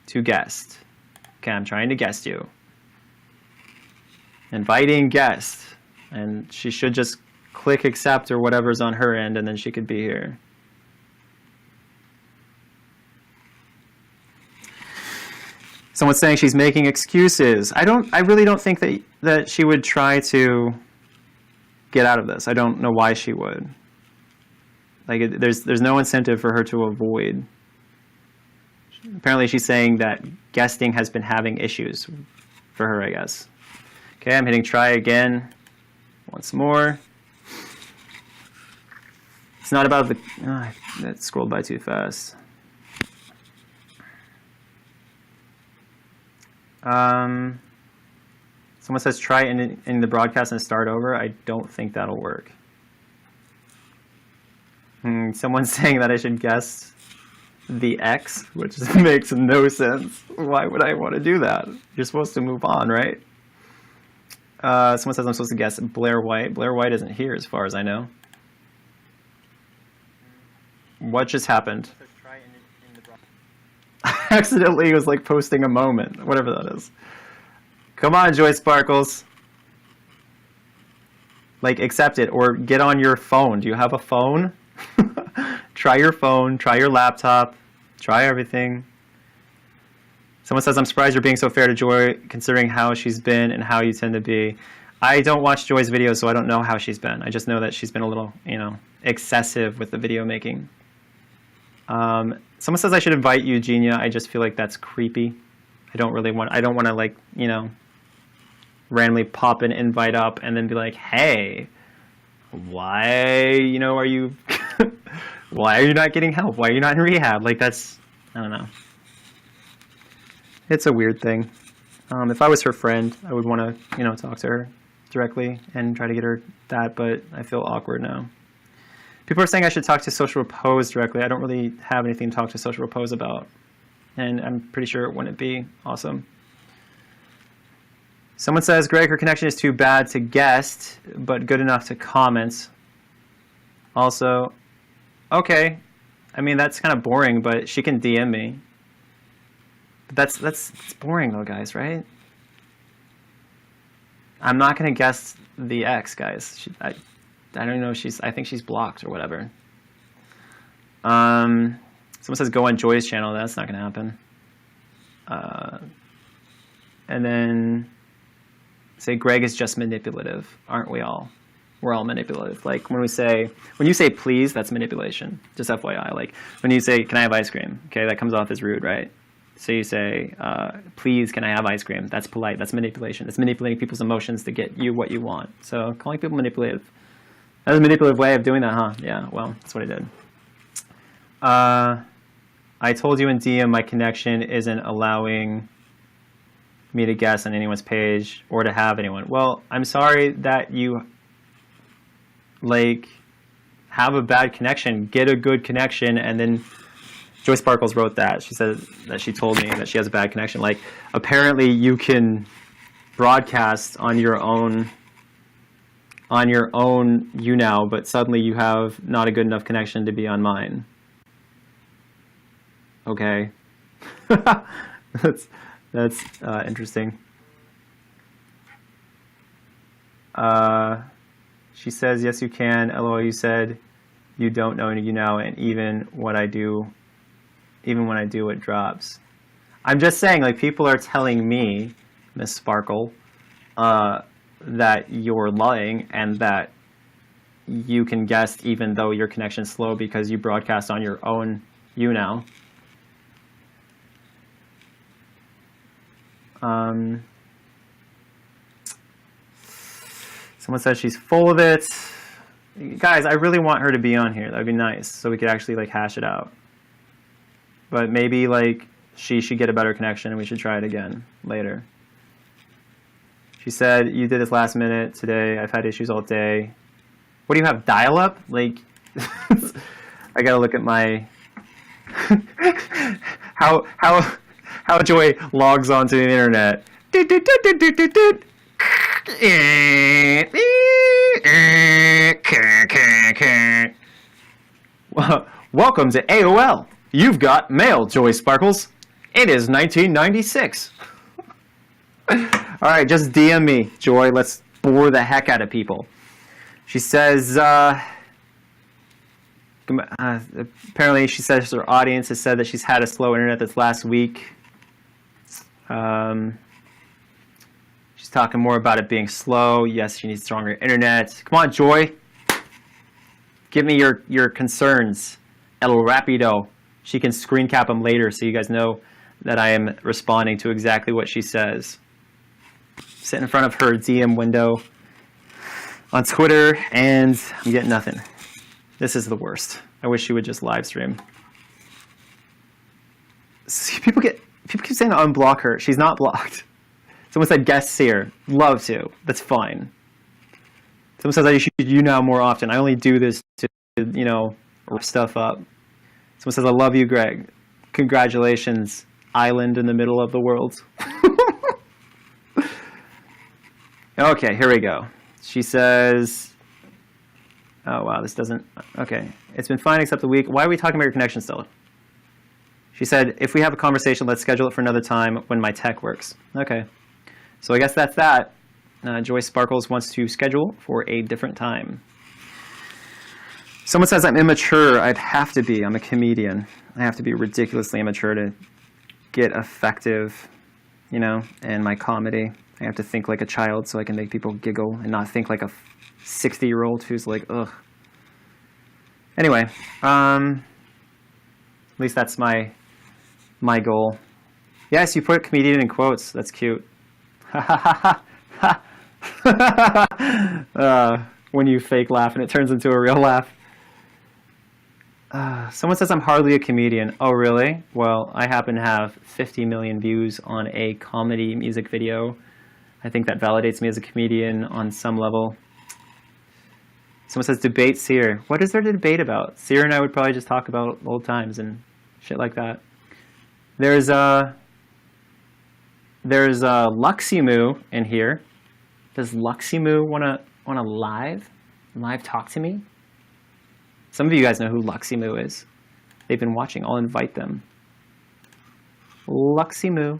S3: To guest. Okay, I'm trying to guest you. Inviting guest. And she should just click accept or whatever's on her end, and then she could be here. Someone's saying she's making excuses. I really don't think that she would try to get out of this. I don't know why she would. Like, there's no incentive for her to avoid. Apparently she's saying that guesting has been having issues for her, I guess. Okay, I'm hitting try again. Once more. It's not about the... Oh, that scrolled by too fast. Someone says try in the broadcast and start over. I don't think that'll work. Someone's saying that I should guess the X, which makes no sense. Why would I want to do that? You're supposed to move on, right? Someone says I'm supposed to guess Blair White. Blair White isn't here as far as I know. What just happened? I accidentally was like posting a moment, whatever that is. Come on, Joy Sparkles. Like, accept it or get on your phone. Do you have a phone? Try your phone, try your laptop, try everything. Someone says, I'm surprised you're being so fair to Joy, considering how she's been and how you tend to be. I don't watch Joy's videos, so I don't know how she's been. I just know that she's been a little, excessive with the video making. Someone says I should invite Eugenia. I just feel like that's creepy. I don't want to like, randomly pop an invite up and then be like, hey, why, are you, why are you not getting help? Why are you not in rehab? Like that's, I don't know. It's a weird thing. If I was her friend, I would want to, talk to her directly and try to get her that, but I feel awkward now. People are saying I should talk to Social Repose directly. I don't really have anything to talk to Social Repose about, and I'm pretty sure it wouldn't be awesome. Someone says, Greg, her connection is too bad to guest, but good enough to comment. Also, okay. I mean, that's kind of boring, but she can DM me. But that's boring though, guys, right? I'm not going to guess the ex, guys. I don't know if I think she's blocked or whatever. Someone says, go on Joy's channel. That's not going to happen. And then say, Greg is just manipulative. Aren't we all? We're all manipulative. Like when you say please, that's manipulation. Just FYI. Like when you say, can I have ice cream? Okay, that comes off as rude, right? So you say, please, can I have ice cream? That's polite. That's manipulation. It's manipulating people's emotions to get you what you want. So calling people manipulative. That was a manipulative way of doing that, huh? Yeah, well, that's what I did. I told you in DM my connection isn't allowing me to guess on anyone's page or to have anyone. Well, I'm sorry that you, have a bad connection. Get a good connection, and then Joy Sparkles wrote that. She said that she told me that she has a bad connection. Like, apparently you can broadcast on your own now, but suddenly you have not a good enough connection to be on mine. Okay. That's interesting. She says, yes, you can. LOL, you said you don't know you now, and even when I do, it drops. I'm just saying, like, people are telling me, Miss Sparkle, that you're lying and that you can guess even though your connection's slow because you broadcast on your own now. Someone says she's full of it. Guys, I really want her to be on here. That would be nice, so we could actually hash it out. But maybe she should get a better connection and we should try it again later. She said, you did this last minute today. I've had issues all day. What do you have, dial-up? I gotta look at my how Joy logs onto the internet. Welcome to AOL. You've got mail, Joy Sparkles. It is 1996. All right, just DM me, Joy. Let's bore the heck out of people. She says, apparently she says her audience has said that she's had a slow internet this last week. She's talking more about it being slow. Yes, she needs stronger internet. Come on, Joy. Give me your concerns. El Rapido. She can screen cap them later so you guys know that I am responding to exactly what she says. Sit in front of her DM window on Twitter, and I'm getting nothing. This is the worst. I wish she would just live stream. See, people keep saying to unblock her. She's not blocked. Someone said guest seer. Love to. That's fine. Someone says I should you now more often. I only do this to wrap stuff up. Someone says I love you, Greg. Congratulations, island in the middle of the world. Okay, here we go. She says, oh wow, this doesn't, okay. It's been fine except the week. Why are we talking about your connection still? She said, if we have a conversation, let's schedule it for another time when my tech works. Okay. So I guess that's that. Joy Sparkles wants to schedule for a different time. Someone says I'm immature. I'd have to be. I'm a comedian. I have to be ridiculously immature to get effective, in my comedy. I have to think like a child so I can make people giggle and not think like a 60-year-old who's like, ugh. Anyway, at least that's my goal. Yes, you put comedian in quotes. That's cute. When you fake laugh and it turns into a real laugh. Someone says I'm hardly a comedian. Oh, really? Well, I happen to have 50 million views on a comedy music video. I think that validates me as a comedian on some level. Someone says debate Seer. What is there to debate about? Seer and I would probably just talk about old times and shit like that. There's Luximu in here. Does Luximu wanna live talk to me? Some of you guys know who Luximu is. They've been watching. I'll invite them. Luximu.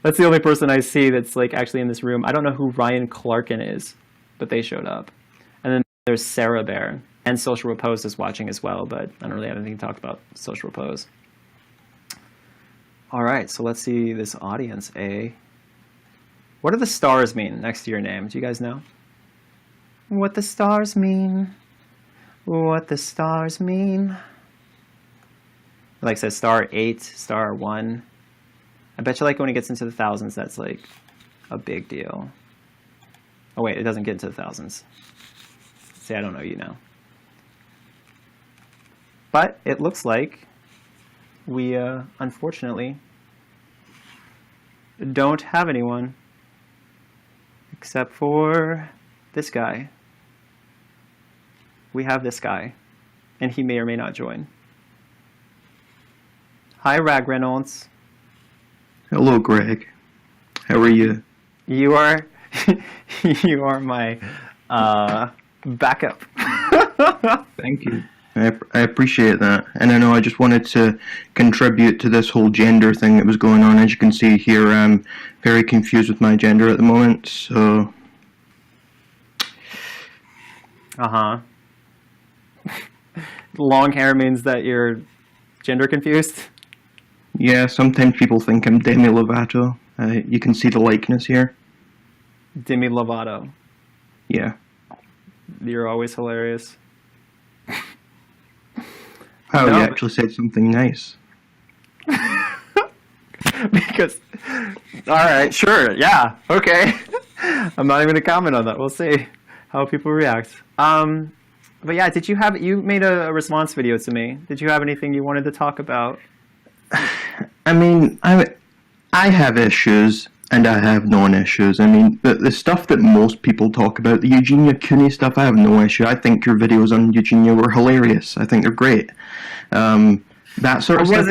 S3: That's the only person I see that's like actually in this room. I don't know who Ryan Clarkin is, but they showed up. And then there's Sarah Bear. And Social Repose is watching as well, but I don't really have anything to talk about Social Repose. All right, so let's see this audience, A. What do the stars mean next to your name? Do you guys know? What the stars mean? What the stars mean? Like says star 8, star 1. I bet you like when it gets into the thousands, that's like a big deal. Oh wait, it doesn't get into the thousands. See, I don't know you now. But it looks like we, unfortunately, don't have anyone except for this guy. We have this guy, and he may or may not join. Hi, Rag Reynolds.
S5: Hello, Greg. How are you?
S3: You are, you are my backup.
S5: Thank you. I appreciate that. And I know I just wanted to contribute to this whole gender thing that was going on. As you can see here, I'm very confused with my gender at the moment, so...
S3: Uh-huh. Long hair means that you're gender confused?
S5: Yeah, sometimes people think I'm Demi Lovato. You can see the likeness here.
S3: Demi Lovato.
S5: Yeah.
S3: You're always hilarious.
S5: Oh,
S3: No.
S5: you actually said something nice.
S3: Because, all right, sure, yeah, okay. I'm not even going to comment on that. We'll see how people react. But yeah, you made a response video to me. Did you have anything you wanted to talk about?
S5: I mean, I have issues, and I have non-issues. I mean, the stuff that most people talk about, the Eugenia Cooney stuff, I have no issue. I think your videos on Eugenia were hilarious. I think they're great. That sort of stuff,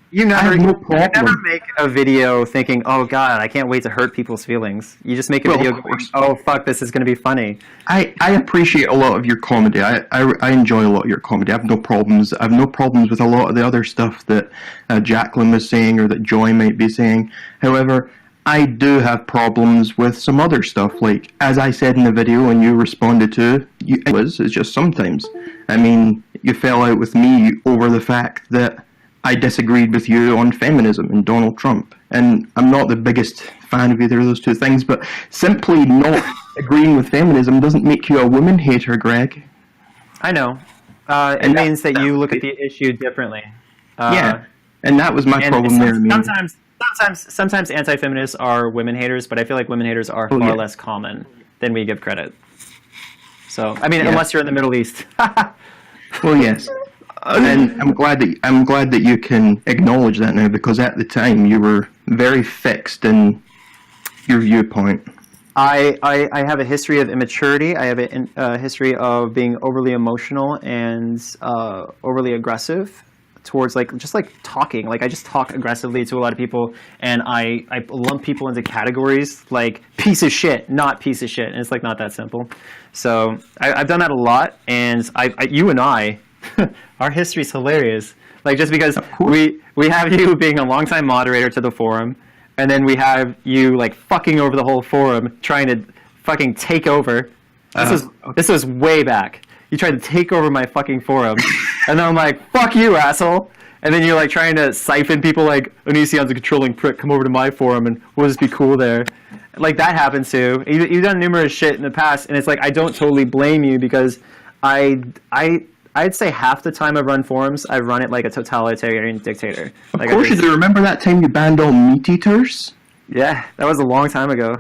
S3: You
S5: I have no
S3: never
S5: problem.
S3: make a video thinking, oh God, I can't wait to hurt people's feelings. You just make a
S5: Well,
S3: video
S5: of
S3: going,
S5: course.
S3: oh fuck, this is going to be funny.
S5: I appreciate a lot of your comedy. I enjoy a lot of your comedy. I have no problems. I have no problems with a lot of the other stuff that Jaclyn was saying or that Joy might be saying. However, I do have problems with some other stuff. Like, as I said in the video and you responded to, it's just sometimes. I mean, you fell out with me over the fact that I disagreed with you on feminism and Donald Trump. And I'm not the biggest fan of either of those two things, but simply not agreeing with feminism doesn't make you a woman hater, Greg.
S3: I know. It
S5: And
S3: means that you look at the issue differently.
S5: Yeah, and that was my
S3: And
S5: problem there. I mean,
S3: sometimes anti-feminists are women haters, but I feel like women haters are far
S5: yeah.
S3: less common than we give credit. So, I mean,
S5: Yeah.
S3: unless you're in the Middle East.
S5: well, yes. And I'm glad that you can acknowledge that now, because at the time you were very fixed in your viewpoint.
S3: I have a history of immaturity. I have a history of being overly emotional and overly aggressive towards just talking. Like I just talk aggressively to a lot of people, and I lump people into categories like piece of shit, not piece of shit, and it's like not that simple. So I've done that a lot, and you and I. Our history's hilarious. Like just because we have you being a longtime moderator to the forum, and then we have you fucking over the whole forum, trying to fucking take over, This was way back. You tried to take over my fucking forum, and then I'm like, "Fuck you, asshole!" And then you're like trying to siphon people like Onision's a controlling prick. Come over to my forum, and we'll just be cool there. Like that happens too. You've done numerous shit in the past, and it's like I don't totally blame you because I'd say half the time I run forums, I run it like a totalitarian dictator.
S5: Of course you do. Remember that time you banned all meat eaters?
S3: Yeah, that was a long time ago.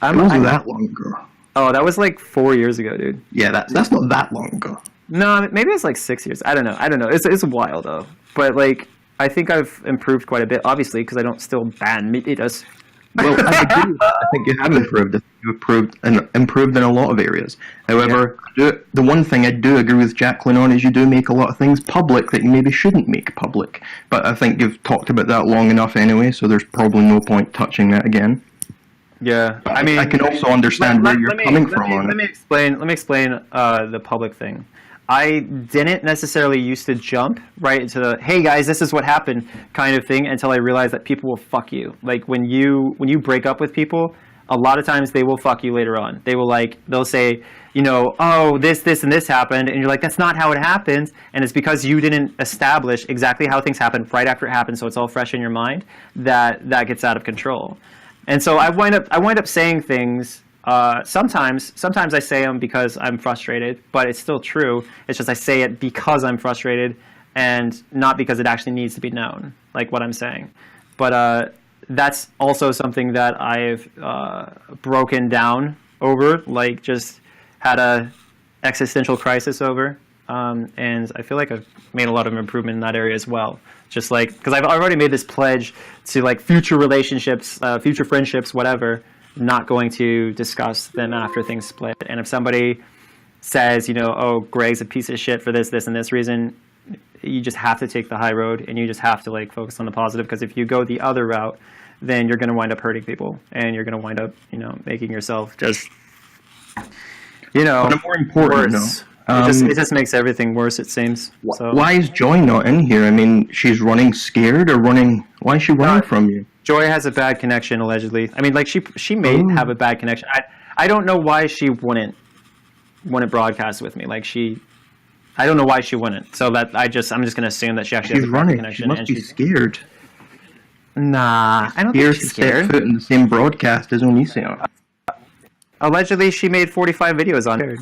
S5: It wasn't that long ago.
S3: Oh, that was like 4 years ago, dude.
S5: Yeah, that's not that long ago.
S3: No, maybe it's like 6 years. I don't know. It's a while though. But like, I think I've improved quite a bit, obviously, because I don't still ban meat eaters.
S5: Well, I agree. I think you have improved. You improved in a lot of areas. However, the one thing I do agree with Jaclyn on is you do make a lot of things public that you maybe shouldn't make public. But I think you've talked about that long enough anyway, so there's probably no point touching that again.
S3: Yeah,
S5: I mean, I can also understand where you're coming from on it.
S3: Let me explain the public thing. I didn't necessarily used to jump right into the "hey guys, this is what happened" kind of thing until I realized that people will fuck you. Like when you break up with people, a lot of times they will fuck you later on. They'll say, you know, "oh, this and this happened," and you're like, "that's not how it happens," and it's because you didn't establish exactly how things happened right after it happened, so it's all fresh in your mind that gets out of control. And so I wind up saying things. Sometimes I say them because I'm frustrated, but it's still true. It's just I say it because I'm frustrated and not because it actually needs to be known, like what I'm saying. But that's also something that I've broken down over, like just had a existential crisis over. And I feel like I've made a lot of improvement in that area as well. Just like, because I've already made this pledge to like future relationships, future friendships, whatever, not going to discuss them after things split. And if somebody says, you know, "oh, Greg's a piece of shit for this, and this reason," you just have to take the high road and you just have to like focus on the positive. Because if you go the other route, then you're going to wind up hurting people and you're going to wind up, you know, making yourself just, you know,
S5: But more important,
S3: worse. It just makes everything worse, it seems. So.
S5: Why is Joy not in here? I mean, she's running scared or running... Why is she running from you?
S3: Joy has a bad connection, allegedly. I mean, like, she may have a bad connection. I don't know why she wouldn't broadcast with me. Like, I don't know why she wouldn't. So that I'm just going to assume that she actually has a bad connection.
S5: She must be scared.
S3: Nah, I don't think she's scared.
S5: Step foot in the same broadcast as Onision.
S3: Allegedly, she made 45 videos on her.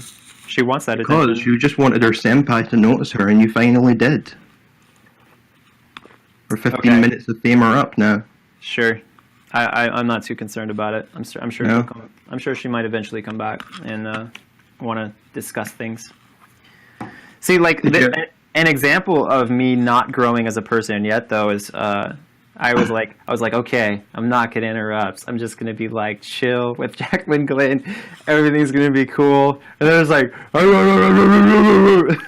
S3: She wants that attention.
S5: Because you just wanted her senpai to notice her, and you finally did. Her 15 minutes of fame are up now.
S3: Sure, I'm not too concerned about it. I'm sure.
S5: No?
S3: I'm sure she might eventually come back and want to discuss things. See, like an example of me not growing as a person yet, though, is I was like, okay, I'm not gonna interrupt. I'm just gonna be like chill with Jaclyn Glenn. Everything's gonna be cool. And then it's like,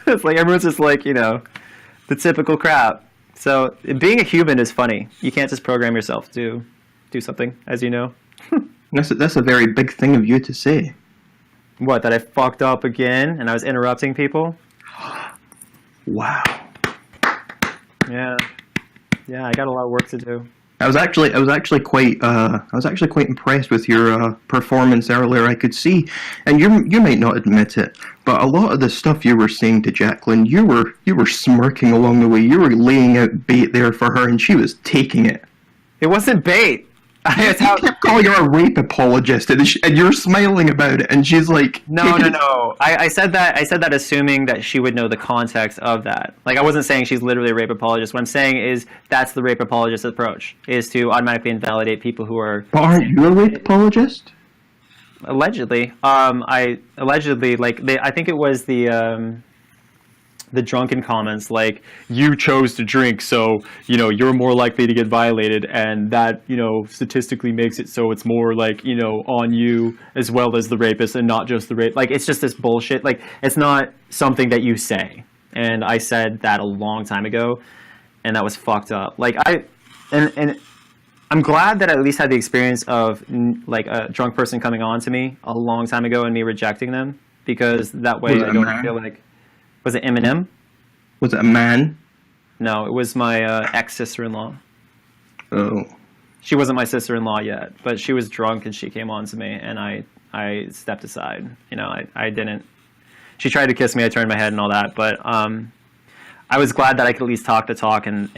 S3: it's like everyone's just like, you know, the typical crap. So being a human is funny. You can't just program yourself to do something, as you know.
S5: That's a very big thing of you to say.
S3: What, that I fucked up again and I was interrupting people?
S5: Wow.
S3: Yeah. Yeah, I got a lot of work to do.
S5: I was actually quite impressed with your performance earlier. I could see, and you might not admit it, but a lot of the stuff you were saying to Jaclyn, you were smirking along the way. You were laying out bait there for her, and she was taking it.
S3: It wasn't bait.
S5: You kept calling her a rape apologist, and you're smiling about it, and she's like,
S3: No. I said that assuming that she would know the context of that. Like, I wasn't saying she's literally a rape apologist. What I'm saying is that's the rape apologist approach, is to automatically invalidate people who are...
S5: But aren't you a rape apologist?
S3: Allegedly. I think it was the drunken comments, like, you chose to drink, so, you know, you're more likely to get violated, and that, you know, statistically makes it so it's more like, you know, on you as well as the rapist and not just the rape. Like, it's just this bullshit. Like, it's not something that you say. And I said that a long time ago, and that was fucked up. Like, and I'm glad that I at least had the experience of, like, a drunk person coming on to me a long time ago and me rejecting them, because that way I don't feel like... Was it Eminem?
S5: Was it a man?
S3: No, it was my ex-sister-in-law.
S5: Oh.
S3: She wasn't my sister-in-law yet, but she was drunk and she came on to me, and I I stepped aside. You know, I didn't. She tried to kiss me. I turned my head and all that, but I was glad that I could at least talk the talk and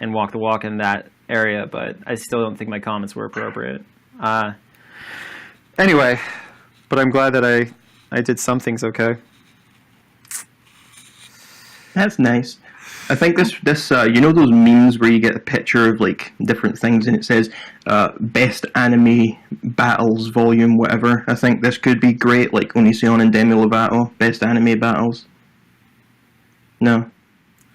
S3: walk the walk in that area. But I still don't think my comments were appropriate. Anyway, but I'm glad that I did some things okay.
S5: That's nice. I think this you know those memes where you get a picture of like different things and it says best anime battles volume whatever. I think this could be great, like Onision and Demi Lovato best anime battles. No.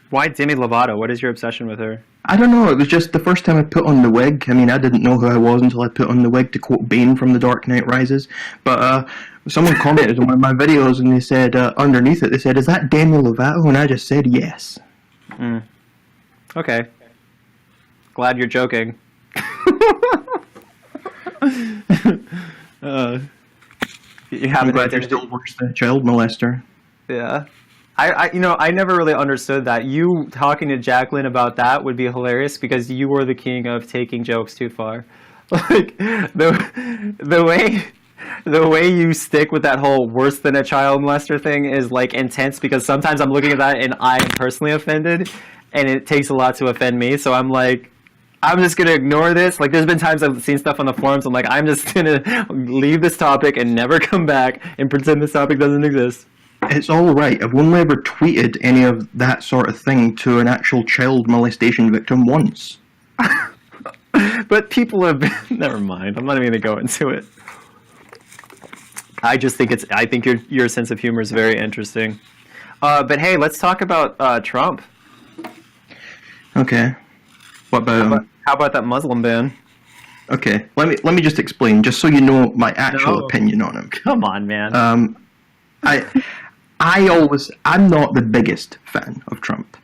S3: Why Demi Lovato? What is your obsession with her?
S5: I don't know. It was just the first time I put on the wig. I mean, I didn't know who I was until I put on the wig, to quote Bane from The Dark Knight Rises. But someone commented on one of my videos and they said underneath it, they said, "Is that Demi Lovato?" And I just said yes.
S3: Okay. Glad you're joking. You
S5: I'm
S3: haven't
S5: glad you're still worse than a child molester.
S3: Yeah. I never really understood that. You talking to Jaclyn about that would be hilarious because you were the king of taking jokes too far. Like the way you stick with that whole worse than a child molester thing is like intense, because sometimes I'm looking at that and I am personally offended and it takes a lot to offend me. So I'm like, I'm just going to ignore this. Like, there's been times I've seen stuff on the forums. I'm like, I'm just going to leave this topic and never come back and pretend this topic doesn't exist.
S5: It's all right. I've only ever tweeted any of that sort of thing to an actual child molestation victim once.
S3: But people have been... Never mind. I'm not even going to go into it. I just think I think your sense of humor is very interesting. But hey, let's talk about Trump.
S5: Okay. What about him?
S3: How about that Muslim ban?
S5: Okay. Let me just explain, just so you know my actual opinion on him.
S3: Come on, man.
S5: I'm not the biggest fan of Trump.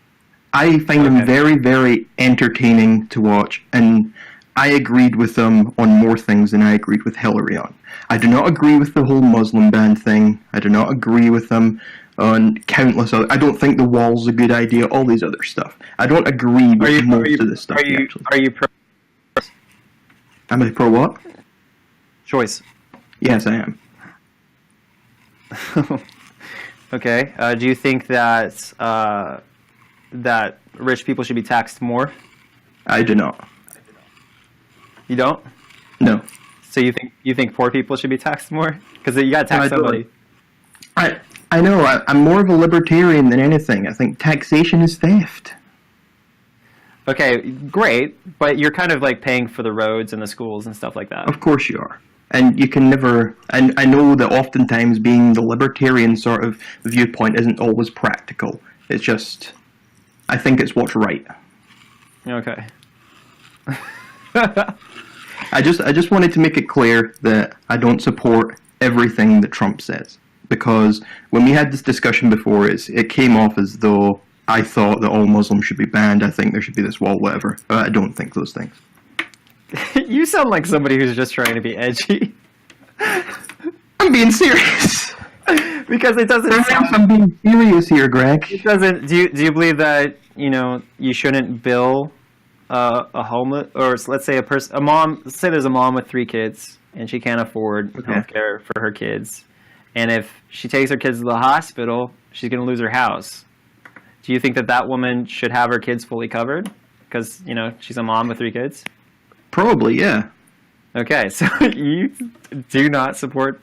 S5: I find him very, very entertaining to watch, and I agreed with him on more things than I agreed with Hillary on. I do not agree with the whole Muslim ban thing. I do not agree with him on countless other... I don't think the wall's a good idea, all these other stuff. I don't agree with most of this stuff, actually.
S3: Are you pro...
S5: Am I pro what?
S3: Choice.
S5: Yes, I am.
S3: Okay. Do you think that that rich people should be taxed more?
S5: I do not.
S3: You don't?
S5: No.
S3: So you think poor people should be taxed more? Because you got to tax somebody.
S5: I know. I'm more of a libertarian than anything. I think taxation is theft.
S3: Okay, great, but you're kind of like paying for the roads and the schools and stuff like that.
S5: Of course you are. And you can never... And I know that oftentimes being the libertarian sort of viewpoint isn't always practical. It's just... I think it's what's right.
S3: Okay.
S5: I just wanted to make it clear that I don't support everything that Trump says. Because when we had this discussion before, it came off as though I thought that all Muslims should be banned. I think there should be this wall, whatever. I don't think those things.
S3: You sound like somebody who's just trying to be edgy.
S5: I'm being serious.
S3: Because it doesn't sound...
S5: I'm being serious here, Greg.
S3: It doesn't... Do you believe that, you shouldn't bill a homeless... Or let's say a mom... Let's say there's a mom with 3 kids, and she can't afford health care for her kids. And if she takes her kids to the hospital, she's going to lose her house. Do you think that woman should have her kids fully covered? Because, she's a mom with 3 kids?
S5: Probably, yeah.
S3: Okay, so you do not support...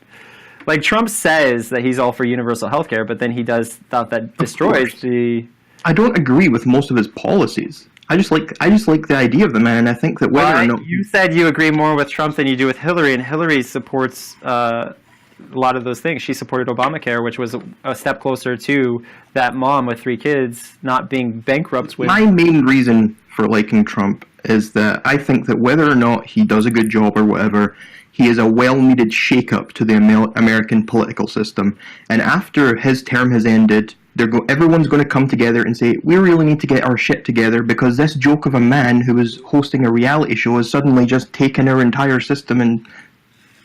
S3: Like, Trump says that he's all for universal health care, but then he does stuff that destroys the...
S5: I don't agree with most of his policies. I just like the idea of the man, and I think that whether or not...
S3: You said you agree more with Trump than you do with Hillary, and Hillary supports a lot of those things. She supported Obamacare, which was a step closer to that mom with 3 kids not being bankrupt with...
S5: My main reason for liking Trump is that I think that whether or not he does a good job or whatever, he is a well-needed shake-up to the American political system. And after his term has ended, everyone's going to come together and say, we really need to get our shit together because this joke of a man who is hosting a reality show has suddenly just taken our entire system and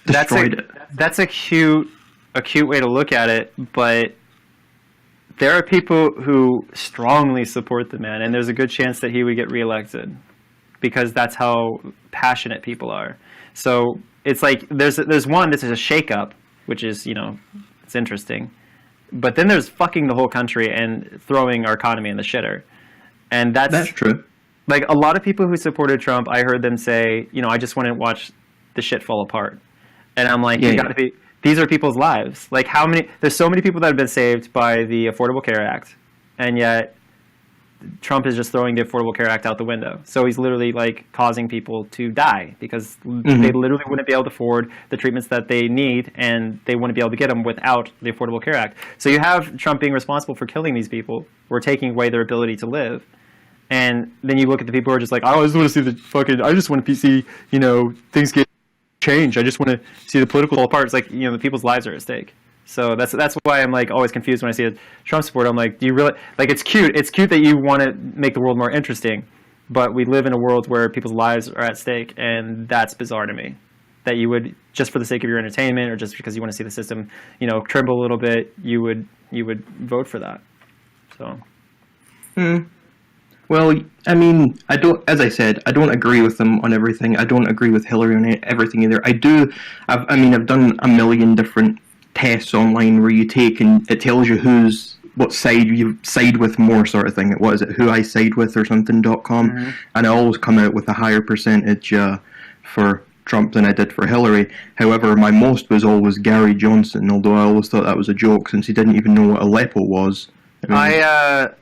S5: destroyed it.
S3: That's a cute way to look at it, but there are people who strongly support the man, and there's a good chance that he would get reelected because that's how passionate people are. So it's like there's one, this is a shakeup, which is, it's interesting. But then there's fucking the whole country and throwing our economy in the shitter. And that's
S5: true.
S3: Like, a lot of people who supported Trump, I heard them say, I just want to watch the shit fall apart. And I'm like, these are people's lives. Like, there's so many people that have been saved by the Affordable Care Act, and yet Trump is just throwing the Affordable Care Act out the window. So he's literally, like, causing people to die because they literally wouldn't be able to afford the treatments that they need, and they wouldn't be able to get them without the Affordable Care Act. So you have Trump being responsible for killing these people or taking away their ability to live. And then you look at the people who are just like, I just want to see I just want to see, things get changed. I just want to see the political fall apart. It's like, the people's lives are at stake. So that's why I'm like always confused when I see a Trump supporter. I'm like, do you really, like, it's cute that you want to make the world more interesting, but we live in a world where people's lives are at stake, and that's bizarre to me. That you would, just for the sake of your entertainment or just because you want to see the system, tremble a little bit, you would vote for that. So.
S5: Well, I mean, as I said, I don't agree with them on everything. I don't agree with Hillary on everything either. I've done a million different tests online where you take and it tells you what side you side with more, sort of thing. What is it, who I side with or something.com, and I always come out with a higher percentage for Trump than I did for Hillary. However, my most was always Gary Johnson, although I always thought that was a joke since he didn't even know what Aleppo was.
S3: I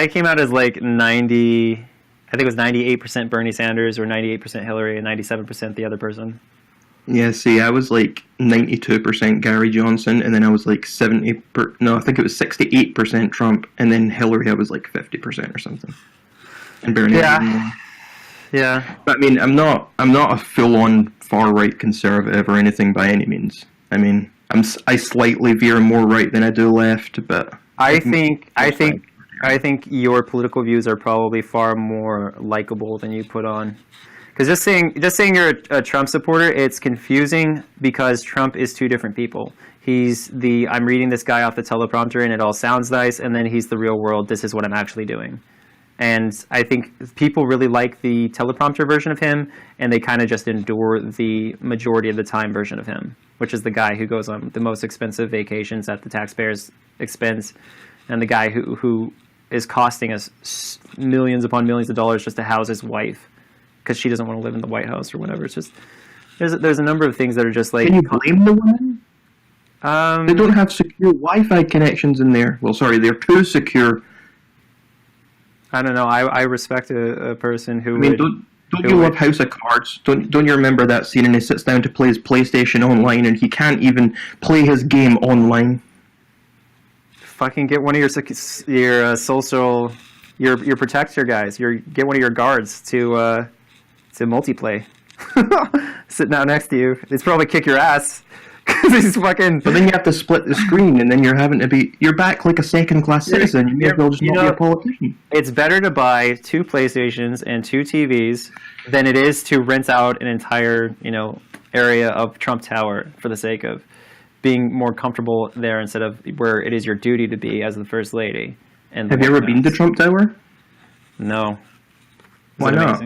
S3: came out as like 90, I think it was 98% Bernie Sanders or 98% Hillary and 97% the other person.
S5: Yeah, see, I was like 92% Gary Johnson, and then I was like I think it was 68% Trump, and then Hillary I was like 50% or something. And Bernie.
S3: Yeah.
S5: But I mean, I'm not a full-on far-right conservative or anything by any means. I mean, I slightly veer more right than I do left, but
S3: I think your political views are probably far more likable than you put on. Because just saying you're a Trump supporter, it's confusing because Trump is two different people. He's I'm reading this guy off the teleprompter and it all sounds nice, and then he's the real world. This is what I'm actually doing. And I think people really like the teleprompter version of him, and they kind of just endure the majority of the time version of him, which is the guy who goes on the most expensive vacations at the taxpayers' expense, and the guy who is costing us millions upon millions of dollars just to house his wife because she doesn't want to live in the White House or whatever. It's just there's a number of things that are just like.
S5: Can you blame the women? They don't have secure Wi-Fi connections in there. Well, sorry, they're too secure.
S3: I don't know. I respect a person who.
S5: I mean, don't you love House of Cards? Don't you remember that scene? And he sits down to play his PlayStation online, and he can't even play his game online.
S3: Fucking get one of your social, your protector guys. Get one of your guards to multiplay. Sitting out next to you, it's probably kick your ass. He's fucking.
S5: But then you have to split the screen, and then you're back like a second-class citizen. You may as well just not be a politician.
S3: It's better to buy 2 PlayStations and 2 TVs than it is to rent out an entire, area of Trump Tower for the sake of being more comfortable there instead of where it is your duty to be as the First Lady. And
S5: have you ever been to Trump Tower?
S3: No.
S5: Why not?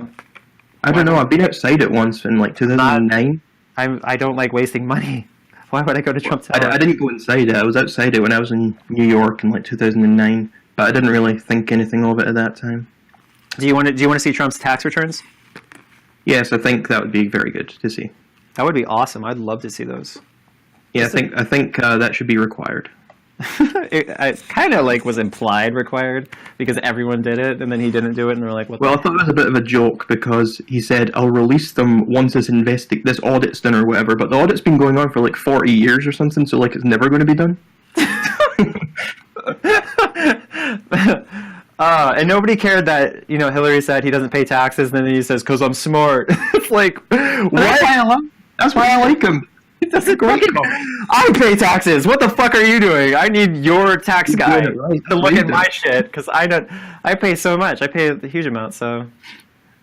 S5: I don't know. I've been outside it once in like 2009.
S3: I don't like wasting money. Why would I go to Trump Tower?
S5: I didn't go inside it. I was outside it when I was in New York in like 2009, but I didn't really think anything of it at that time.
S3: Do you want to see Trump's tax returns?
S5: Yes, I think that would be very good to see.
S3: That would be awesome. I'd love to see those.
S5: Yeah, I think that should be required.
S3: It kind of like was implied required because everyone did it and then he didn't do it and they're like, what?
S5: Well, I thought it was a bit of a joke because he said, I'll release them once this audit's done or whatever, but the audit's been going on for like 40 years or something, so like it's never going to be done.
S3: And nobody cared that, Hillary said he doesn't pay taxes and then he says, because I'm smart. It's like, what?
S5: That's why I like him.
S3: That's great. I pay taxes. What the fuck are you doing? I need your tax guy to look at my shit because I pay so much. I pay a huge amount. So,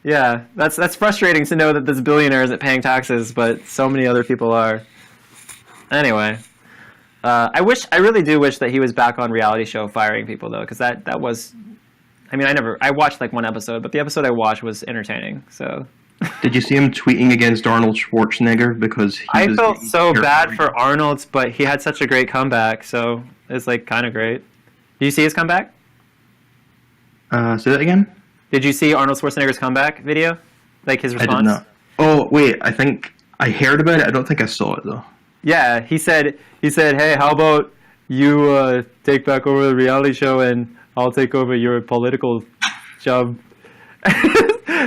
S3: yeah, that's frustrating to know that this billionaire isn't paying taxes, but so many other people are. Anyway, I really do wish that he was back on reality show firing people though, because that was. I mean, I watched like one episode, but the episode I watched was entertaining. So.
S5: Did you see him tweeting against Arnold Schwarzenegger because he
S3: I
S5: was
S3: felt
S5: getting
S3: so
S5: carried
S3: bad
S5: away?
S3: for Arnold, but he had such a great comeback, so it's like kind of great. Did you see his comeback?
S5: Say that again?
S3: Did you see Arnold Schwarzenegger's comeback video? Like his
S5: I
S3: response?
S5: did not. Oh wait, I think I heard about it. I don't think I saw it though.
S3: Yeah, he said, hey, how about you take back over the reality show and I'll take over your political job.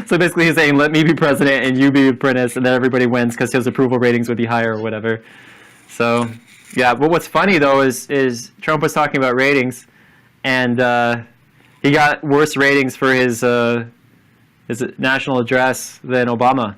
S3: So basically he's saying, let me be president and you be apprentice, and then everybody wins because his approval ratings would be higher or whatever. So, yeah, but what's funny though is Trump was talking about ratings, and he got worse ratings for his national address than Obama.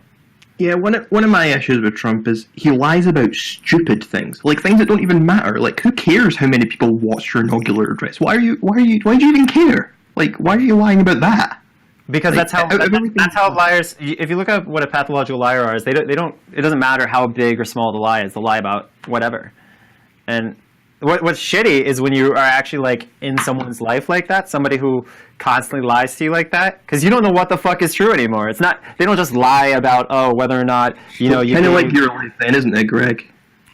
S5: Yeah, one of my issues with Trump is he lies about stupid things, like things that don't even matter. Like, who cares how many people watched your inaugural address? Why do you even care? Like, why are you lying about that?
S3: Because
S5: Like,
S3: that's how liars. If you look up what a pathological liar is, they don't. It doesn't matter how big or small the lie is. They'll lie about whatever. And what's shitty is when you are actually like in someone's life like that, somebody who constantly lies to you like that, because you don't know what the fuck is true anymore. It's not. They don't just lie about whether or not you know you
S5: kind of like your life, then, isn't it, Greg?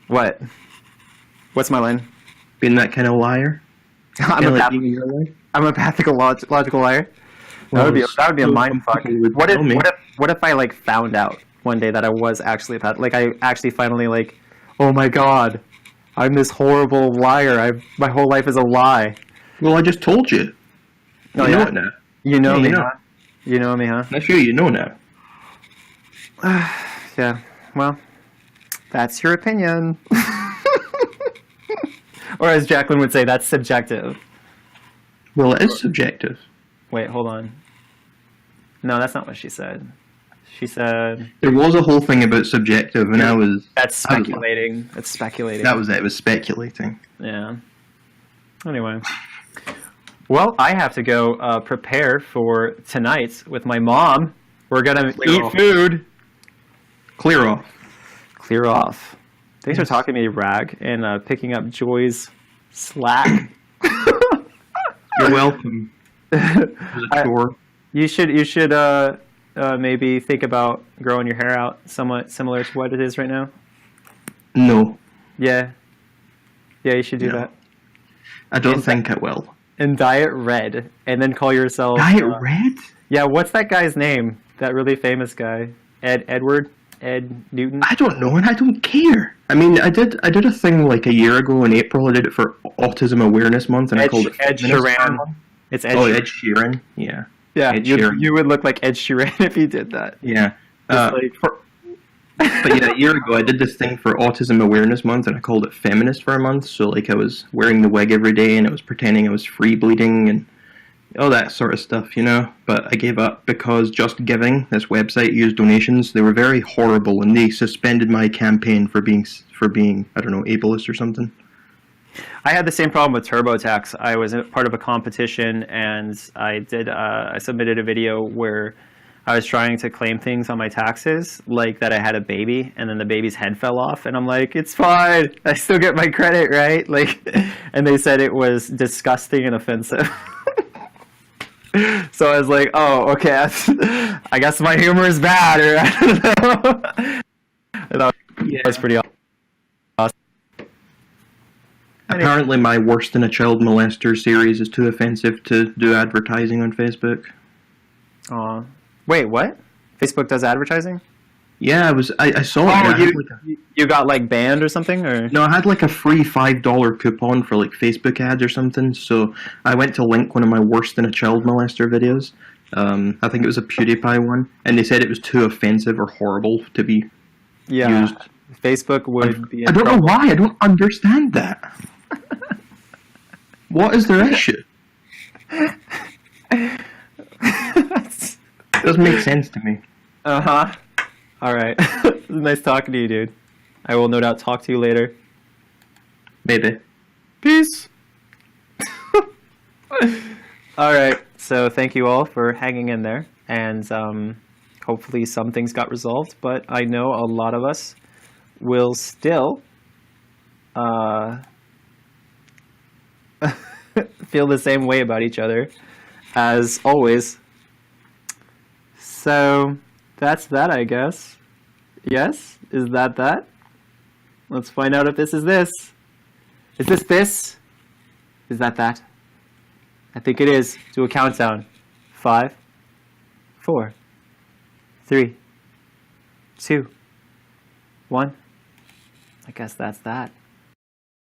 S3: what. What's my line?
S5: Being that kind of liar.
S3: I'm
S5: Kinda
S3: a
S5: like being in your life.
S3: I'm a logical liar.
S5: Well,
S3: That would be a
S5: so
S3: mind fuck.
S5: people would
S3: What
S5: tell me.
S3: if I like found out one day that I was actually a path, like I actually finally like, oh my god, I'm this horrible liar. My whole life is a lie.
S5: Well, I just told you.
S3: Oh,
S5: You know
S3: yeah?
S5: it now.
S3: You know
S5: Yeah,
S3: me,
S5: you know.
S3: huh? You know me, huh?
S5: That's you know now.
S3: Yeah. Well, that's your opinion. Or as Jaclyn would say, that's subjective.
S5: Well, it is subjective.
S3: Wait, hold on. No, that's not what she said. She said
S5: There was a whole thing about subjective, and I was
S3: that's speculating. That's speculating.
S5: that was it. It was speculating.
S3: Yeah. Anyway. Well, I have to go prepare for tonight with my mom. We're gonna eat
S5: off.
S3: food.
S5: Clear off.
S3: Clear off. Thanks for talking to me, Rag, and picking up Joy's slack.
S5: You're welcome. It was a chore.
S3: You should maybe think about growing your hair out somewhat similar to what it is right now.
S5: No,
S3: Yeah. Yeah, you should do
S5: No.
S3: that.
S5: I don't think I will.
S3: And dye it red, and then call yourself
S5: Diet red?
S3: Yeah, what's that guy's name? That really famous guy, Ed Newton.
S5: I don't know, and I don't care. I mean, I did a thing like a year ago in April. I did it for Autism Awareness Month, and I called it
S3: Ed
S5: Feminist
S3: Sheeran.
S5: Month.
S3: It's Ed.
S5: Oh,
S3: Sheeran.
S5: Ed Sheeran. Yeah.
S3: Yeah,
S5: Ed Sheeran.
S3: you would look like Ed Sheeran if you did that.
S5: Yeah.
S3: Just like-
S5: But yeah, a year ago I did this thing for Autism Awareness Month, and I called it Feminist for a month. So like I was wearing the wig every day, and I was pretending I was free bleeding and all that sort of stuff, you know. But I gave up because Just Giving, this website, used donations. They were very horrible, and they suspended my campaign for being I don't know, ableist or something.
S3: I had the same problem with TurboTax. I was part of a competition, and I submitted a video where I was trying to claim things on my taxes, like that I had a baby, and then the baby's head fell off, and I'm like, it's fine, I still get my credit, right? Like, and they said it was disgusting and offensive. So I was like, oh, okay, I guess my humor is bad, or I don't know. I thought it was pretty awesome.
S5: Apparently, my Worse Than a Child Molester series is too offensive to do advertising on Facebook.
S3: Aw. Wait, what? Facebook does advertising?
S5: Yeah, I saw it.
S3: Oh,
S5: I had like a-
S3: you got like banned or something, or?
S5: No, I had like a free $5 coupon for like Facebook ads or something. So I went to link one of my Worse Than a Child Molester videos. I think it was a PewDiePie one, and they said it was too offensive or horrible to be
S3: Yeah.
S5: used.
S3: Facebook would be.
S5: I don't know why. I don't understand that. What is their issue? It doesn't make sense to me.
S3: Uh-huh. All right. Nice talking to you, dude. I will no doubt talk to you later.
S5: Maybe.
S3: Peace. All right. So thank you all for hanging in there, and hopefully some things got resolved. But I know a lot of us will still feel the same way about each other, as always. So That's that, I guess. Yes? Is that that? Let's find out if this is this. Is this this? Is that that? I think it is. Do a countdown. 5, 4, 3, 2, 1. I guess that's that.